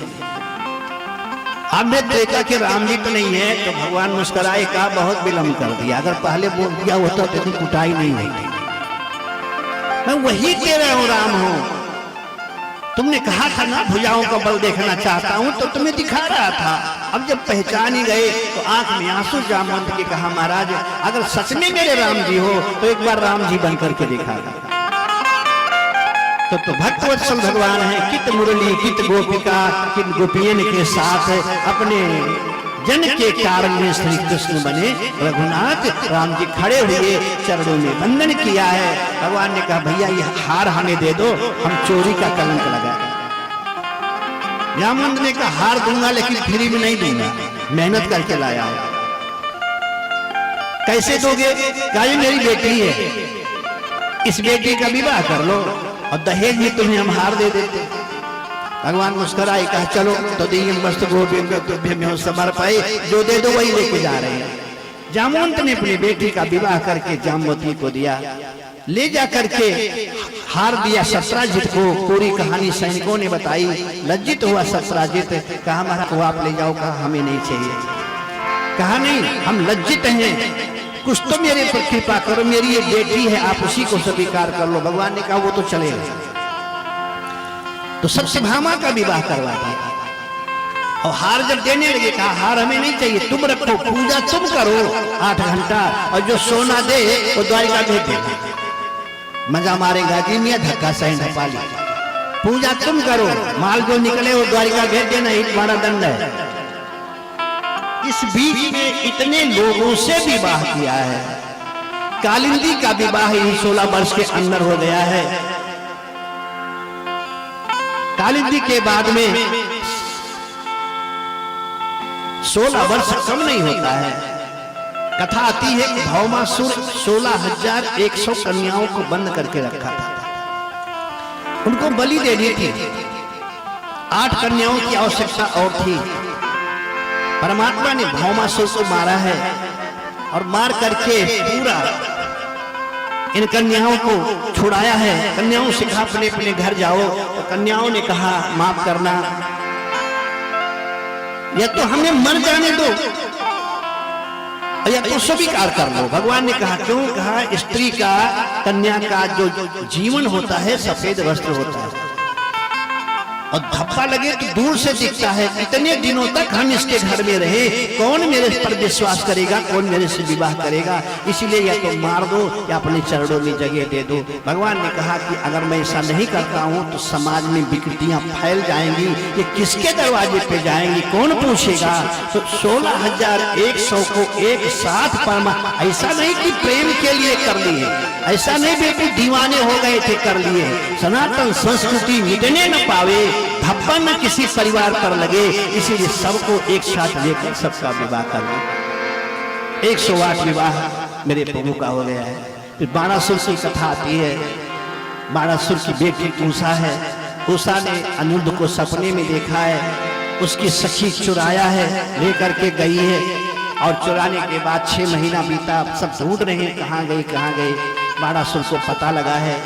अब मैं त्रेता के राम जी तो नहीं है। तो भगवान मुस्कुराए, कहा बहुत विलंब कर दिया, अगर पहले बोल दिया होता तो इतनी कुटाई नहीं हुई। मैं वही तेरा हूं, राम हूं। तुमने कहा था ना भुजाओं का बल देखना चाहता हूं, तो तुम्हें दिखा रहा था। अब जब पहचान ही गए तो आंख में आंसू जामवंत के कहा महाराज अगर सच में मेरे राम जी हो तो एक बार राम जी बन करके दिखा। तो भक्तवत्सल भगवान है, कित मुरली कित गोपिका, किन गोपियन के साथ अपने जन के कारण में श्री कृष्ण बने रघुनाथ। राम जी खड़े हुए चरणों में वंदन किया है। भगवान ने कहा भैया ये हार हमें दे दो, हम चोरी का कलंक लगा। जामवंत ने कहा हार दूंगा लेकिन फ्री में नहीं दूंगा, मेहनत करके लाया हूं। कैसे दोगे? कहा ये मेरी बेटी है, इस बेटी का विवाह कर लो और दहेज में तुम्हें हम हार दे देते। भगवान मुस्कुराए, कहा चलो तो दीन वस्तु गोविंद समर्पये, जो दे दो वही लेके जा रहे हैं। जामवंत ने अपनी बेटी का विवाह करके जामवती को दिया, ले जा करके हार दिया सत्राजित को। पूरी कहानी सैनिकों ने बताई। लज्जित हुआ सत्राजित, कहा महाराज को आप ले जाओ। कहा हमें नहीं चाहिए। कहा नहीं हम लज्जित हैं, कुछ तो मेरे पर कृपा करो, मेरी ये बेटी है आप उसी को स्वीकार कर लो। भगवान ने कहा वो तो चलेगा। तो सत्यभामा का विवाह करवा दिया और हार जब देने लगे कहा हार हमें नहीं चाहिए, तुम रखो, पूजा तुम करो 8 घंटा और जो सोना दे वो द्वारिका भेज देगा। मजा मारेगा जी मियां, धक्का सही ढपाली। पूजा तुम करो, माल जो निकले वो द्वारिका भेज देना, ही तुम्हारा दंड है। इस बीच में इतने लोगों से विवाह किया है। कालिंदी का विवाह 16 वर्ष के अंदर हो गया है। कालिंदी के बाद में 16 वर्ष कम नहीं होता है। कथा आती है कि भौमासुर 16,100 कन्याओं को बंद करके रखा था, उनको बलि देनी थी। 8 कन्याओं की आवश्यकता और थी। परमात्मा ने भौमासुर को मारा है और मार करके पूरा इन कन्याओं को छुड़ाया है। कन्याओं से कहा अपने अपने घर जाओ, तो कन्याओं ने कहा माफ करना, या तो हमें मर जाने दो या तो स्वीकार कर लो। भगवान ने कहा क्यों? कहा स्त्री का, कन्या का जो जीवन होता है सफेद वस्त्र होता है और धब्बा लगे तो दूर से दिखता है। इतने दिनों तक हम इसके घर में रहे, कौन मेरे पर विश्वास करेगा, कौन मेरे से विवाह करेगा? इसीलिए या तो मार दो या अपने चरणों में जगह दे दो। भगवान ने कहा कि अगर मैं ऐसा नहीं करता हूं तो समाज में विकृतियां फैल जाएंगी, ये किसके दरवाजे पे जाएंगी, कौन पूछेगा? तो 16,100 को एक साथ परमा, ऐसा नहीं कि प्रेम के लिए कर लिए, ऐसा नहीं बेटी दीवाने हो गए थे कर लिए। सनातन संस्कृति मिटने न पावे, धब्बा न किसी परिवार पर लगे, इसीलिए सबको एक साथ लेकर सबका विवाह कर लो। 108 विवाह मेरे प्रभु का हो गया है। फिर बाणासुर की कथा आती है। बाणासुर की बेटी उषा है। उषा ने अनिरुद्ध को सपने में देखा है, उसकी सखी चुराया है, लेकर के गई है और चुराने के बाद 6 महीना बीता, सब ढूंढ रहे हैं कहाँ गई कहाँ गई। बाणासुर को पता लगा है,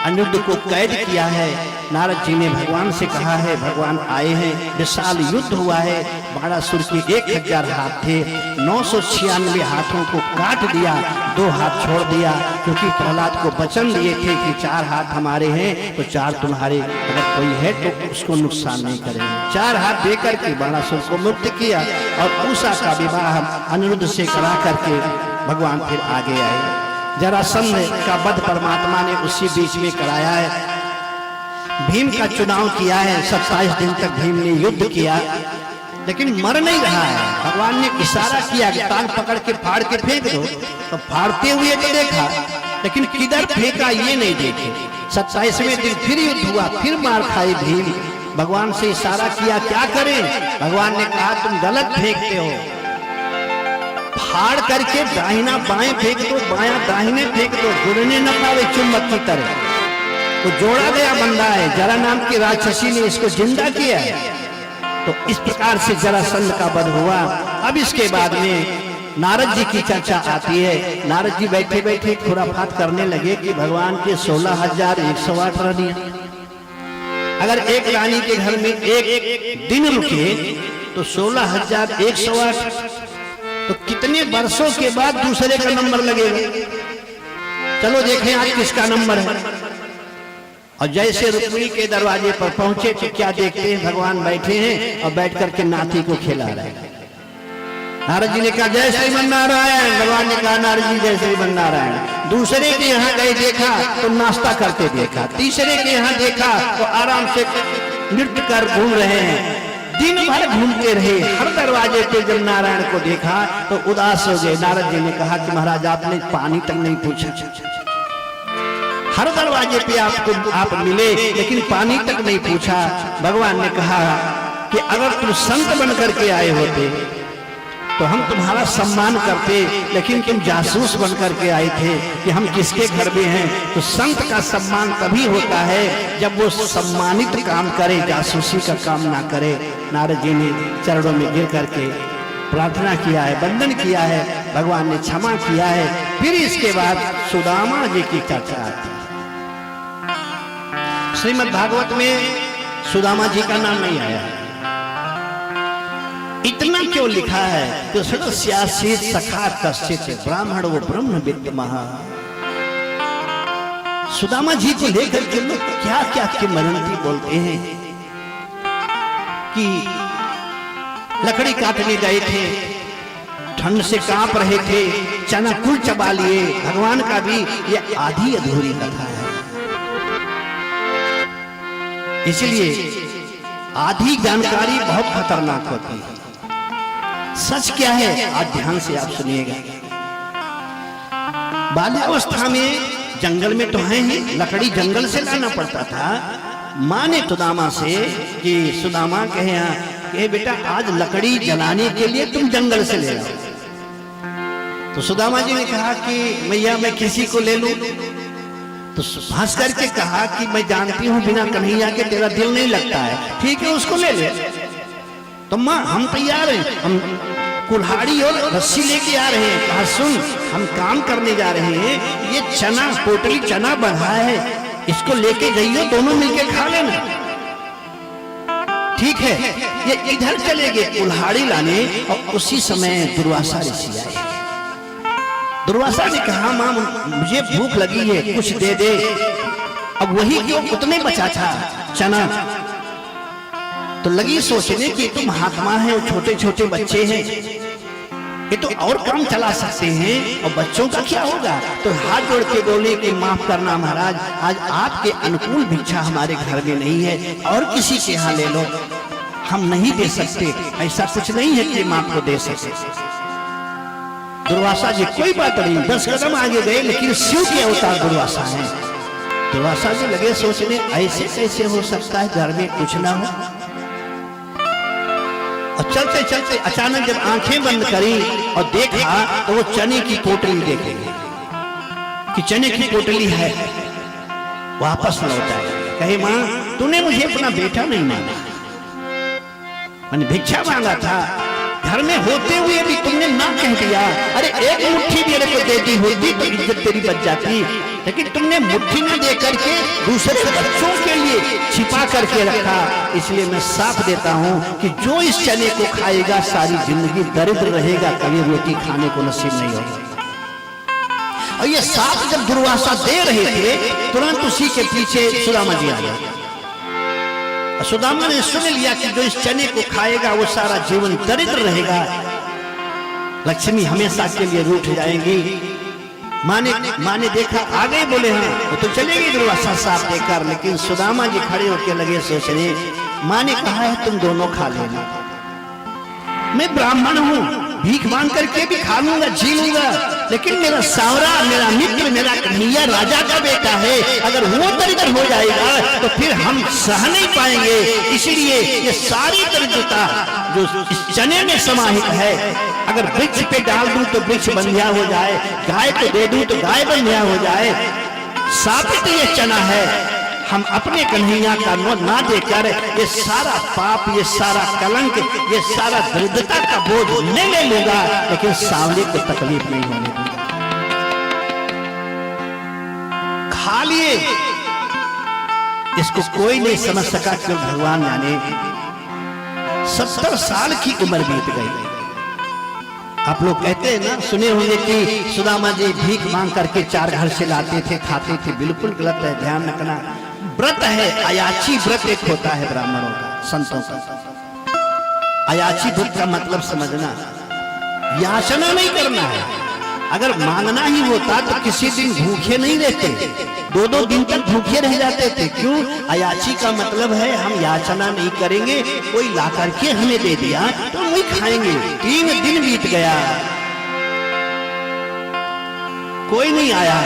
अनिरुद्ध को कैद किया है। नारद जी ने भगवान से कहा है, भगवान आए हैं, विशाल युद्ध हुआ है। बाणासुर के 1000 हाथ थे, 996 हाथों को काट दिया, 2 हाथ छोड़ दिया, क्योंकि प्रहलाद को वचन दिए थे कि 4 हाथ हमारे हैं तो 4 तुम्हारे, अगर कोई है तो उसको नुकसान नहीं करेंगे। 4 हाथ देकर के बाणासुर को मुक्त किया और उषा का विवाह अनिरुद्ध से करा करके भगवान फिर आगे आए। जरासंध का वध परमात्मा ने उसी बीच में कराया है। भीम का चुनाव किया है, 27 दिन तक भीम ने युद्ध किया, लेकिन मर नहीं रहा है। भगवान ने इशारा किया कि टांग पकड़ के फाड़ के फेंक दो, तो फाड़ते हुए तो देखा, लेकिन किधर फेंका ये नहीं देखे। 27वें दिन फिर युद्ध हुआ, फिर मार खाई भीम। भगवान से इशारा किया क्या करें? भगवान ने कहा तुम गलत फेंकते हो, फाड़ करके दाहिना बाएं फेंक दो, बायां दाहिने फेंक दो, जुड़ने न पावे चुम्बक की तरह। तो जोड़ा गया बंदा है, जरा नाम की राक्षसी ने इसको जिंदा किया है। तो इस प्रकार से जरासंध का वध हुआ। अब इसके बाद में नारद जी की चर्चा आती है। नारद जी बैठे बैठे खुराफात करने लगे कि भगवान के 16,108 रानी, अगर एक रानी के घर में एक दिन रुके तो 16,108, तो कितने वर्षों के बाद दूसरे का नंबर लगेगा? चलो देखें आज किसका नंबर है। और जैसे रुक्मिणी के दरवाजे पर पहुंचे तो क्या देखते हैं? भगवान बैठे हैं और बैठ करके नाती को खिला रहे हैं। नारद जी ने कहा जय श्रीमन नारायण। भगवान ने कहा नारद जी जय श्रीमन नारायण। दूसरे के यहाँ गए देखा तो नाश्ता करते देखा, तीसरे के यहाँ देखा तो आराम से नृत्य कर घूम रहे हैं। दिन भर घूमते रहे, हर दरवाजे पे जब नारायण को देखा तो उदास हो गए। नारद जी ने कहा कि महाराज आपने पानी तक नहीं पूछा, हर दरवाजे पे आप मिले लेकिन पानी तक नहीं पूछा। भगवान ने कहा कि अगर तुम संत बनकर के आए होते तो हम तुम्हारा सम्मान करते, लेकिन तुम जासूस बनकर के आए थे कि हम किसके घर में हैं। तो संत का सम्मान तभी होता है जब वो सम्मानित काम करे, जासूसी का काम ना करे। नारद जी ने चरणों में गिर करके प्रार्थना किया है, वंदन किया है, भगवान ने क्षमा किया है। फिर इसके बाद सुदामा जी की चर्चा आती है। श्रीमद् भागवत में सुदामा जी का नाम नहीं आया। इतना क्यों लिखा है? तो सदस्यासीत सखा कश्चित ब्राह्मण वो ब्रह्म विद्मः। सुदामा जी को लेकर के लोग क्या क्या किंवदंती बोलते हैं कि लकड़ी काटने गए थे, ठंड से कांप रहे थे, चना कुल चबा लिए। भगवान का भी ये आधी अधूरी कथा है। इसलिए आधी जानकारी बहुत खतरनाक होती है। सच क्या है आज ध्यान से आप सुनिएगा। बाल्यावस्था में जंगल में तो है ही, लकड़ी जंगल से लाना पड़ता था। माँ ने सुदामा से कि सुदामा कहे यहाँ कि बेटा आज लकड़ी जलाने के लिए तुम जंगल से ले आओ। तो सुदामा जी ने कहा कि मैया मैं किसी को ले लूं? तो हंस करके कहा कि मैं जानती हूं बिना कन्हैया के तेरा दिल नहीं लगता है, ठीक है उसको ले ले। तो माँ हम तैयार हैं, हम कुल्हाड़ी और रस्सी लेके आ रहे हैं। कहा सुन हम काम करने जा रहे हैं, ये चना पोटली चना बढ़ा है, इसको लेके जाइए, दोनों मिलके खा लेना। ठीक है, ये इधर चले गए कुल्हाड़ी लाने और उसी समय दुर्वासा ऋषि आए। दुर्वासा ने कहा मां मुझे भूख लगी है, कुछ दे दे। अब वही क्यों उतने बचा था चना। तो लगी सोचने कि तुम महात्मा है और छोटे छोटे बच्चे हैं, ये तो और काम चला सकते हैं और बच्चों का क्या होगा। तो हाथ जोड़ के बोले कि माफ करना महाराज, आज आपके अनुकूल भिक्षा हमारे घर में नहीं है, और किसी के यहाँ ले लो, हम नहीं दे सकते, ऐसा कुछ नहीं है कि हम आपको दे सके। दुर्वासा जी कोई बात नहीं, 10 कदम आगे गए, लेकिन शिव के अवतार दुर्वासा हैं। दुर्वासा जी लगे सोचने ऐसे कैसे हो सकता है घर में कुछ ना हो। और चलते चलते अचानक जब आंखें बंद करी और देखा तो वो चने की पोटली देखे कि चने की पोटली है। वापस लौटा कहे मां तूने मुझे अपना बेटा नहीं माना, मैंने भिक्षा मांगा था, घर में होते हुए भी तुमने ना कह दिया। अरे एक मुट्ठी मेरे को देती होती तो इज्जत तेरी बच जाती, लेकिन तुमने मुट्ठी में दे करके दूसरे बच्चों के लिए छिपा करके रखा। इसलिए मैं साफ देता हूं कि जो इस चने को खाएगा सारी जिंदगी दरिद्र रहेगा, कभी रोटी खाने को नसीब नहीं होगा। और ये साफ जब दुर्वासा दे रहे थे, तुरंत उसी के पीछे सुदामा जी आ गए। सुदामा ने सुन लिया कि जो इस चने को खाएगा वो सारा जीवन दरिद्र रहेगा, लक्ष्मी हमेशा के लिए रूठ जाएंगी। माँ ने देखा आ गए, बोले हाँ वो तो चलेगी दुर्वासा साफ देकर, लेकिन सुदामा जी खड़े होकर लगे सोचने। माँ ने कहा है तुम दोनों खा लेना, मैं ब्राह्मण हूँ, भीख मांग करके भी खा लूंगा, जी लूंगा, लेकिन मेरा सावरा, मेरा मित्र, मेरा कन्हैया राजा का बेटा है, अगर वो दरिद्र हो जाएगा तो फिर हम सह नहीं पाएंगे। इसलिए ये सारी दरिद्रता जो इस चने में समाहित है, अगर वृक्ष पे डाल दूं तो वृक्ष बंधिया हो जाए, गाय को दे दूं तो गाय बंधिया हो जाए, साबित ये चना है। हम अपने कन्हैया का ना देकर ये सारा पाप, ये सारा कलंक, ये सारा दरिद्रता का बोझ मैं ले लूंगा, लेकिन सावले को तकलीफ नहीं होने दूंगा। खा लिए, इसको कोई नहीं समझ सका क्यों भगवान जाने। 70 साल की उम्र बीत गई। आप लोग कहते हैं ना, सुने होंगे कि सुदामा जी भीख मांग करके 4 घर से लाते थे, खाते थे। बिल्कुल गलत है, ध्यान रखना। व्रत है, अयाची व्रत एक होता है ब्राह्मणों का, संतों का। अयाची व्रत का मतलब समझना, याचना नहीं करना है। अगर मांगना ही होता तो किसी दिन भूखे नहीं रहते, 2-2 दिन तक भूखे रह जाते थे। क्यों? अयाची का मतलब है हम याचना नहीं करेंगे, कोई ला करके हमें दे दिया तो हम वही खाएंगे। 3 दिन बीत गया, कोई नहीं आया।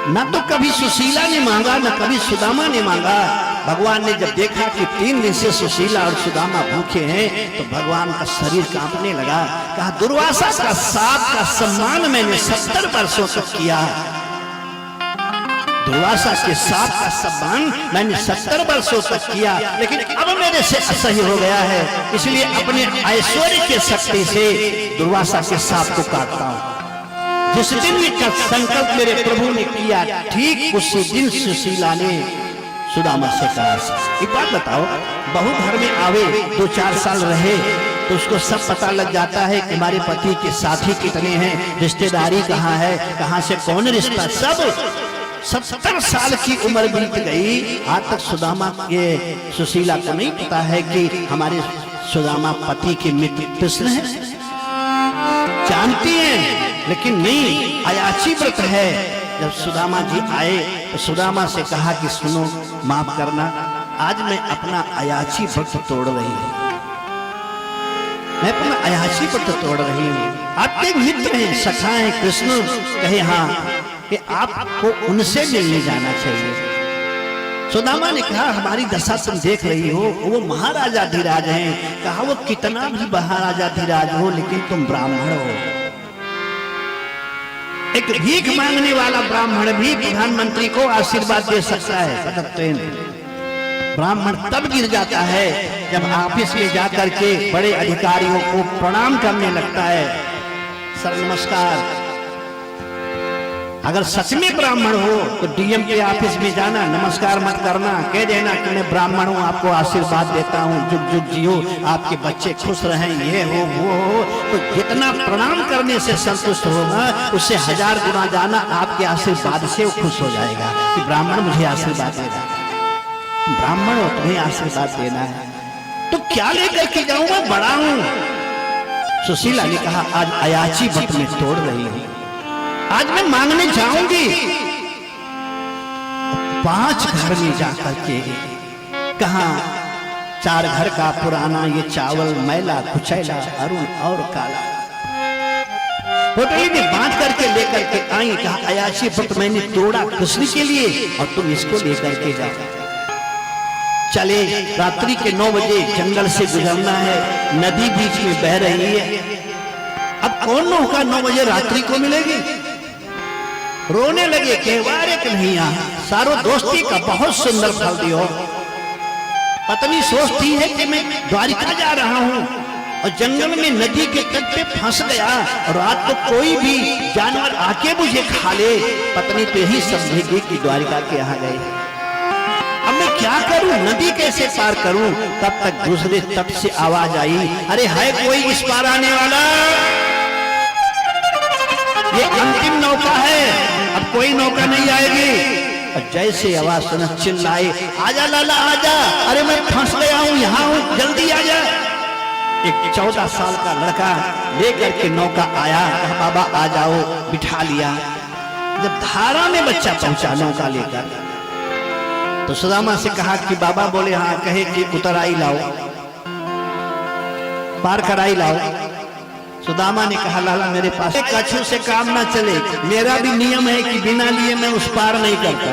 ना तो कभी सुशीला ने मांगा, ना कभी सुदामा ने मांगा। भगवान ने जब देखा कि 3 दिन से सुशीला और सुदामा भूखे हैं, तो भगवान का शरीर कांपने लगा। कहा दुर्वासा का साप का सम्मान मैंने 70 वर्षों तक किया, दुर्वासा के साप का सम्मान मैंने 70 वर्षों तक किया, लेकिन अब मेरे से असह्य हो गया है। इसलिए अपने ऐश्वर्य के शक्ति से दुर्वासा के साप को काटता हूं। जिस दिन का संकल्प मेरे प्रभु ने किया, ठीक उसी दिन सुशीला ने सुदामा से कहा। एक बात बताओ, बहू घर में आवे 2-4 साल रहे तो उसको सब पता लग जाता है कि हमारे पति के साथी कितने हैं, रिश्तेदारी कहाँ है, कहाँ से कौन रिश्ता, सब 70 साल की उम्र बीत गई। आज तक सुदामा के सुशीला को नहीं पता है कि हमारे सुदामा पति के मित्र कृष्ण है। जानती हैं लेकिन नहीं, अयाची व्रत है। जब सुदामा जी आए तो सुदामा से कहा कि सुनो माफ करना, आज मैं अपना अयाची व्रत तोड़ रही हूँ, मैं अपना अयाची व्रत तोड़ रही हूँ। आपके मित्र हैं, सखा हैं कृष्ण, कहे हाँ कि आपको उनसे मिलने जाना चाहिए। सुदामा ने कहा हमारी दशा तुम देख रही हो, वो महाराजा धीराज हैं। कहा वो कितना भी महाराजा धीराज हो, लेकिन तुम ब्राह्मण हो, एक भीख मांगने वाला ब्राह्मण भी प्रधानमंत्री को आशीर्वाद दे सकता है। ब्राह्मण तब गिर जाता है जब ऑफिस में जाकर के बड़े अधिकारियों को प्रणाम करने लगता है, सर नमस्कार। अगर सच में ब्राह्मण हो तो डीएम के ऑफिस में जाना, नमस्कार मत करना, कह देना कि मैं ब्राह्मण हूं, आपको आशीर्वाद देता हूं, जुग जुग जियो, आपके बच्चे खुश रहें, ये हो वो हो। तो जितना प्रणाम करने से संतुष्ट होगा उससे 1000 गुना जाना आपके आशीर्वाद से वो खुश हो जाएगा कि ब्राह्मण मुझे आशीर्वाद दे रहा है। ब्राह्मण हो तुम्हें आशीर्वाद देना है तो क्या लेकर के जाऊं, मैं बड़ा हूं। सुशीला ने कहा आज अयाची बट में तोड़ रही हूं, आज मैं मांगने जाऊंगी। 5 घर में जाकर के कहा 4 घर का पुराना ये चावल मैला कुचैला अरुण और काला पोटली में बांध करके लेकर के आई। कहा अयाची बट मैंने तोड़ा कृष्ण के लिए और तुम इसको लेकर के जाओ। चले, रात्रि के 9 बजे जंगल से गुजरना है, नदी बीच में बह रही है। अब कौन नौका 9 बजे रात्रि को मिलेगी। रोने लगे, कहवारे कन्हैया सारो दोस्ती का बहुत सुंदर फल दियो। पत्नी सोचती है कि मैं द्वारिका जा रहा हूं और जंगल में नदी के तट पे फंस गया और रात को कोई भी जानवर आके मुझे खा ले। पत्नी तो यही समझेगी कि द्वारिका के यहाँ गए। अब मैं क्या करूं, नदी कैसे पार करूं। तब तक दूसरे तट से आवाज आई, अरे है कोई इस पार आने वाला, ये अंतिम नौका है, अब कोई नौका नहीं आएगी। और जैसे आवाज सुना चिल्लाए, आजा लाला आजा, अरे मैं फंस गया हूं, यहाँ हूं, जल्दी आजा। एक 14 साल का लड़का लेकर के नौका आया, कहा बाबा आ जाओ, बिठा लिया। जब धारा में बच्चा पहुंचा नौका लेकर तो सुदामा से कहा कि बाबा बोले हाँ, कहे कि उतराई लाओ, पार कराई लाओ। सुदामा ने कहा लाला मेरे पास कछु से काम ना चले, मेरा भी नियम है कि बिना लिए मैं उस पार नहीं करता।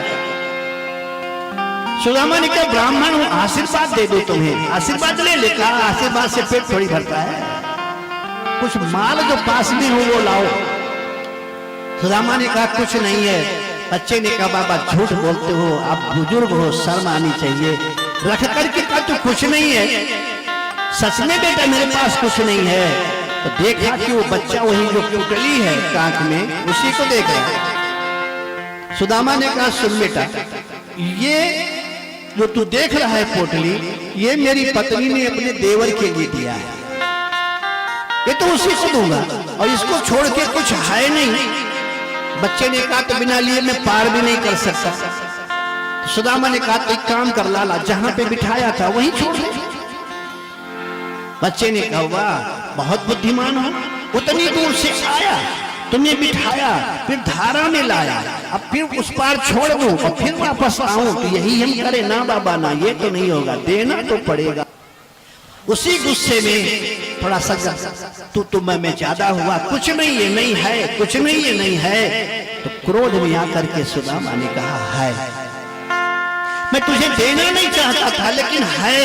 सुदामा ने कहा ब्राह्मण हूं, आशीर्वाद दे दो तुम्हें, आशीर्वाद ले ले। कहा आशीर्वाद से पेट थोड़ी भरता है, कुछ माल जो पास में हो वो लाओ। सुदामा ने कहा कुछ नहीं है। बच्चे ने कहा बाबा झूठ बोलते हो, आप बुजुर्ग हो, शर्म आनी चाहिए। रख करके कहा तो कुछ नहीं है। सच में बेटा मेरे पास कुछ नहीं है। तो देखा कि वो बच्चा वही जो पुतली है कांख में उसी को देख रहा है। सुदामा ने कहा सुन बेटा, ये जो तू देख रहा है पोटली, ये मेरी पत्नी ने अपने देवर के लिए दिया है, ये तो उसी को दूंगा और इसको छोड़ के कुछ है नहीं। बच्चे ने कहा तो बिना लिए मैं पार भी नहीं कर सकता। सुदामा ने कहा तो एक काम कर लाला, जहां पे बिठाया था वहीं छोड़ दे। बच्चे ने कहा वाह बहुत बुद्धिमान हो, उतनी दूर से आया, तुम्हें बिठाया, फिर धारा में लाया, अब फिर उस पार छोड़ दूं और फिर वापस आऊं, तो यही हम करे ना बाबा ना, ये तो नहीं होगा, देना तो पड़ेगा। उसी गुस्से में थोड़ा सा तू मैं ज्यादा हुआ, कुछ नहीं ये नहीं है, कुछ नहीं ये नहीं है। तो क्रोध में आकर के सुदामा ने कहा है, मैं तुझे देना नहीं चाहता था लेकिन है,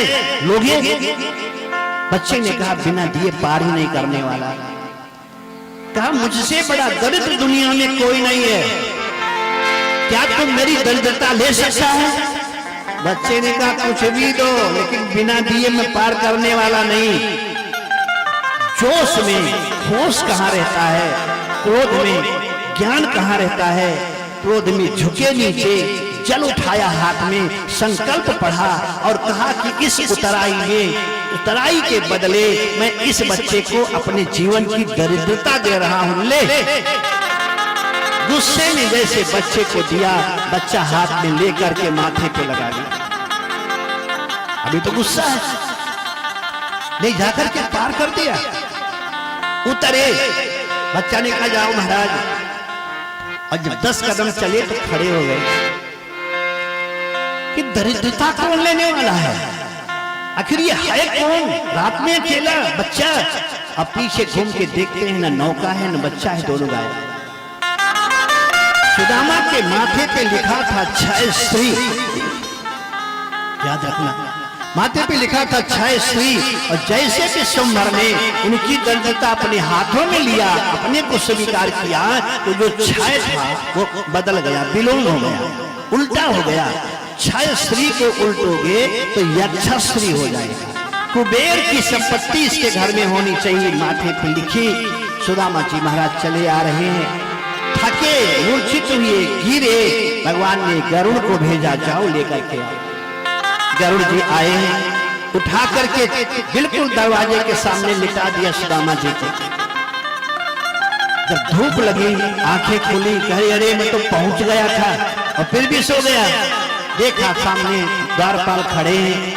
लोगे। बच्चे ने कहा बिना दिए पार ही नहीं करने वाला। कहा मुझसे बड़ा दरिद्र दुनिया में कोई नहीं है, क्या तुम मेरी दरिद्रता ले सकता है। बच्चे ने कहा कुछ भी दो लेकिन बिना दिए मैं पार करने वाला नहीं। जोश में होश कहाँ रहता है, क्रोध में ज्ञान कहाँ रहता है। क्रोध में झुके नीचे, जल उठाया हाथ में, संकल्प पढ़ा और कहा कि इस उतराई के बदले मैं इस बच्चे को अपने जीवन की दरिद्रता दे रहा हूं, ले। गुस्से में जैसे बच्चे को दिया, बच्चा हाथ में लेकर के माथे पे लगा दिया। अभी तो गुस्सा है, ले जाकर के पार कर दिया। उतरे, बच्चा ने कहा जाओ महाराज। और जब 10 कदम चले तो खड़े हो गए कि दरिद्रता कौन लेने वाला है, आखिर ये है कौन। रात में अकेला बच्चा, अब पीछे घूम के देखते हैं ना नौका है ना बच्चा है, दोनों गायब। सुदामा के माथे पे लिखा था 6 श्री, याद रखना माथे पे लिखा था क्षय श्री, और जैसे कि स्वयंवर ने उनकी दरिद्रता अपने हाथों में लिया, अपने को स्वीकार किया, तो जो क्षय था वो बदल गया, विलोम हो गया, उल्टा हो गया। क्षय श्री को उल्टोगे तो यक्षश्री हो जाएगा। कुबेर की संपत्ति इसके घर में होनी चाहिए, माथे पे लिखी। सुदामा जी महाराज चले आ रहे हैं, थके मूर्छित हुए, गिरे। भगवान ने गरुड़ को भेजा, जाओ लेकर के आओ। गरुड़ जी आए हैं, उठा करके बिल्कुल दरवाजे के सामने लिटा दिया सुदामा जी को। जब धूप लगी, आंखें खुली, कहे अरे मैं तो पहुंच गया था और फिर भी सो गया। देखा सामने द्वारपाल खड़े हैं,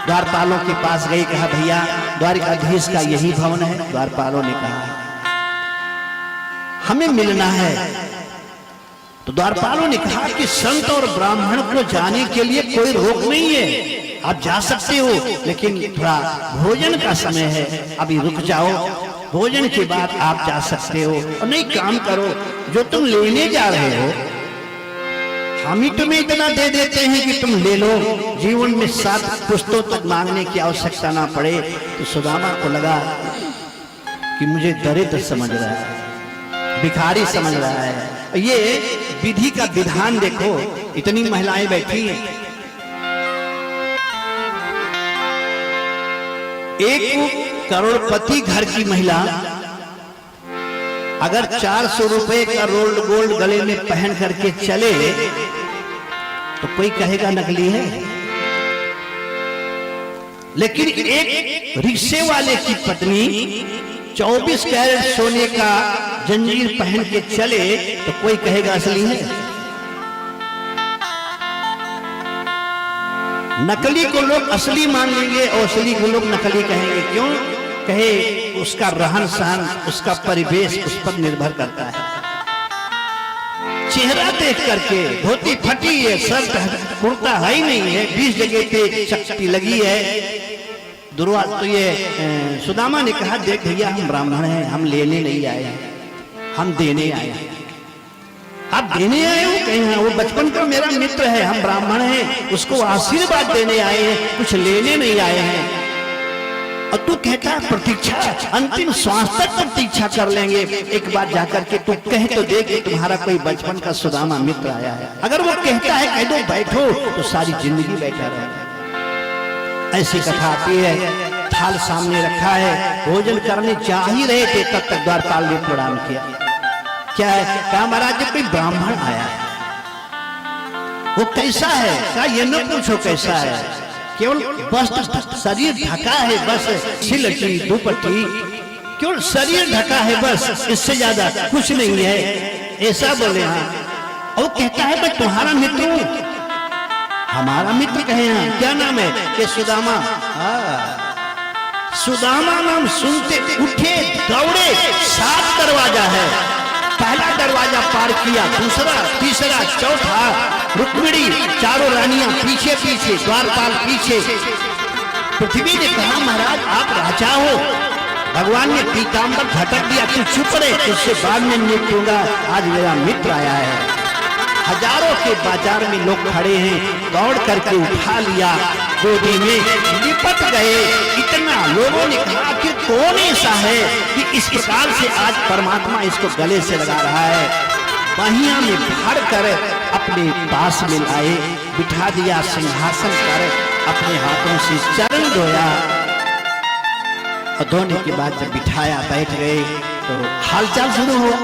द्वारपालों के पास गए, कहा भैया द्वारिकाधीश का यही भवन है। द्वारपालों ने कहा हमें मिलना है। तो द्वारपालों ने कहा कि संत और ब्राह्मण को जाने के लिए कोई रोक नहीं है, आप जा सकते हो, लेकिन थोड़ा भोजन का समय है, अभी रुक जाओ, भोजन के बाद आप जा सकते हो। और नहीं, काम करो, जो तुम लेने जा रहे हो हम ही तुम्हें इतना दे देते हैं कि तुम ले लो, जीवन में 7 पुस्तों तक मांगने की आवश्यकता ना पड़े। तो सुदामा को लगा कि मुझे दरिद्र समझ रहा है, भिखारी समझ रहा है। ये विधि का विधान देखो, इतनी महिलाएं बैठी हैं, एक करोड़पति घर की महिला अगर 400 रुपए का रोल्ड गोल्ड गले में पहन करके चले तो कोई कहेगा नकली है। लेकिन एक रिक्शे वाले की पत्नी 24 कैरेट सोने का जंजीर पहन के चले तो कोई कहेगा असली है। नकली को लोग असली मान लेंगे और असली को लोग नकली कहेंगे। क्यों कहे? उसका रहन सहन, उसका परिवेश उस पर निर्भर करता है। चेहरा देख करके धोती फटी है, शर्ट कुर्ता है ही नहीं है, 20 जगह पे शक्ति लगी है। दुर्वा तो ये सुदामा ने कहा देख भैया हम ब्राह्मण हैं, हम लेने नहीं आए हैं, हम देने आए हैं। आप देने आए हो? कहीं हाँ, वो बचपन का मेरा मित्र है, हम ब्राह्मण हैं, उसको आशीर्वाद देने आए हैं, कुछ लेने नहीं आए हैं। और तू कहता है प्रतीक्षा, अंतिम श्वास तक प्रतीक्षा कर लेंगे। एक बार जाकर के तू कह तो दे कि तुम्हारा कोई बचपन का सुदामा मित्र आया है। अगर वो कहता है कह दो बैठो, तो सारी जिंदगी बैठा रहेगा। ऐसी कथा आती है। थाल सामने रखा है, भोजन करने जा ही रहे थे तब तक द्वारपाल ने प्रणाम किया। क्या है? कहा महाराज जब कोई ब्राह्मण आया है, वो कैसा है? कहा ये न पूछो कैसा है, केवल बस शरीर ढका है, बस सिलटी दुपट्टी, केवल शरीर ढका है, बस इससे ज्यादा कुछ नहीं है, ऐसा बोले। हाँ, और कहता है मैं तुम्हारा मित्र हूं। हमारा मित्र कहे हैं, क्या नाम है? कि सुदामा। सुदामा नाम सुनते उठे दौड़े, 7 दरवाजा है, पहला दरवाजा पार किया, दूसरा, तीसरा, चौथा, रुक्मिणी, चारों रानियां पीछे पीछे, द्वारपाल पीछे। पृथ्वी ने कहा महाराज आप राजा हो, भगवान ने पीताम्बर झटक दिया, तू चुप रहे, तुझसे बाद में निपटूंगा, आज मेरा मित्र आया है। हजारों के बाजार में लोग खड़े हैं, दौड़ करके उठा लिया, गोदी में लिपट गए। इतना लोगों ने कहा कि कौन ऐसा है कि इस प्रकार से आज परमात्मा इसको गले से लगा रहा है। बहिया में भर कर अपने पास में लाए, बिठा दिया सिंहासन पर, अपने हाथों से चरण धोया और धोने के बाद जब बिठाया बैठ गए तो हालचाल शुरू हुआ।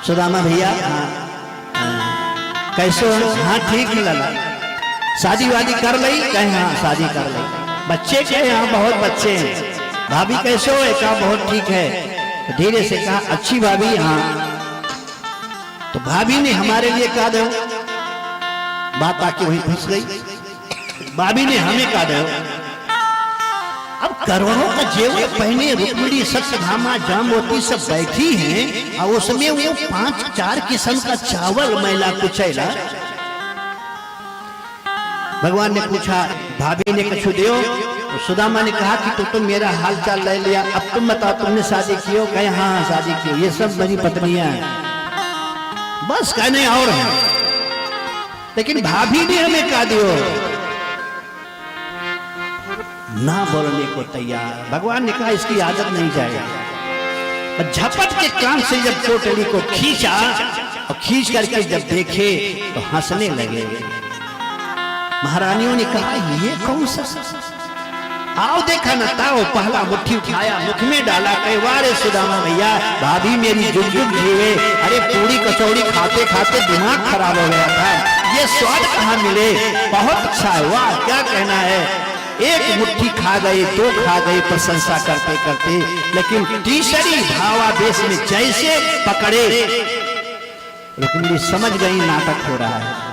सुदामा भैया कैसे हो? हाँ ठीक है लाला। शादी वादी कर ली? कहे हाँ शादी कर ली। बच्चे कहे हाँ बहुत बच्चे हैं। भाभी कैसे हो? कहा बहुत ठीक है। तो धीरे से कहा अच्छी भाभी? हाँ। तो भाभी ने हमारे लिए कहा दो, बात आके वहीं फंस गई। भाभी ने हमें कहा दो। अब करोड़ों का जेवर पहने रुक्मिणी, सत्यभामा, जामवती सब बैठी हैं और उसमें वो 5-4 किस्म का चावल मैला कुचैला। भगवान ने पूछा, भाभी ने कछु दियो? तो सुदामा ने कहा कि तो मेरा हाल चाल ले लिया, अब तुम बताओ तुमने शादी की हो? कहे हाँ शादी की, ये सब मेरी पत्नियां हैं, बस कहने और है। लेकिन भाभी ने हमें कहा दियो। ना बोलने को तैयार। भगवान ने कहा इसकी आदत नहीं जाएगी। और झपट के कान से जब पोटली को खींचा और खींच करके जब देखे तो हंसने लगे। महारानियों ने कहा ये कौन सा, आओ देखा न ताओ। पहला मुट्ठी उठाया, मुख में डाला, कहे वारे सुदामा भैया, भाभी मेरी जुग जुग जीवे। अरे पूरी कचौड़ी खाते खाते दिमाग खराब हो गया था, ये स्वाद कहाँ मिले, बहुत अच्छा है, वाह क्या कहना है। एक मुट्ठी खा गए, दो खा गए, प्रशंसा करते करते, लेकिन तीसरी भावावेश में जैसे पकड़े, रुक्मिणी समझ गई नाटक हो रहा है।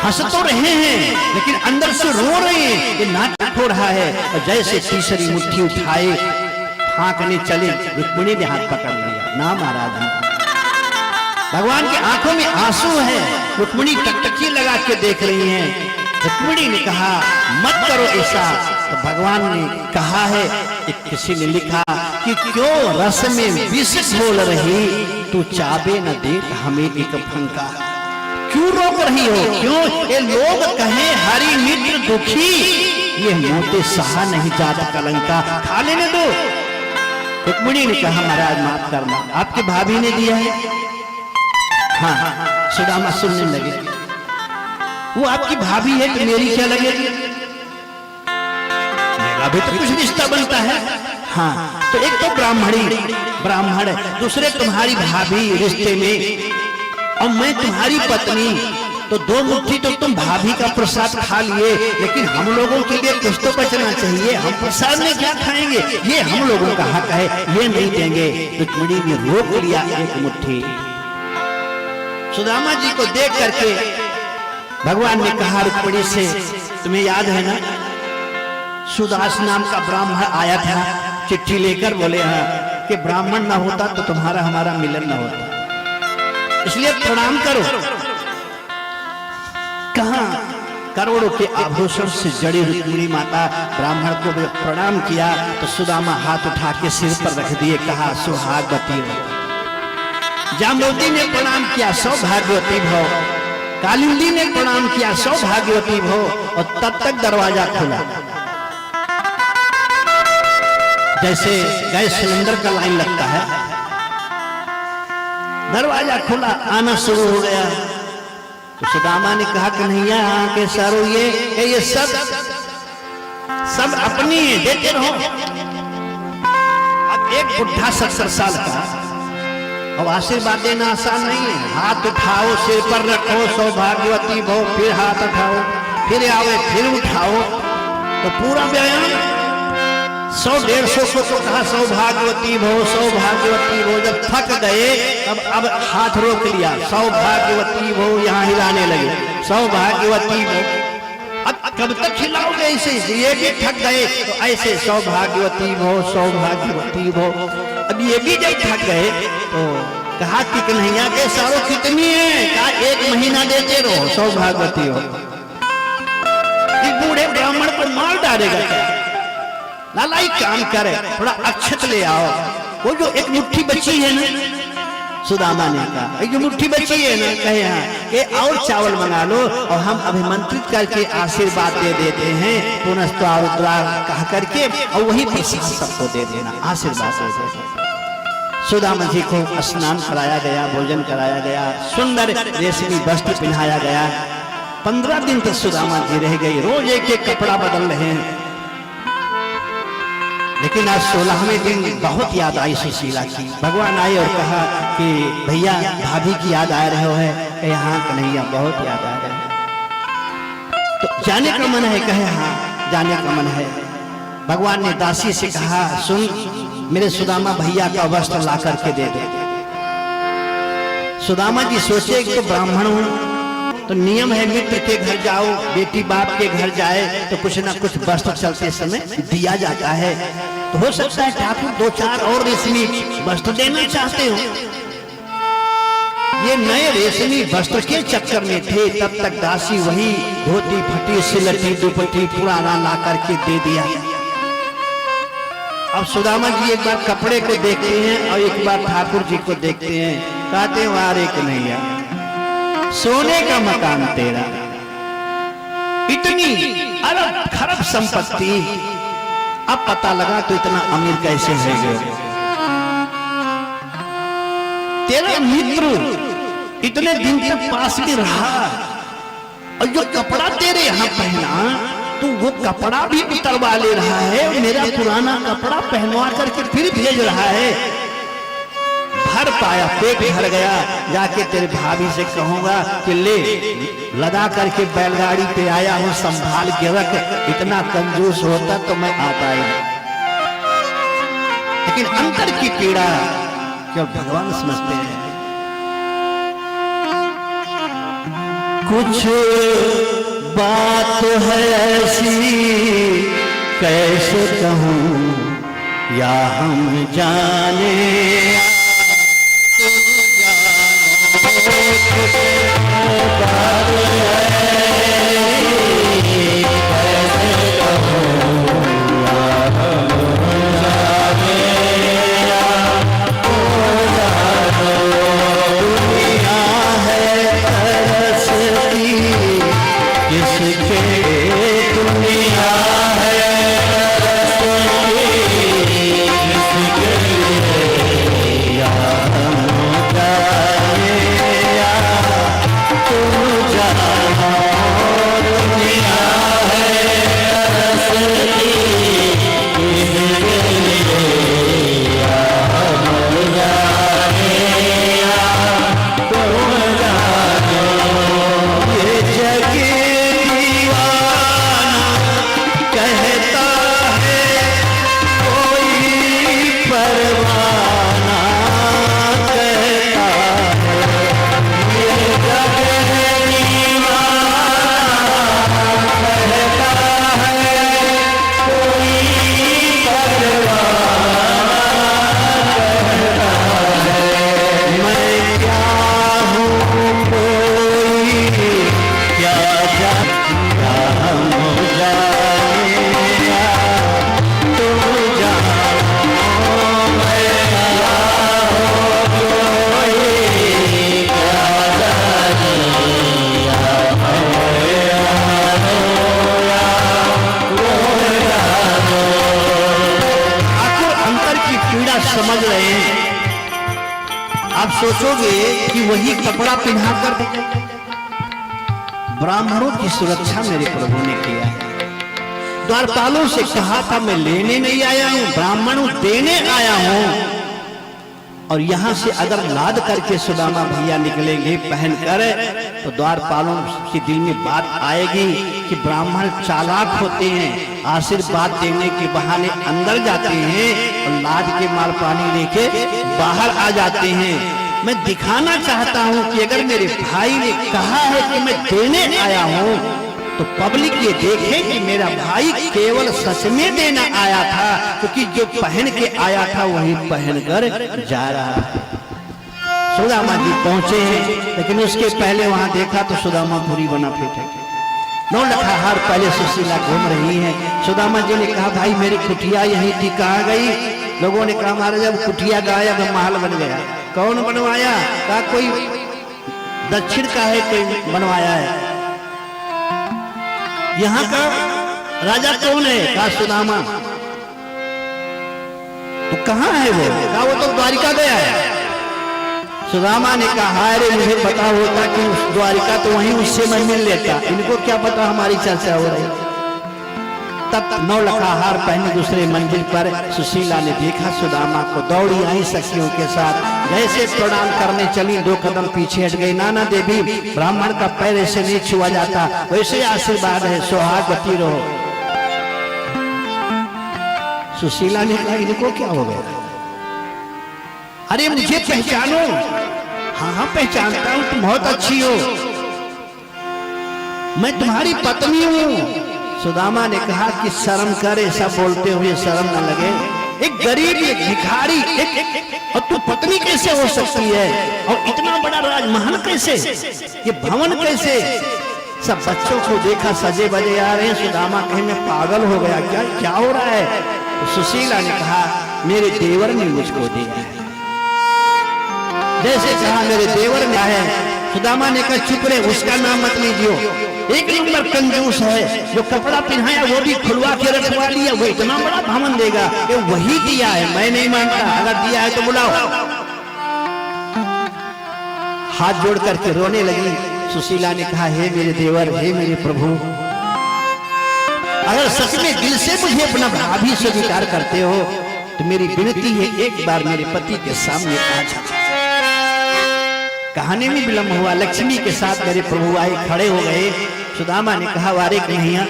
हंस तो रहे हैं लेकिन अंदर से रो रहे हैं, ये नाटक हो रहा है। और जैसे तीसरी मुट्ठी उठाए फांकने चले, रुक्मिणी ने हाथ पकड़ लिया। ना महाराज, भगवान की आंखों में आंसू है, रुक्मिणी टकटकी लगा के देख रही हैं। रुक्मिणी ने कहा मत करो ऐसा। तो भगवान ने कहा है, किसी ने लिखा कि क्यों रस में विष घोल रही, तू चाबे न दे हमें एक फंका। क्यों रोक रही हो, क्यों ये लोग कहे हरि मित्र दुखी, ये मोते सहा नहीं जाता कलंका, खा लेने दो। रुक्मिणी ने कहा महाराज माफ करना, आपके भाभी ने दिया है। हाँ, सुदामा सुनने लगे, वो आपकी भाभी है तो मेरी क्या लगेगी, मेरा भी तो कुछ रिश्ता बनता है। हाँ, तो एक तो ब्राह्मण है, दूसरे तुम्हारी भाभी रिश्ते में, और मैं तुम्हारी पत्नी, तो दो मुट्ठी तो तुम भाभी का प्रसाद खा लिए, लेकिन हम लोगों के लिए कुछ तो बचना चाहिए, हम प्रसाद में क्या खाएंगे, ये हम लोगों का हक है, ये नहीं देंगे। रुक्मिणी ने रोक लिया एक मुट्ठी। सुदामा जी को देख करके भगवान ने कहा रुक्मिणी से, तुम्हें याद है ना सुदास नाम का ब्राह्मण आया था चिट्ठी लेकर, बोले हाँ कि ब्राह्मण ना होता तो तुम्हारा हमारा मिलन ना होता, इसलिए प्रणाम करो। कहां करोड़ों के आभूषण से जड़ी रुक्मिणी माता ब्राह्मण को प्रणाम किया तो सुदामा हाथ उठा के सिर पर रख दिए, कहा सुहागवती भव। जाम्बवती ने प्रणाम किया, सौभाग्यवती भव। कालिंदी ने प्रणाम किया, सौभाग्यवती भव। और तब तक दरवाजा खुला, जैसे गैस सिलेंडर का लाइन लगता है, दरवाजा खुला, आना शुरू हो गया। तो सुदामा ने कहा कन्हैया के सारो ये सब अपनी है, देते रहो। अब एक बुढ़ा 70 साल का, अब आशीर्वाद देना आसान नहीं है। हाथ उठाओ, सिर पर रखो, सौभाग्यवती भव, फिर हाथ उठाओ, फिर आवे, फिर उठाओ, तो पूरा व्यायाम 100-150 को तो कहा सौभाग्यवती भव, सौभाग्यवती भव। जब थक गए अब हाथ रोक लिया, सौभाग्यवती भव, यहाँ हिलाने लगे, सौभाग्यवती भव। अब कब तक हिलाओगे ऐसे, ये भी थक गए तो ऐसे सौभाग्यवती भव, सौभाग्यवती भव। अब ये भी जब थक गए तो कहा कि कन्हैया के सारो कितनी है, कहा 1 महीना देते रहो, सौभाग्यवती हो। बूढ़े ब्राह्मण को मार डालेगा क्या, नालाई काम करे, थोड़ा अक्षत ले आओ। वो जो एक मुट्ठी बची है ना, सुदामा ने कहा एक जो मुट्ठी बची है ना, कहे हाँ कि और चावल मंगा लो और हम अभिमंत्रित करके आशीर्वाद दे देते हैं, पुनस्त्वार कह करके, और वही प्रसाद सबको दे देना, आशीर्वाद दे देना। सुदामा जी को स्नान कराया गया, भोजन कराया गया, सुंदर रेशमी वस्त्र पहनाया गया। 15 दिन तक सुदामा जी रह गई, रोज एक कपड़ा बदल रहे हैं। लेकिन आज 16वें दिन बहुत याद आई सुशीला की। भगवान आए और कहा कि भैया भाभी की याद आ रहे हो है, यहाँ कन्हैया बहुत याद आ रहे हैं। तो जाने का मन है, कहे हाँ जाने का मन है। भगवान ने दासी से कहा सुन, मेरे सुदामा भैया का वस्त्र ला करके दे दे। सुदामा जी सोचे कि तो ब्राह्मण हूं तो नियम है मित्र के घर जाओ, बेटी बाप के घर जाए तो कुछ ना कुछ वस्त्र चलते समय दिया जाता है। तो हो सकता है ठाकुर 2-4 और रेशमी वस्त्र देना चाहते हो। ये नए रेशमी वस्त्र के चक्कर में थे, तब तक दासी वही धोती फटी सिलटी दुपट्टी पुराना ला करके दे दिया। अब सुदामा जी एक बार कपड़े को देखते हैं और एक बार ठाकुर जी को देखते हैं, कहते हैं वारे कन्हैया सोने का मकान तेरा, इतनी अरब खरब संपत्ति, अब पता लगा तो इतना अमीर कैसे है गए। तेरा मित्र इतने दिन तक पास में रहा और जो कपड़ा तेरे यहाँ पहना तो वो कपड़ा भी उतरवा ले रहा है और मेरा पुराना कपड़ा पहनवा करके फिर भेज रहा है। भर पाया, पेट भर गया, जाके तेरे भाभी से कहूंगा कि ले लगा करके बैलगाड़ी पे आया हूं, संभाल के रख। इतना कंजूस होता तो मैं आता ही, लेकिन अंतर की पीड़ा केवल भगवान समझते हैं। कुछ बात है ऐसी कैसे कहूं या हम जाने समझ रहे हैं। आप सोचोगे कि वही कपड़ा पहना कर ब्राह्मणों की सुरक्षा मेरे प्रभु ने किया है। द्वारपालों से कहा था मैं लेने नहीं आया हूं, ब्राह्मणों देने आया हूं। और यहां से अगर लाद करके सुदामा भैया निकलेंगे पहनकर तो द्वारपालों के दिल में बात आएगी कि ब्राह्मण चालाक होते हैं, आशीर्वाद देने के बहाने अंदर जाते हैं और लाद के माल पानी लेके बाहर आ जाते हैं। मैं दिखाना चाहता हूं कि अगर मेरे भाई ने कहा है कि मैं देने आया हूं तो पब्लिक ये देखे कि मेरा भाई केवल सच में देना आया था, क्योंकि जो पहन के आया था वही पहनकर जा रहा है। सुदामा जी पहुंचे हैं, लेकिन उसके पहले वहां देखा तो सुदामा पूरी बना फिट है। 9 लखा हार पहले सुशीला घूम रही है। सुदामा जी ने कहा भाई मेरी कुटिया यही थी, कहाँ गई? लोगों ने कहा महाराज जब कुटिया गायब महल बन गया। कौन बनवाया? कहा कोई दक्षिण का है, कोई बनवाया है। यहाँ का राजा कौन है? कहा सुदामा। तो कहाँ है वो? कहा वो तो द्वारिका गया है। सुदामा ने कहा अरे मुझे पता होता कि उस द्वारिका तो वहीं उससे मैं मिल लेता, इनको क्या पता हमारी चर्चा हो रही। तब 9 लखा हार पहने दूसरे मंजिल पर सुशीला ने देखा सुदामा को, दौड़ी आई सखियों के साथ, जैसे प्रणाम करने चली 2 कदम पीछे हट गई। नाना देवी ब्राह्मण का पैर ऐसे नहीं छुआ जाता, वैसे आशीर्वाद है, सुहागवती रहो। सुशीला ने कहा इनको क्या हो गया? अरे मुझे पहचानो। हाँ पहचानता हूं, तुम बहुत अच्छी हो, मैं तुम्हारी पत्नी हूं। सुदामा ने कहा कि शर्म करे, सब बोलते हुए शर्म न लगे। एक गरीब, एक भिखारी, और तू पत्नी कैसे हो सकती है? और इतना बड़ा राजमहल कैसे, ये भवन कैसे? सब बच्चों को देखा सजे बजे आ रहे हैं। सुदामा कहे मैं पागल हो गया क्या? क्या हो रहा है? तो सुशीला ने कहा मेरे देवर ने मुझको दिया है। जैसे कहा मेरे देवर ने है। सुदामा ने कहा चुप रहे, उसका नाम मत लीजिए। एक नंबर कंजूस है, जो कपड़ा पहनाया वो भी खुलवा के रखवा लिया, वो इतना बड़ा भवन देगा, ये वही दिया है, मैं नहीं मानता, अगर दिया है तो बुलाओ। हाथ जोड़ करके रोने लगी। सुशीला ने कहा, हे मेरे देवर, हे मेरे प्रभु, अगर सच में दिल से मुझे अपना भाभी स्वीकार करते हो तो मेरी विनती है, एक बार मेरे पति के सामने आ जाओ। कहानी में विलंब हुआ, लक्ष्मी के साथ मेरे प्रभु आए, खड़े हो गए। सुदामा ने कहा, वारे कन्हैया,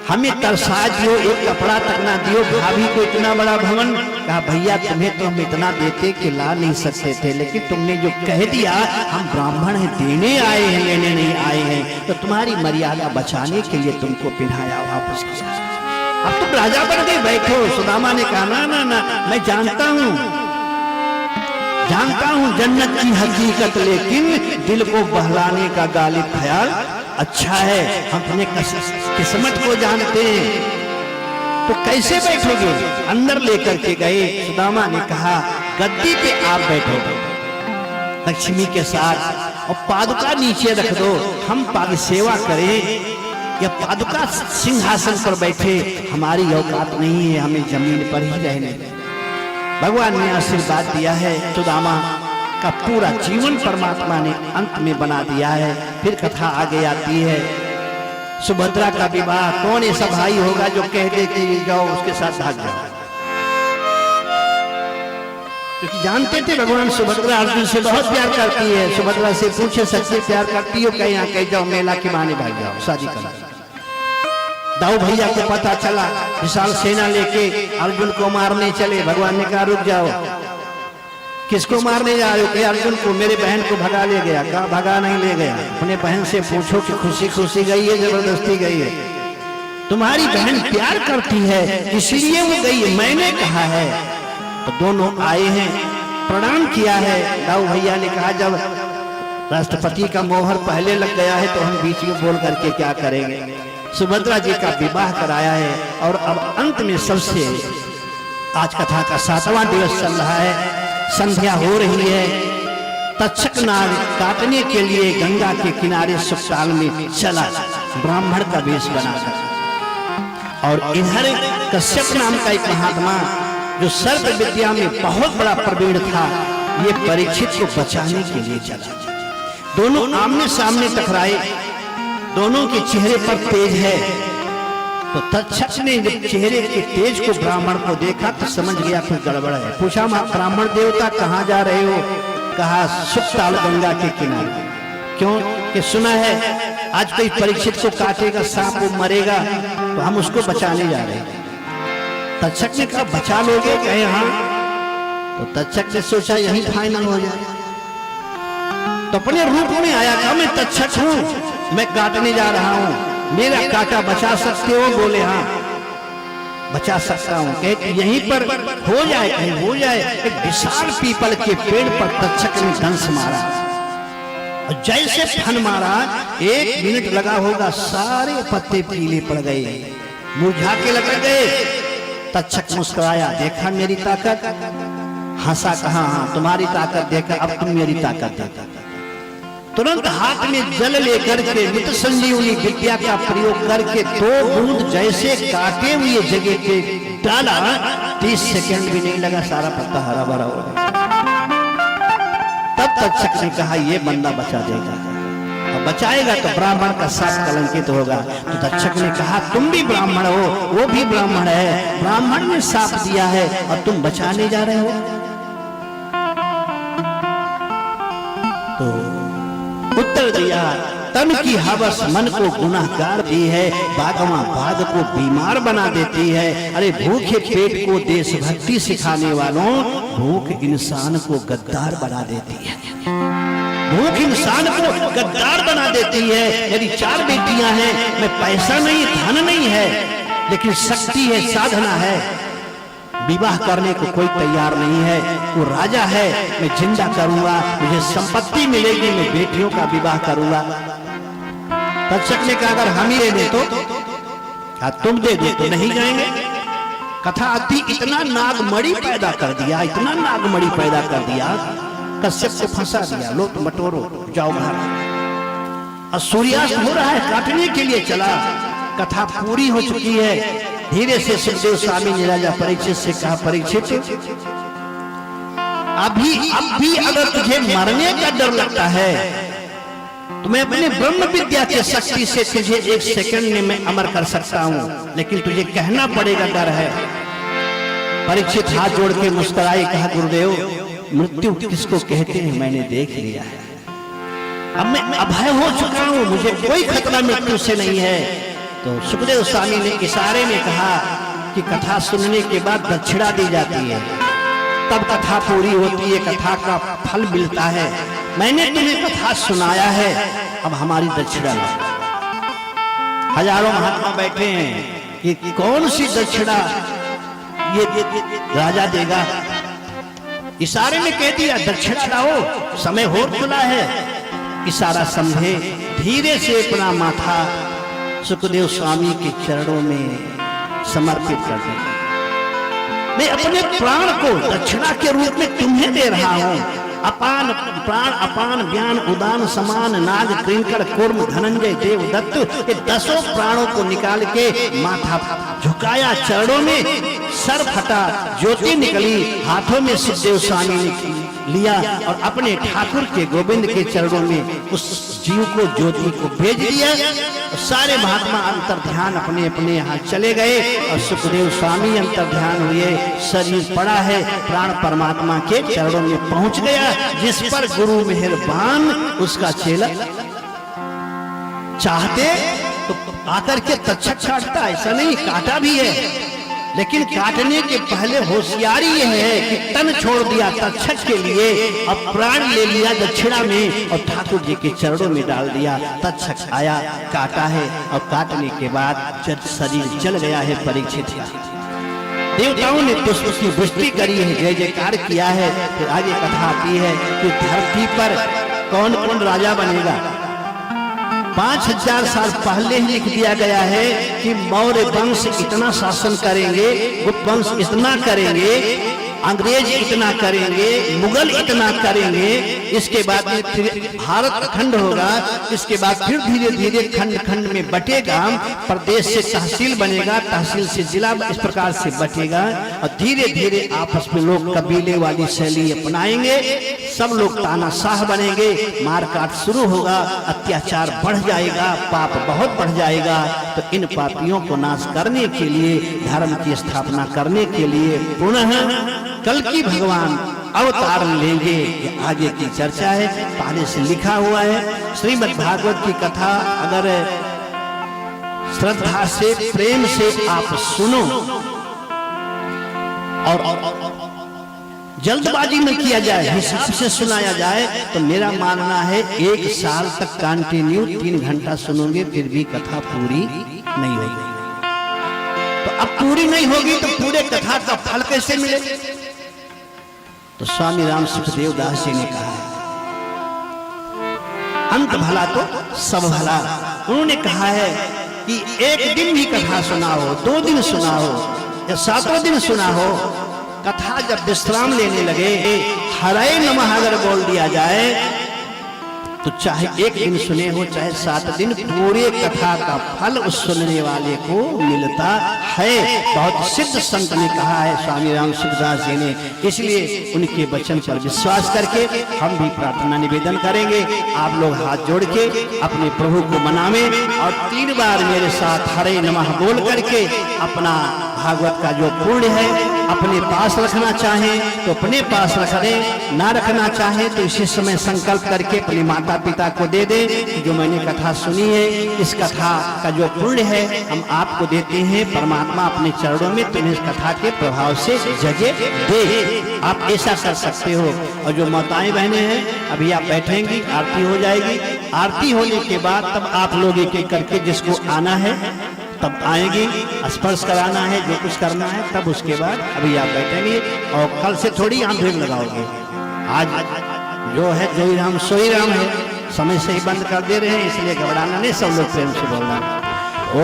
हमें तरसा दियो, एक कपड़ा तक ना दियो, भाभी को इतना बड़ा भवन। कहा, भैया तुम्हें तो हम इतना देते कि ला नहीं सकते थे, लेकिन तुमने जो कह दिया, हम ब्राह्मण हैं, देने आए हैं, लेने नहीं आए हैं, तो तुम्हारी मर्यादा बचाने के लिए तुमको पिन्हाया, वापस किया। अब तुम राजा बन गए, बैठो। सुदामा ने कहा, ना ना ना, मैं जानता हूं जन्नत की हकीकत, लेकिन दिल को बहलाने का गालिब ख्याल अच्छा है, हम अपने किस्मत को जानते हैं, तो कैसे बैठोगे? अंदर लेकर के गए। सुदामा ने कहा, गद्दी पे आप बैठो लक्ष्मी के साथ, और पादुका नीचे रख दो, हम पाद सेवा करें, या पादुका सिंहासन पर बैठे, हमारी औकात नहीं है, हमें जमीन पर ही रहने। भगवान ने आशीर्वाद दिया है, सुदामा का पूरा जीवन परमात्मा ने अंत में बना दिया है। फिर कथा आगे आती है, सुभद्रा का विवाह। कौन ऐसा भाई होगा जो कह दे कि जाओ उसके साथ भाग जाओ? क्योंकि जानते थे भगवान सुभद्रा अर्जुन से बहुत प्यार करती है। सुभद्रा से पूछे, सच्चे प्यार करती हो? कहीं कह जाओ मेला के माने भाग जाओ, शादी करो। दाऊ भैया को पता चला, विशाल सेना लेके अर्जुन को मारने चले। भगवान ने कहा, रुक जाओ, किसको मारने जा रहे हो? कि अर्जुन को, मेरे बहन को भगा ले गया। कहा, भगा नहीं ले गया, अपने बहन से पूछो कि खुशी खुशी गई है, जबरदस्ती गई है? तुम्हारी बहन प्यार करती है इसलिए वो गई है, मैंने कहा है। तो दोनों आए हैं, प्रणाम किया है। दाऊ भैया ने कहा, जब राष्ट्रपति का मोहर पहले लग गया है तो हम बीच में बोल करके क्या करेंगे? सुभद्रा जी का विवाह कराया है, और अब अंत में सबसे, आज कथा का 7वां दिवस चल रहा है, संध्या हो रही है। तक्षक नाग काटने के लिए गंगा के किनारे सुखताल में चला, ब्राह्मण का वेश बनाकर। और इधर कश्यप नाम का एक महात्मा, जो सर्प विद्या में बहुत बड़ा प्रवीण था, ये परीक्षित को बचाने के लिए चला। दोनों आमने सामने टकराए, दोनों के चेहरे पर तेज है। तो तक्षक ने जब चेहरे के तेज को ब्राह्मण को देखा तो समझ गया कुछ गड़बड़ है। पूछा, ब्राह्मण देवता कहाँ जा रहे हो? कहा, सुखताल गंगा के किनारे। क्यों? कि सुना है आज कोई परीक्षित को काटेगा, सांप वो मरेगा, तो हम उसको बचाने जा रहे हैं। तक्षक ने कहा, बचा लोगे? कहे, हाँ। तो तक्षक ने सोचा यही फाइनल हो जाए, तो अपने रूप में आया। कहा, मैं तक्षक हूँ, मैं काटने जा रहा हूँ, मेरा काटा बचा सकते हो? बोले, हाँ बचा सकता हूँ। कहे, यहीं पर हो जाए? कहीं हो जाए। एक विशाल पीपल के पेड़ पर तक्षक ने धनुष मारा, और जैसे फन मारा, 1 मिनट लगा होगा, सारे पत्ते पीले पड़ गए, मुरझा के लग गए। तक्षक मुस्कुराया, देखा मेरी ताकत? हंसा, कहा, हाँ तुम्हारी ताकत देखा, अब तुम मेरी ताकत देखा। तुरंत हाथ में जल लेकर के मृत संजीवनी विद्या का प्रयोग करके 2 बूंद जैसे काटे हुए जगह पे डाला, 30 सेकंड भी नहीं लगा, सारा पत्ता हरा भरा हो गया। तब तक्षक ने कहा, ये बंदा बचा देगा, और बचाएगा तो ब्राह्मण का साथ कलंकित होगा। तो तक्षक ने कहा, तुम भी ब्राह्मण हो, वो भी ब्राह्मण है, ब्राह्मण ने साथ दिया है और तुम बचाने जा रहे हो? तो उत्तर दिया, तन की हवस मन को गुनाहगार दी है, बागवा बाग को बीमार बना देती है। अरे भूखे पेट को देशभक्ति सिखाने वालों, भूख इंसान को गद्दार बना देती है। भूख इंसान को गद्दार बना देती है। मेरी 4 बेटियां हैं, मैं पैसा नहीं, धन नहीं है, लेकिन शक्ति है, साधना है, विवाह करने को कोई तैयार नहीं है। वो राजा है, मैं जिंदा करूंगा, मुझे संपत्ति मिलेगी, मैं बेटियों का विवाह करूंगा। तक्षक ने कहा, अगर हम ही दे दे तो? क्या तुम दे दो तो नहीं जाएंगे? कथा आती, इतना नागमणि पैदा कर दिया, इतना नागमणि पैदा कर दिया, कश्यप को फंसा दिया, लो तो बटोरो, जाओ घर। और सूर्यास्त हो रहा है, काटने के लिए चला। कथा पूरी हो चुकी है। धीरे से सुखदेव स्वामी ने राजा परीक्षित से कहा, परीक्षित अब भी अगर तुझे मरने का डर लगता है तो मैं अपने ब्रह्म विद्या के शक्ति से तुझे 1 सेकंड में मैं अमर कर सकता हूं, लेकिन तुझे कहना पड़ेगा, डर है। परीक्षित हाथ जोड़ के मुस्कुराए, कहा, गुरुदेव मृत्यु किसको कहते हैं मैंने देख लिया है। अब मैं अभय हो चुका हूं, मुझे कोई खतरा मृत्यु से नहीं है। तो सुखदेव स्वामी ने इशारे में कहा कि कथा सुनने के बाद दक्षिणा दी जाती है, तब कथा पूरी होती है, कथा का फल मिलता है। मैंने तुम्हें कथा सुनाया है, अब हमारी दक्षिणा लो। हजारों महात्मा बैठे हैं कि कौन सी दक्षिणा ये राजा देगा। इशारे में कह दिया, दक्षिणा लाओ, समय हो चुका है। इशारा समझे, धीरे से अपना माथा सुखदेव स्वामी के चरणों में समर्पित कर दिया। मैं अपने प्राण को दक्षिणा के रूप में तुम्हें दे रहा हूं। अपान प्राण, अपान ज्ञान, उदान, समान, नाग, कृंकर, कूर्म, धनंजय, देवदत्त, ये 10 प्राणों को निकाल के माथा झुकाया चरणों में, सर फटा, ज्योति निकली, हाथों में सुखदेव स्वामी ने लिया और अपने ठाकुर के गोविंद के चरणों में उस जीव को, ज्योति को भेज दिया। और सारे महात्मा अंतर ध्यान अपने अपने यहाँ चले गए और सुखदेव स्वामी अंतर ध्यान हुए। शरीर पड़ा है, प्राण परमात्मा के चरणों में पहुंच गया। जिस पर गुरु मेहरबान, उसका चेला चाहते तो आकर के तक्षक काटता, ऐसा नहीं, काटा भी है, लेकिन काटने के पहले होशियारी यह है कि तन छोड़ दिया तक्षक के लिए, अब प्राण ले लिया दक्षिणा में और ठाकुर जी के चरणों में डाल दिया। तक्षक आया, काटा है और काटने के बाद जब शरीर जल गया है परीक्षित का, देवताओं ने पुष्प की वृष्टि करी है, जय जयकार किया है। फिर आगे कथा आती है कि धरती पर कौन कौन राजा बनेगा। 5000 साल पहले ही लिख दिया गया है कि मौर्य वंश इतना शासन करेंगे, गुप्त वंश इतना करेंगे, अंग्रेज इतना करेंगे, मुगल इतना करेंगे। इसके बाद में फिर भारत खंड होगा, इसके बाद फिर धीरे धीरे खंड खंड में बटेगा, प्रदेश से तहसील बनेगा, तहसील से जिला, इस प्रकार से बटेगा और धीरे धीरे आपस में लोग कबीले वाली शैली अपनाएंगे। सब लोग तानाशाह बनेंगे, मारकाट शुरू होगा, अत्याचार बढ़ जाएगा, पाप बहुत बढ़ जाएगा। तो इन पापियों को नाश करने के लिए, धर्म की स्थापना करने के लिए पुनः कल की भगवान अवतार लेंगे। ये आगे की चर्चा है, पहले से लिखा हुआ है। श्रीमद् भागवत की कथा अगर श्रद्धा से, प्रेम से आप सुनो और जल्दबाजी में किया जाए, हिसाब से सुनाया जाए, तो मेरा मानना है 1 साल तक कंटिन्यू 3 घंटा सुनोगे फिर भी कथा पूरी नहीं होगी। तो अब पूरी नहीं होगी तो पूरे कथा का फल कैसे मिले? तो स्वामी राम सुखदेव दास जी ने कहा है, अंत भला तो सब भला। उन्होंने कहा है कि 1 दिन भी कथा सुना हो, 2 दिन सुना हो या 7वें दिन सुना हो, कथा जब विश्राम लेने लगे, हरे नमः अगर बोल दिया जाए तो चाहे 1 दिन सुने हो चाहे 7 दिन, पूरे कथा का फल उस सुनने वाले को मिलता है। बहुत सिद्ध संत ने कहा है स्वामी राम सुखदास जी ने। इसलिए उनके वचन पर विश्वास करके हम भी प्रार्थना निवेदन करेंगे, आप लोग हाथ जोड़ के अपने प्रभु को मनावें और 3 बार मेरे साथ हरे नमः बोल करके अपना भागवत का जो पुण्य है अपने पास रखना चाहें तो अपने पास रख दें, ना रखना चाहें तो इसी समय संकल्प करके अपने माता पिता को दे दें कि जो मैंने कथा सुनी है, इस कथा का जो पुण्य है हम आपको देते हैं। परमात्मा अपने चरणों में तुम्हें इस कथा के प्रभाव से जगह दे। आप ऐसा कर सकते हो। और जो माताएं बहनें हैं, अभी आप बैठेंगी, आरती हो जाएगी, आरती होने के बाद तब आप लोग एक एक करके जिसको आना है तब आएंगी, स्पर्श कराना है, जो कुछ करना है, तब उसके बाद अभी आप बैठेंगे और कल से थोड़ी आम भीड़ लगाओगे। आज जो है जो राम सोई राम है, समय से ही बंद कर दे रहे हैं, इसलिए घबराना नहीं, सब लोग प्रेम से बोलना। ओम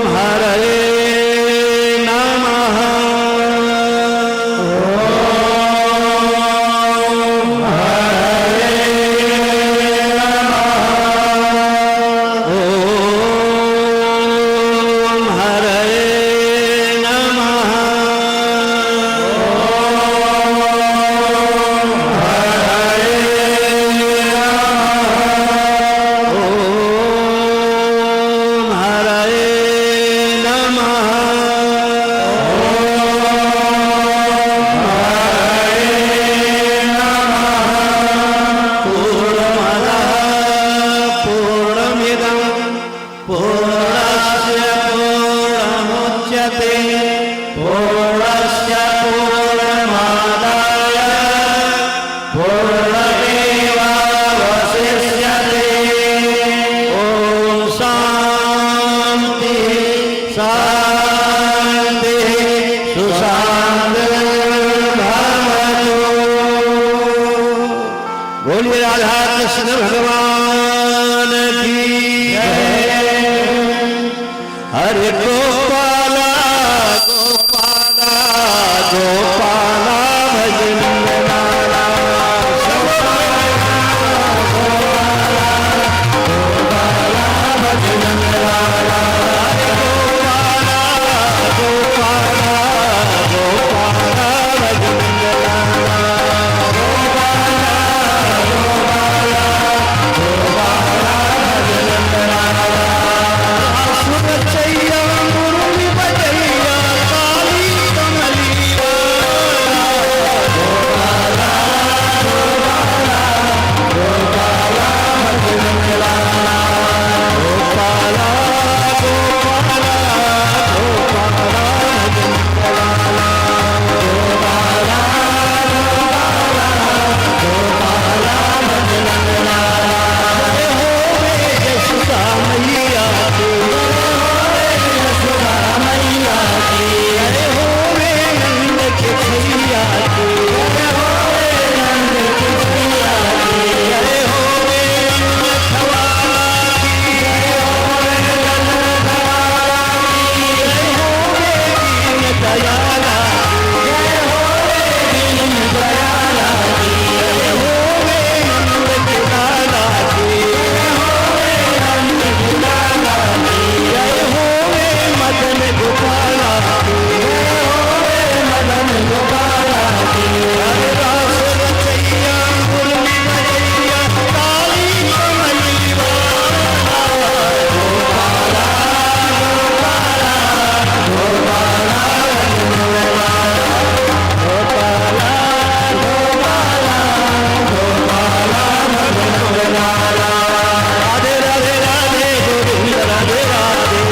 हरे नमः। ओम हरे नमः। मुच्यते पूर्णस्य पूर्णमादाय पूर्णमेवावशिष्यते। ॐ शान्ति शान्ति सुशान्तिर्भवतु। बोलिए राधा कृष्ण भगवान की जय। हरे गोपाला गोपाला गोपाला भजन लाला गोपाला भजन लाला गोपाला गोपाला गोपाला भजन लाला गोपाला गोपाला गोपाला भजन लाला। सुरचैया मुरली बजैया काली कमली वाला गोपाला गोपाला गोपाला भजन लाला गोपाला गोपाला गोपाला भजन लाला गोपाला गोपाला भजन लाला। हो रे यशोदा मैया की यशोदा मैया की हो रे नंद के छैया की हो रे नंद के छैया की हो रे नथवाला की हो रे नथवाला की हो रे दीन दयाला हो रे दीन दयाला की हो रे नंद के लाला की हो रे नंद के लाला की हो रे मदन गोपाला की हो रे मदन गोपाला की। हरे रास रचैया मुरली बजैया काली कमली वाला गोपाला गोपाला गोपाला भजन लाला गोपाला गोपाला गोपाला भजन लाला। राधे राधे राधे गोविंद राधे राधे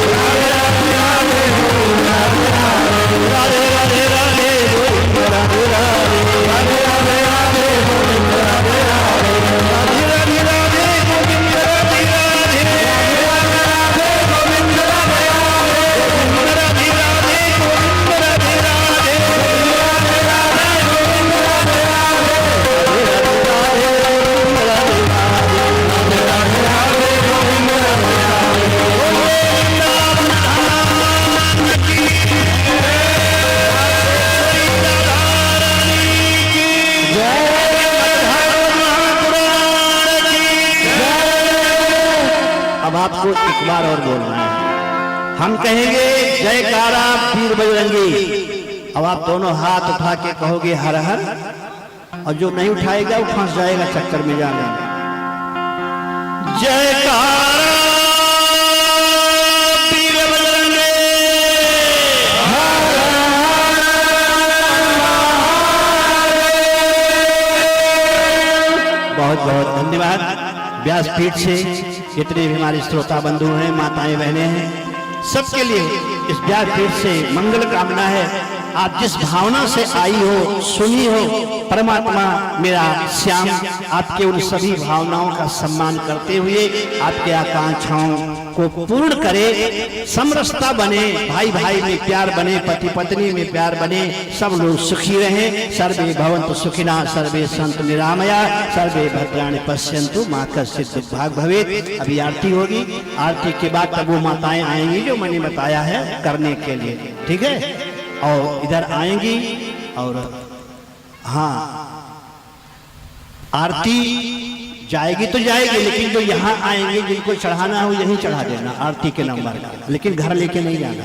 राधे राधे गोविंद राधे राधे राधे राधे गोविंद राधे राधे राधे राधे राधे गोविंद राधे राधे राधे राधे राधे गोविंद राधे राधे राधे राधे गोविंद राधे राधे गोविंद राधे राधे गोविंद राधे राधे राधे राधे गोविंद राधे राधे राधे राधे गोविंद राधे राधे राधे राधे गोविंद राधे राधे। बोले वृंदावन धाम की जय महापुराण की जय। अब आपको एक बार और बोलना है। हम कहेंगे जयकारा पीर बजरंगी। अब आप दोनों हाथ उठा के कहोगे हर हर, और जो नहीं उठाएगा वो फंस जाएगा चक्कर में जाने। जयकारा पीर बजरंगी बहुत बहुत धन्यवाद। व्यासपीठ से जितने भी हमारे श्रोता बंधु हैं, माताएं बहनें हैं, सबके लिए इस व्यासपीठ से मंगल कामना है। आप जिस भावना से आई हो, सुनी हो, परमात्मा मेरा श्याम आपके उन सभी भावनाओं का सम्मान करते हुए आपके आकांक्षाओं को पूर्ण करे, समरसता बने, भाई भाई में प्यार बने, पति पत्नी में प्यार बने, सब लोग सुखी रहें। सर्वे भवन्तु सुखिनः, सर्वे सन्तु निरामया, सर्वे भद्राणि पश्यन्तु मा कश्चित् दुर्भाग् भवेत्। अभी आरती होगी, आरती के बाद तब वो माताएं आएंगी जो मैंने बताया है करने के लिए, ठीक है? और इधर आएंगी और हाँ आरती जाएगी तो जाएगी, लेकिन जो यहाँ आएंगे जिनको चढ़ाना है वो यहीं चढ़ा देना आरती के नंबर का, लेकिन घर लेके नहीं जाना।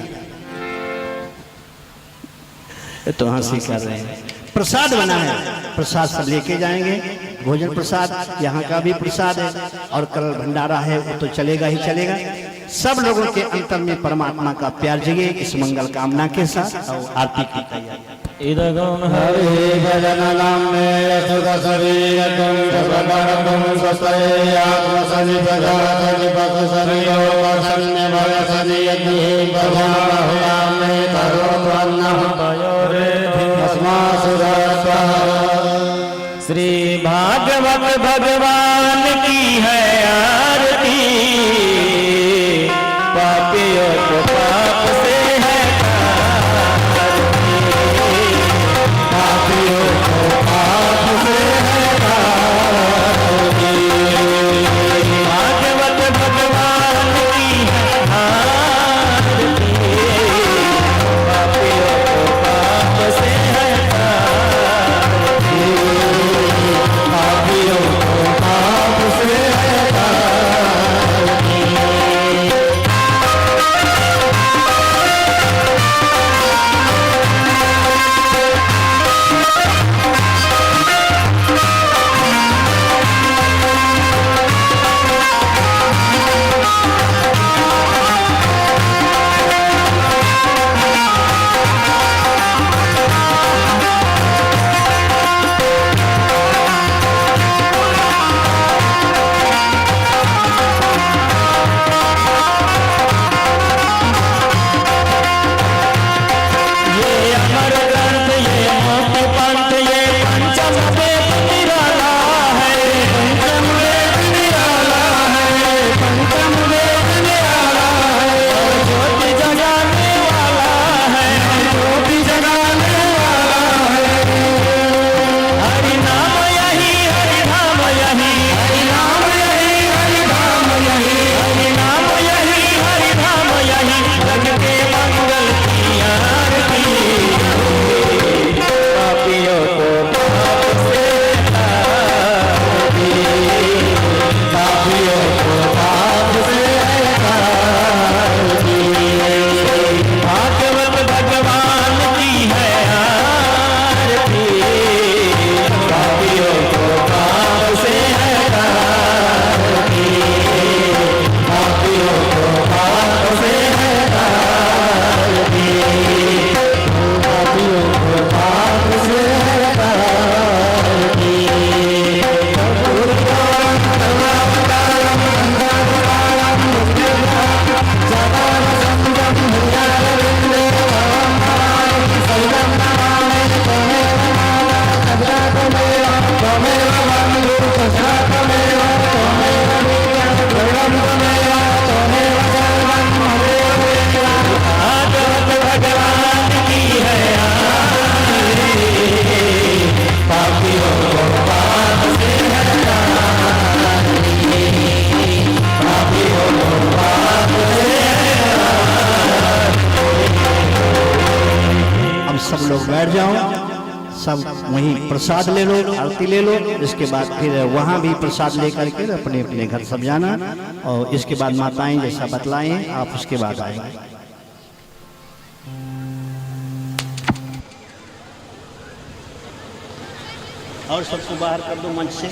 तो हंसी कर रहे हैं। प्रसाद बना है, प्रसाद सब लेके जाएंगे, भोजन प्रसाद यहाँ का भी प्रसाद है, और कल भंडारा है वो तो चलेगा ही चलेगा। सब लोगों के अंतर में परमात्मा का प्यार जगे, इस मंगल कामना के साथ और आरती की तैयारी। इदगुण हरि भजन नामे सुख शरीरकं सबकरकं स्वस्ते आत्मसनि प्रजातनि पक शरीरो वसन्य भय सनि यज्ञ भगवान बैठ जाओ, सब वहीं प्रसाद ले लो, आरती ले लो। इसके बाद फिर वहाँ भी प्रसाद लेकर के अपने अपने घर सब जाना। और इसके बाद माताएं जैसा बतलाएं आप उसके बाद आएंगे। और सबको बाहर कर दो मंच से।